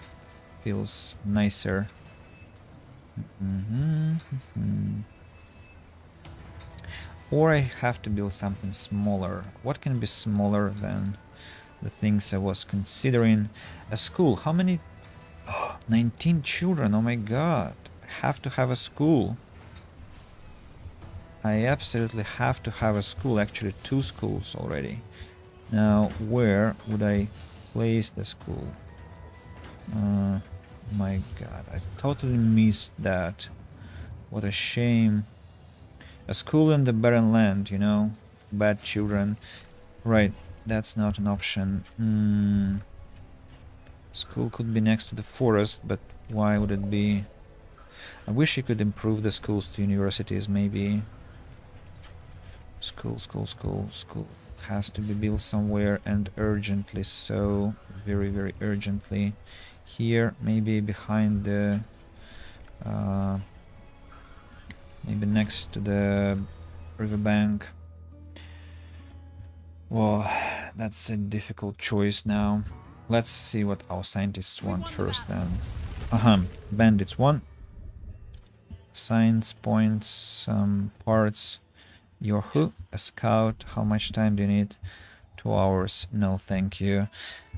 feels nicer. Or I have to build something smaller. What can be smaller than the things I was considering? A school. How many? 19 children. Oh my god. I have to have a school. I absolutely have to have a school. Actually, 2 schools already. Now, where would I place the school? My god, I totally missed that. What a shame. A school in the barren land, you know? Bad children. Right, that's not an option. School could be next to the forest, but why would it be? I wish you could improve the schools to universities, maybe. School has to be built somewhere, and urgently so. Very, very urgently. Here, maybe behind the... maybe next to the riverbank. Well, that's a difficult choice now. Let's see what our scientists want first then. Bandits 1. Science points, some parts. You're who? A scout. How much time do you need? 2 hours. No, thank you.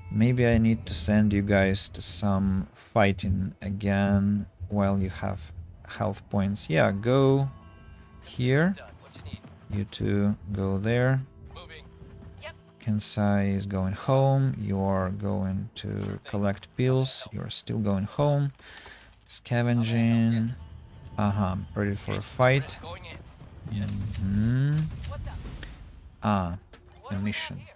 Maybe I need to send you guys to some fighting again while you have health points. Yeah, go here. You two go there. Kansai is going home. You are going to collect pills. You are still going home. Scavenging. Ready for a fight. Going in. Yes. Hmm. What's up? Ah, What a do we have mission. here?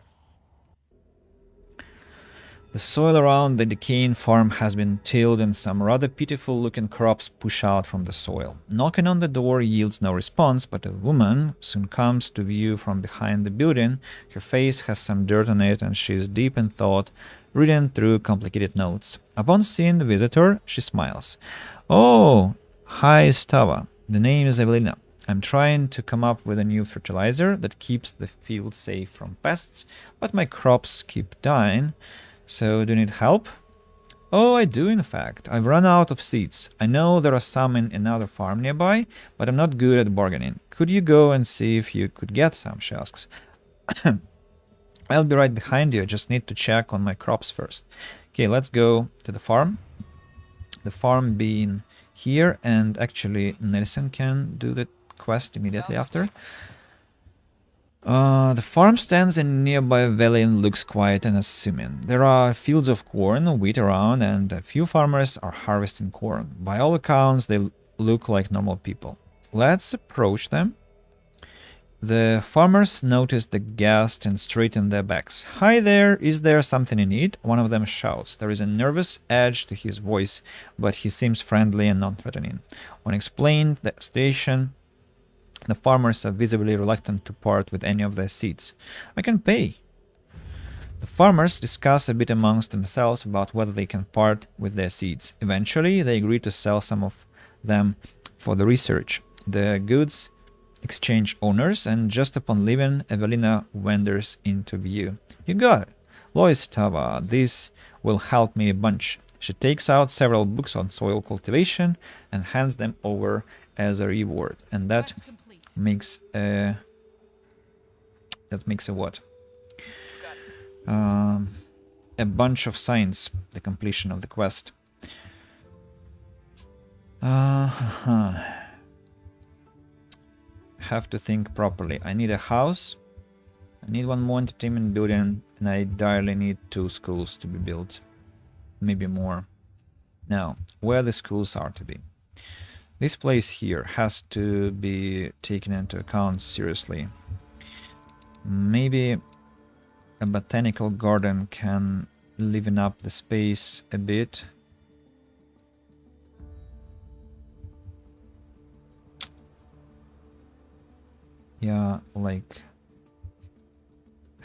The soil around the decaying farm has been tilled and some rather pitiful looking crops push out from the soil. Knocking on the door yields no response, but a woman soon comes to view from behind the building. Her face has some dirt on it and she is deep in thought, reading through complicated notes. Upon seeing the visitor, she smiles. Oh, hi Stava. The name is Evelina. I'm trying to come up with a new fertilizer that keeps the field safe from pests, but my crops keep dying. So, do you need help? Oh, I do, in fact. I've run out of seeds. I know there are some in another farm nearby, but I'm not good at bargaining. Could you go and see if you could get some? She asks. I'll be right behind you. I just need to check on my crops first. Okay, let's go to the farm. The farm being here, and actually Nelson can do the quest immediately after. The farm stands in a nearby valley and looks quiet and assuming. There are fields of corn and wheat around, and a few farmers are harvesting corn. By all accounts, they look like normal people. Let's approach them. The farmers notice the guest and straighten their backs. Hi there, is there something you need? One of them shouts. There is a nervous edge to his voice, but he seems friendly and non-threatening. When explained the situation, the farmers are visibly reluctant to part with any of their seeds. I can pay. The farmers discuss a bit amongst themselves about whether they can part with their seeds. Eventually, they agree to sell some of them for the research. The goods exchange owners, and just upon leaving, Evelina wanders into view. You got it. Lois Tava, this will help me a bunch. She takes out several books on soil cultivation and hands them over as a reward. And that Quest complete. makes a what? A bunch of signs, the completion of the quest. Have to think properly. I need a house, I need one more entertainment building, and I direly need 2 schools to be built, maybe more. Now, where the schools are to be. This place here has to be taken into account seriously. Maybe a botanical garden can liven up the space a bit. Yeah, like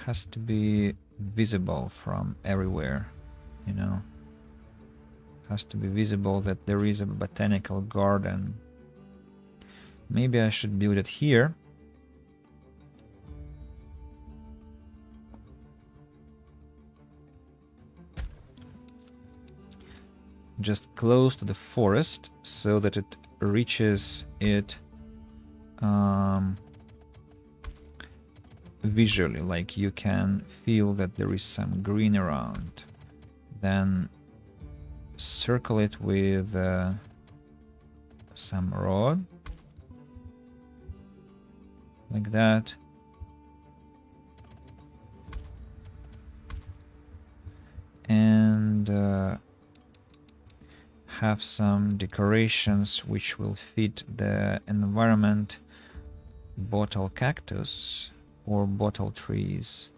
has to be visible from everywhere, you know. Has to be visible that there is a botanical garden. Maybe I should build it here. Just close to the forest so that it reaches it visually, like you can feel that there is some green around. Then circle it with some rod, like that. And have some decorations which will fit the environment. Bottle cactus or bottle trees.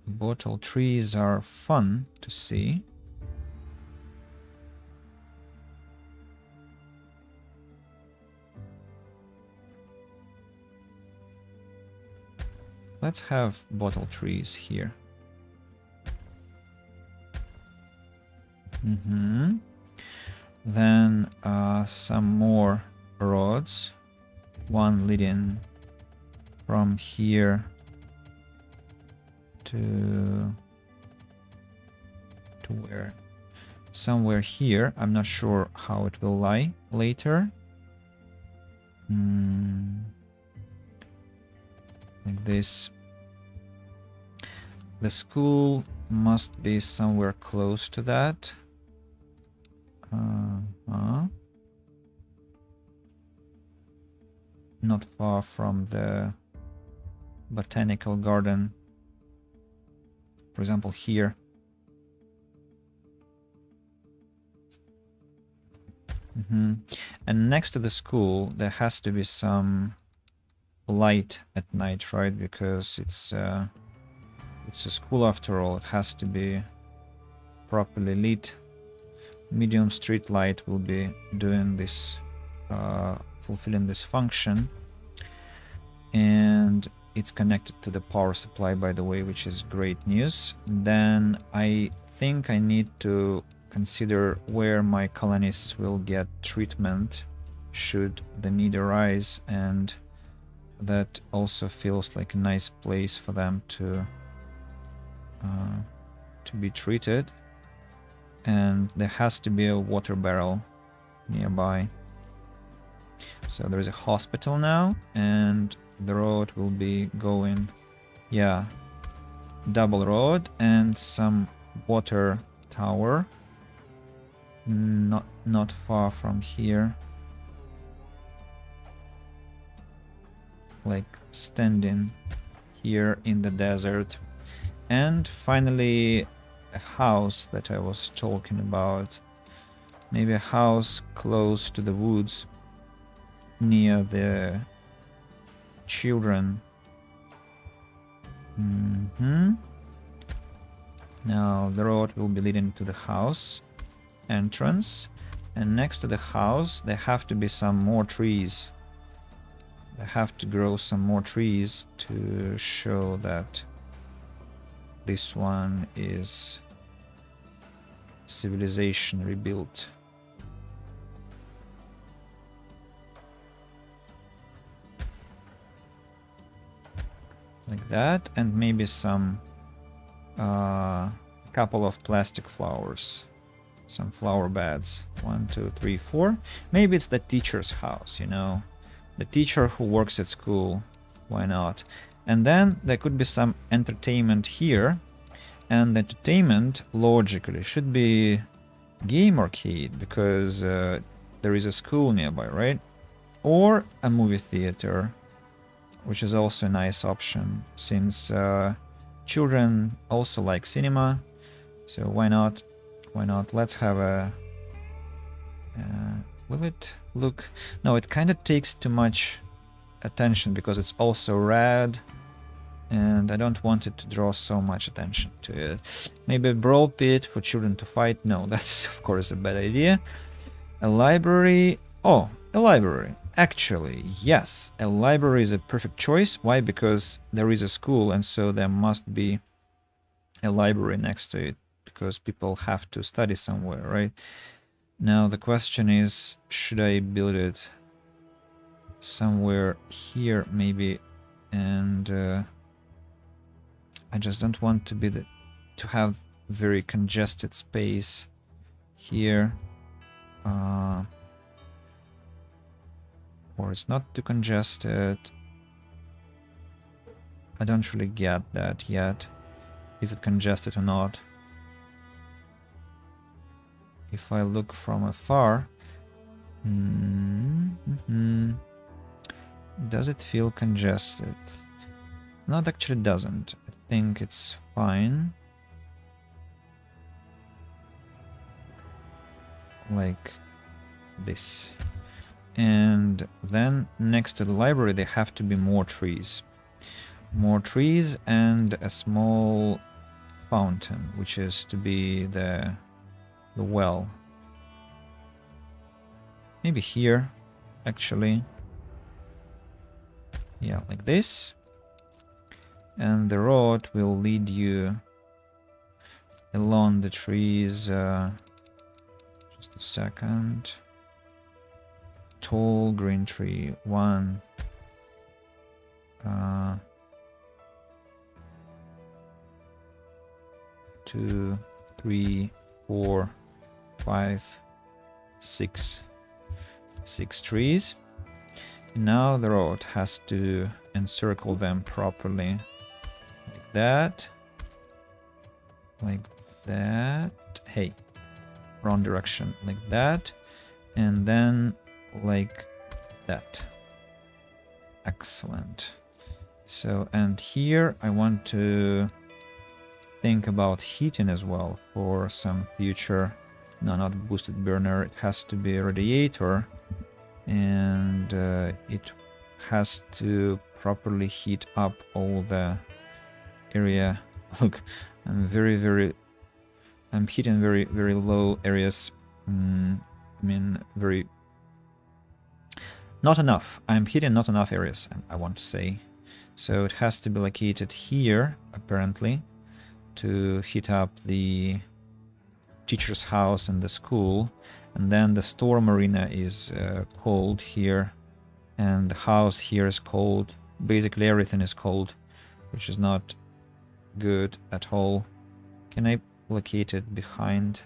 Bottle trees are fun to see. Let's have bottle trees here. Then some more rods. One leading from here to where? Somewhere here. I'm not sure how it will lie later. Like this. The school must be somewhere close to that. Not far from the Botanical Garden. For example, here. And next to the school, there has to be some light at night, right? Because it's a school after all. It has to be properly lit. Medium street light will be doing this, fulfilling this function. And it's connected to the power supply, by the way, which is great news. Then I think I need to consider where my colonists will get treatment should the need arise, and that also feels like a nice place for them to be treated. And there has to be a water barrel nearby. So there is a hospital now, and the road will be going, yeah, double road and some water tower. Not far from here. Like standing here in the desert. And finally a house that I was talking about. Maybe a house close to the woods near the children. Now the road will be leading to the house entrance, and next to the house there have to be some more trees. They have to grow some more trees to show that this one is civilization rebuilt. Like that, and maybe some couple of plastic flowers, some flower beds. 1, 2, 3, 4. Maybe it's the teacher's house, you know, the teacher who works at school. Why not? And then there could be some entertainment here, and the entertainment logically should be game arcade, because there is a school nearby, right? Or a movie theater, which is also a nice option, since children also like cinema. So why not? Why not? Let's have a... will it look... No, it kind of takes too much attention because it's also red, and I don't want it to draw so much attention to it. Maybe a brawl pit for children to fight. No, that's of course a bad idea. A library. Oh, a library. Actually, yes, a library is a perfect choice. Why? Because there is a school, and so there must be a library next to it, because people have to study somewhere, right? Now the question is, should I build it somewhere here maybe? And I just don't want to be to have very congested space here. Or it's not too congested. I don't really get that yet. Is it congested or not? If I look from afar, does it feel congested? No, it actually doesn't. I think it's fine. Like this. And then next to the library there have to be more trees. More trees and a small fountain, which is to be the well. Maybe here, actually. Yeah, like this. And the road will lead you along the trees. Just a second. Tall green tree. 1. 2, 3, 4, 5, 6. 6 trees. And now the road has to encircle them properly. Like that. Like that. Hey. Wrong direction. Like that. And then like that. Excellent. So, and here I want to think about heating as well for some future. No, not boosted burner. It has to be a radiator, and it has to properly heat up all the area. Look, I'm I'm heating very low areas. I mean, not enough. I'm hitting not enough areas, I want to say. So it has to be located here, apparently, to heat up the teacher's house and the school. And then the storm arena is cold here, and the house here is cold. Basically everything is cold, which is not good at all. Can I locate it behind?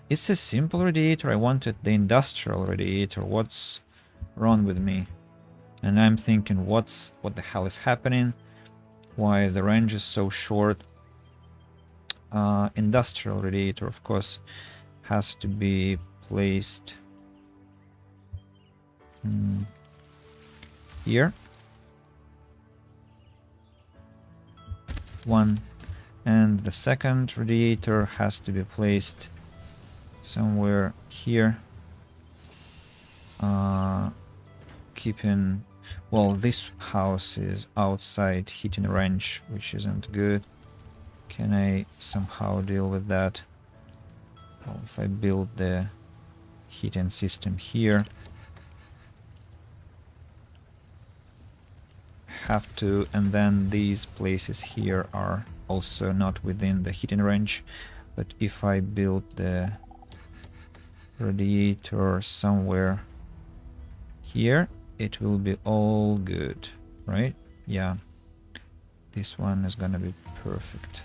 It's a simple radiator. I wanted the industrial radiator. What's wrong with me? And I'm thinking, what the hell is happening? Why the range is so short? Industrial radiator, of course, has to be placed here. One. And the second radiator has to be placed somewhere here. Keeping... Well, this house is outside heating range, which isn't good. Can I somehow deal with that? Well, if I build the heating system here, have to, and then these places here are also not within the heating range. But if I build the radiator somewhere here, it will be all good, right? Yeah, this one is gonna be perfect.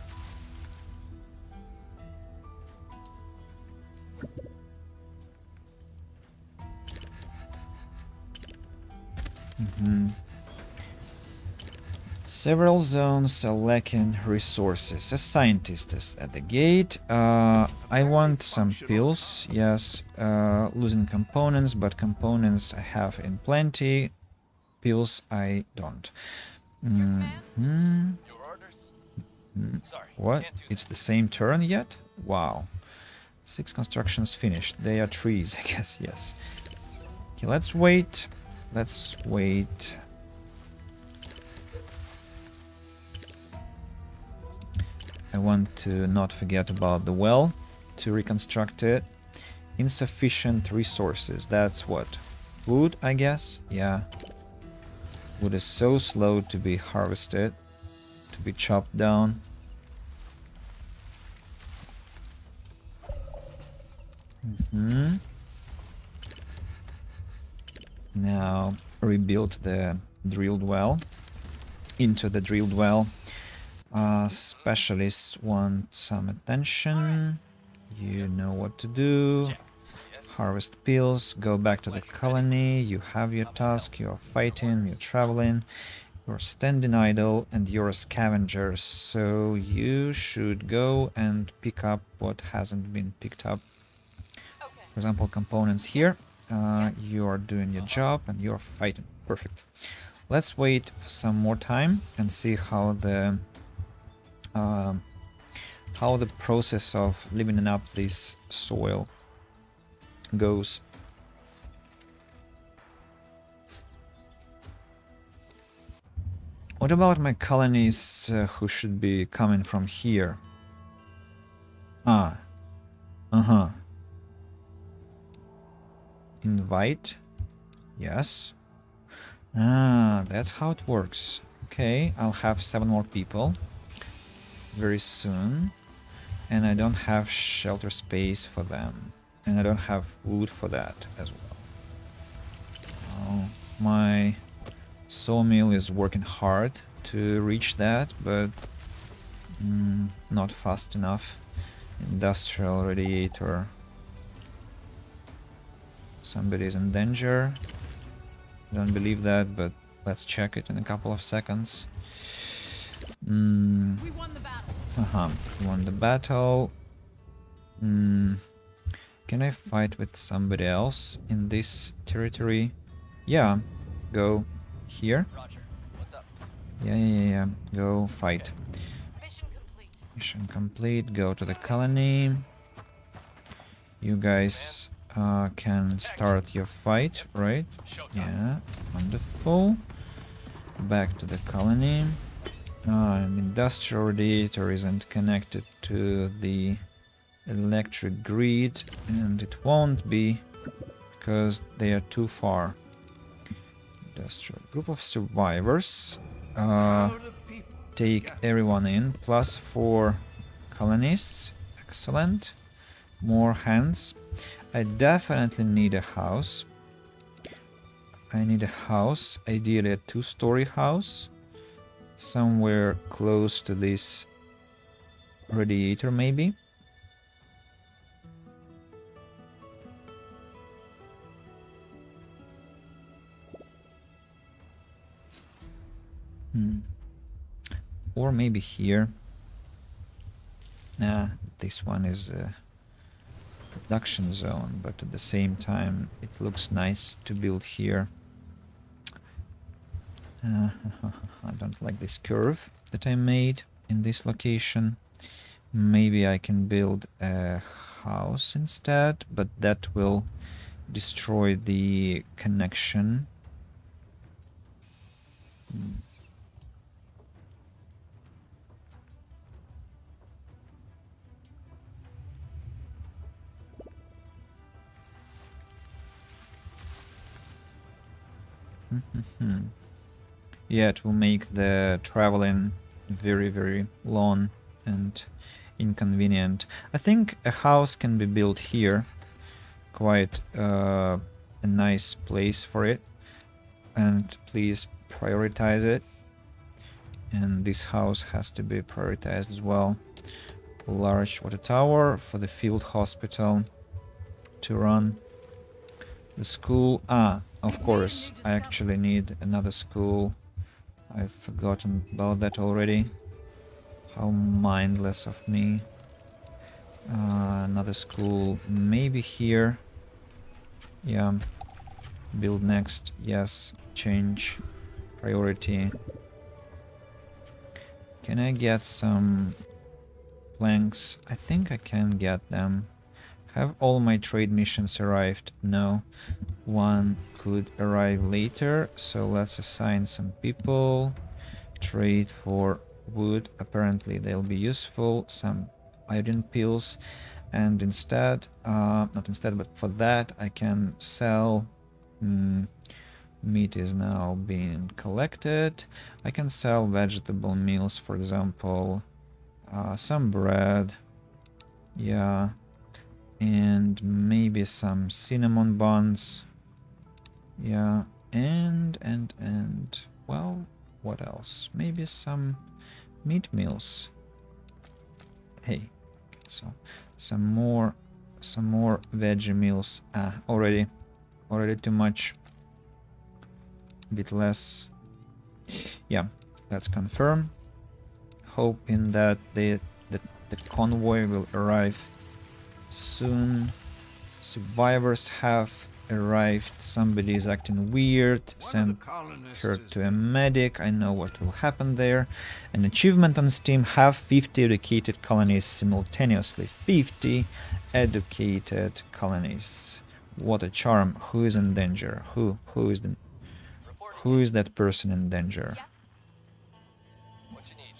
Several zones are lacking resources. A scientist is at the gate. I want some pills. Yes, losing components, but components I have in plenty. Pills I don't. Your orders? Sorry, What? can't do It's the same turn yet? Wow. 6 constructions finished. They are trees, I guess. Yes. Okay, let's wait. Let's wait. I want to not forget about the well to reconstruct it. Insufficient resources. That's what? Wood, I guess? Yeah. Wood is so slow to be harvested, to be chopped down. Now rebuild the drilled well. Into the drilled well. Specialists want some attention. You know what to do. Harvest pills, go back to the colony. You have your task, you're fighting, you're traveling, you're standing idle, and you're a scavenger. So you should go and pick up what hasn't been picked up. For example, components here. You are doing your job and you're fighting. Perfect. Let's wait for some more time and see how the process of leavening up this soil goes. What about my colonies who should be coming from here? Invite. Yes. That's how it works. Okay, I'll have 7 more people very soon. And I don't have shelter space for them. And I don't have wood for that as well. Oh, my sawmill is working hard to reach that, but not fast enough. Industrial radiator. Somebody's in danger. Don't believe that, but let's check it in a couple of seconds. We won the battle. Won the battle. Can I fight with somebody else in this territory? Yeah, go here. Roger. What's up? Yeah. Go fight. Mission complete. Mission complete. Go to the colony. You guys can start your fight, right? Showtime. Yeah, wonderful. Back to the colony. An industrial radiator isn't connected to the electric grid, and it won't be because they are too far. Industrial group of survivors. Crowd of people. Take everyone in, plus 4 colonists. Excellent. More hands. I definitely need a house. I need a house, ideally a 2-story house. Somewhere close to this radiator, maybe. Or maybe here. Nah, this one is a production zone, but at the same time it looks nice to build here. I don't like this curve that I made in this location. Maybe I can build a house instead, but that will destroy the connection. Yeah, it will make the traveling very, very long and inconvenient. I think a house can be built here. Quite a nice place for it. And please prioritize it. And this house has to be prioritized as well. Large water tower for the field hospital to run. The school. Of course, I actually need another school. I've forgotten about that already. How mindless of me. Another school, maybe here. Yeah. Build next. Yes. Change priority. Can I get some planks? I think I can get them. Have all my trade missions arrived? No. One could arrive later, so let's assign some people. Trade for wood. Apparently they'll be useful. Some iron pills. And instead, not instead, but for that I can sell... meat is now being collected. I can sell vegetable meals, for example. Some bread. Yeah. And maybe some cinnamon buns. Yeah, and well, what else? Maybe some meat meals. Hey, so some more veggie meals. Already too much. A bit less. Yeah, let's confirm. Hoping that the convoy will arrive soon. Survivors have arrived. Somebody is acting weird. Send her to a medic. I know what will happen there. An achievement on Steam. Have 50 educated colonies simultaneously. 50 educated colonies. What a charm. Who is in danger? Who is that person in danger?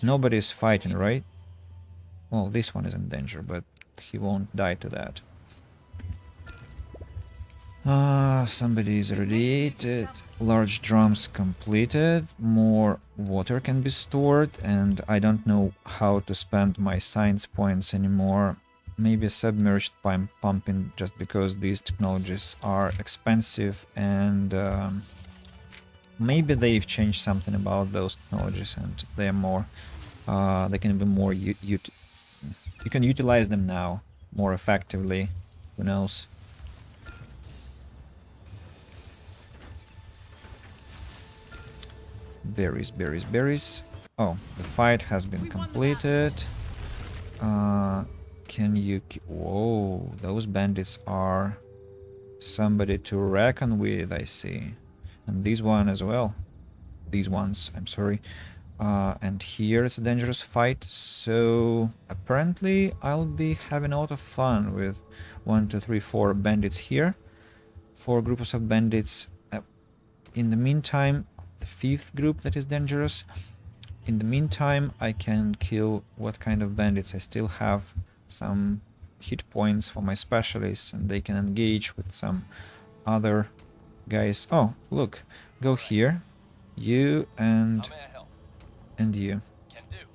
Nobody is fighting, right? Well, this one is in danger, but he won't die to that. Somebody is irradiated. Large drums completed. More water can be stored, and I don't know how to spend my science points anymore. Maybe submerged pumping, just because these technologies are expensive, and maybe they've changed something about those technologies, and they're more. They can be more. You can utilize them now more effectively. Who knows? Berries. Oh, the fight has been completed. Can you... Whoa, those bandits are somebody to reckon with, I see. And these one as well. These ones, I'm sorry. And here it's a dangerous fight, so apparently I'll be having a lot of fun with 1, 2, 3, 4 bandits here. 4 groups of bandits. In the meantime, the 5th group that is dangerous. In the meantime, I can kill what kind of bandits. I still have some hit points for my specialists, and they can engage with some other guys. Oh, look, go here. You and How may I help? you. Can do.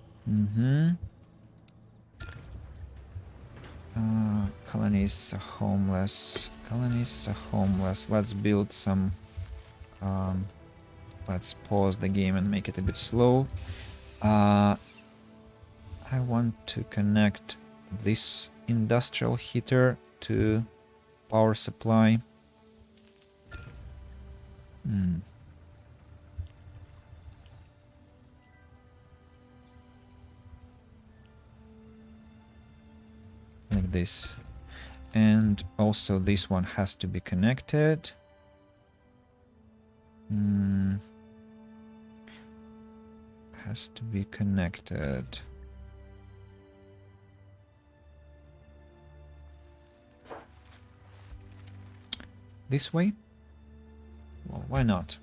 Colonies are homeless. Colonies are homeless. Let's build some. Let's pause the game and make it a bit slow. I want to connect this industrial heater to power supply. Like this. And also this one has to be connected. Has to be connected. This way? Well, why not?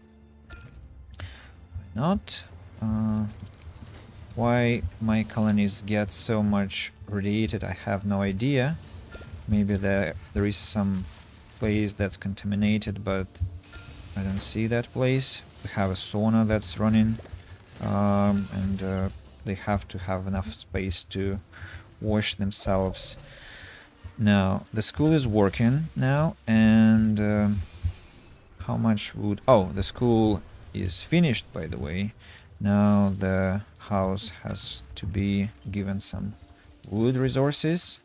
Why not? Why my colonies get so much radiated, I have no idea. Maybe there is some place that's contaminated, but I don't see that place. We have a sauna that's running, and they have to have enough space to wash themselves. Now, the school is working now, and how much wood... Oh, the school is finished, by the way. Now the house has to be given some wood resources.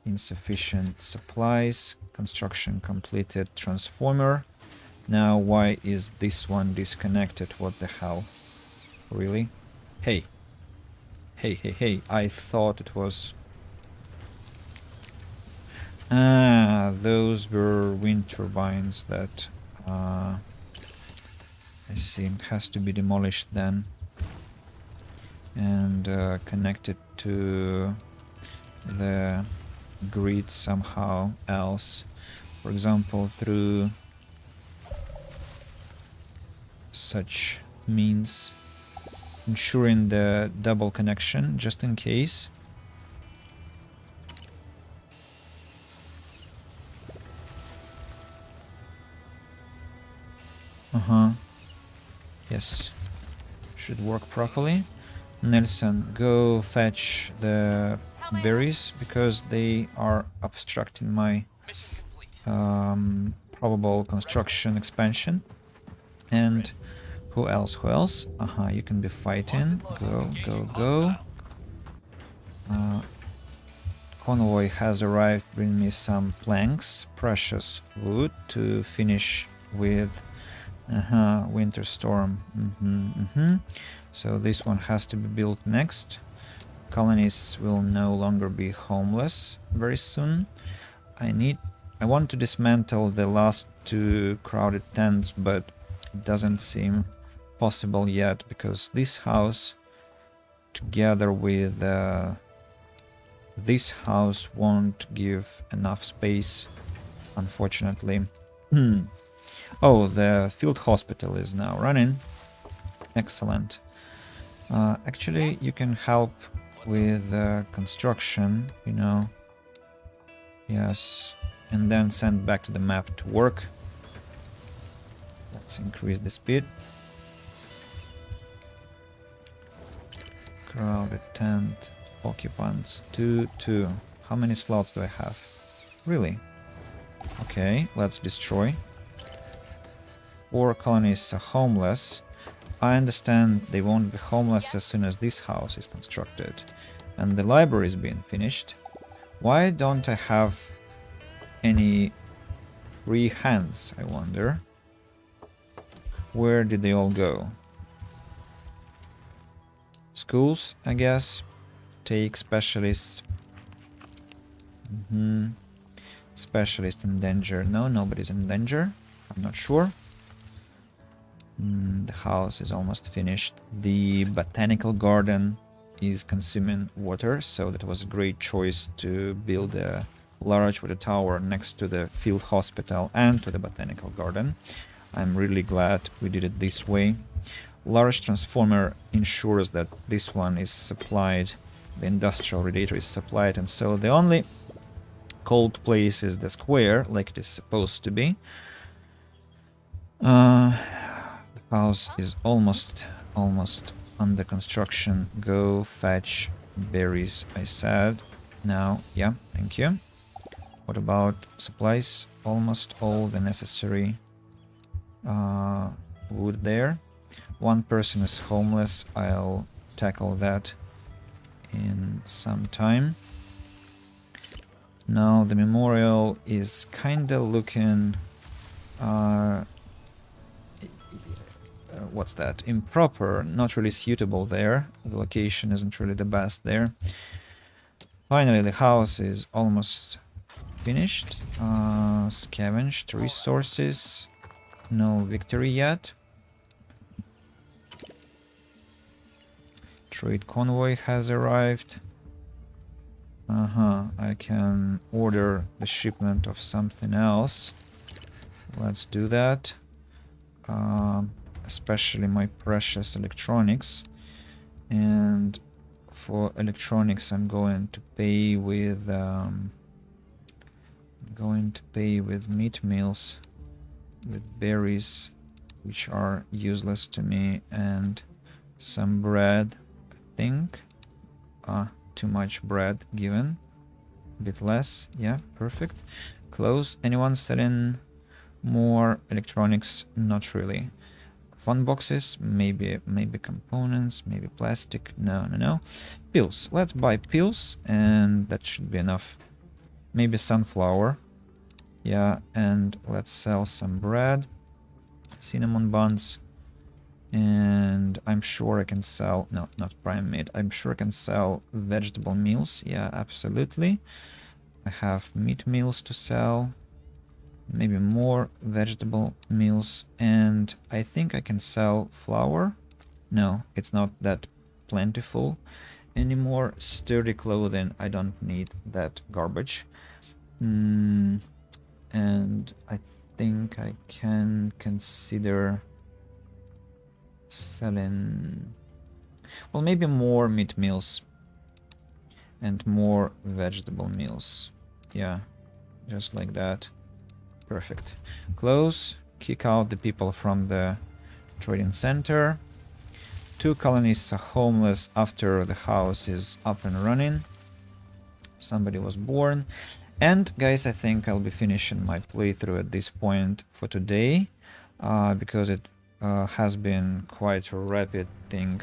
Insufficient supplies. Construction completed. Transformer. Now, why is this one disconnected? What the hell? Really? Hey. Hey. I thought it was... Ah, those were wind turbines that... I see. It has to be demolished then. And connected to the grid somehow else. For example, through such means, ensuring the double connection just in case. Yes, should work properly. Nelson, go fetch the berries because they are obstructing my Mission complete. probable construction expansion. And who else? You can be fighting. Go. Convoy has arrived. Bring me some planks, precious wood to finish with. Winter storm. So this one has to be built next. Colonies will no longer be homeless very soon. I want to dismantle the last 2 crowded tents, but it doesn't seem possible yet because this house together with this house won't give enough space, unfortunately. Oh, the field hospital is now running. Excellent. Actually, you can help with construction, you know. Yes. And then send back to the map to work. Let's increase the speed. Crowded tent. Occupants 2. How many slots do I have? Really? Okay, let's destroy. 4 colonies are homeless. I understand they won't be homeless as soon as this house is constructed. And the library is being finished. Why don't I have any free hands, I wonder? Where did they all go? Schools, I guess. Take specialists. Specialist in danger. No, nobody's in danger. I'm not sure. The house is almost finished. The Botanical Garden is consuming water, so that was a great choice to build a large water tower next to the field hospital and to the Botanical Garden. I'm really glad we did it this way. Large transformer ensures that this one is supplied, the industrial radiator is supplied, and so the only cold place is the square, like it is supposed to be. The house is almost under construction. Go fetch berries, I said. Now, yeah, thank you. What about supplies? Almost all the necessary wood there. One person is homeless. I'll tackle that in some time. Now the memorial is kinda looking what's that? Improper, not really suitable there. The location isn't really the best there. Finally, the house is almost finished. Scavenged resources. No victory yet. Trade convoy has arrived. I can order the shipment of something else. Let's do that. Especially my precious electronics. And for electronics, I'm going to pay with meat meals, with berries, which are useless to me, and some bread. I think. Too much bread given. A bit less. Yeah, perfect. Close. Anyone selling more electronics? Not really. Fun boxes, maybe components, maybe plastic. No. Pills. Let's buy pills, and that should be enough. Maybe sunflower. Yeah, and let's sell some bread, cinnamon buns, and I'm sure I can sell, no, not prime meat. I'm sure I can sell vegetable meals. Yeah, absolutely. I have meat meals to sell. Maybe more vegetable meals, and I think I can sell flour. No, it's not that plentiful anymore. Sturdy clothing, I don't need that garbage. And I think I can consider selling, well, maybe more meat meals and more vegetable meals. Yeah, just like that. Perfect. Close. Kick out the people from the trading center. 2 colonists are homeless after the house is up and running. Somebody was born. And guys, I think I'll be finishing my playthrough at this point for today, because it has been quite a rapid thing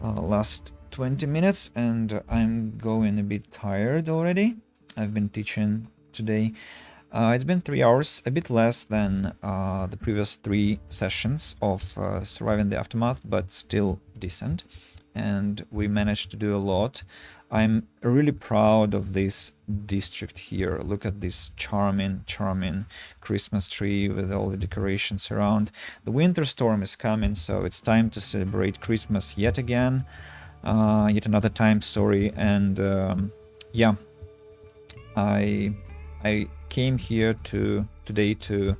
last 20 minutes, and I'm going a bit tired already. I've been teaching today. It's been 3 hours, a bit less than the previous 3 sessions of Surviving the Aftermath, but still decent. And we managed to do a lot. I'm really proud of this district here. Look at this charming Christmas tree with all the decorations around. The winter storm is coming, so it's time to celebrate Christmas yet again. Yet another time, sorry. And yeah, I came here today to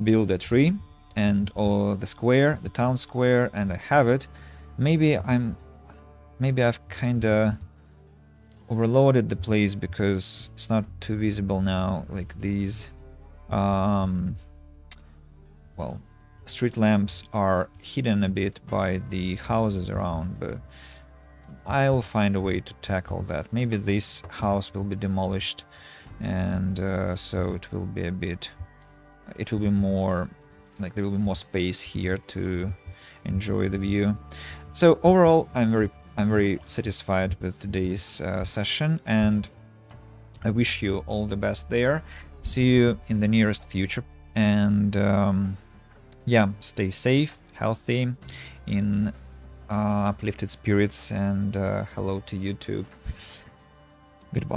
build a tree and the square, the town square, and I have it. Maybe I've kinda overloaded the place because it's not too visible now. Like these, well, street lamps are hidden a bit by the houses around, but I'll find a way to tackle that. Maybe this house will be demolished, and so it will be more, like there will be more space here to enjoy the view. So overall, I'm very satisfied with today's session, and I wish you all the best there. See you in the nearest future, and yeah, stay safe, healthy, in uplifted spirits, and hello to YouTube. Goodbye.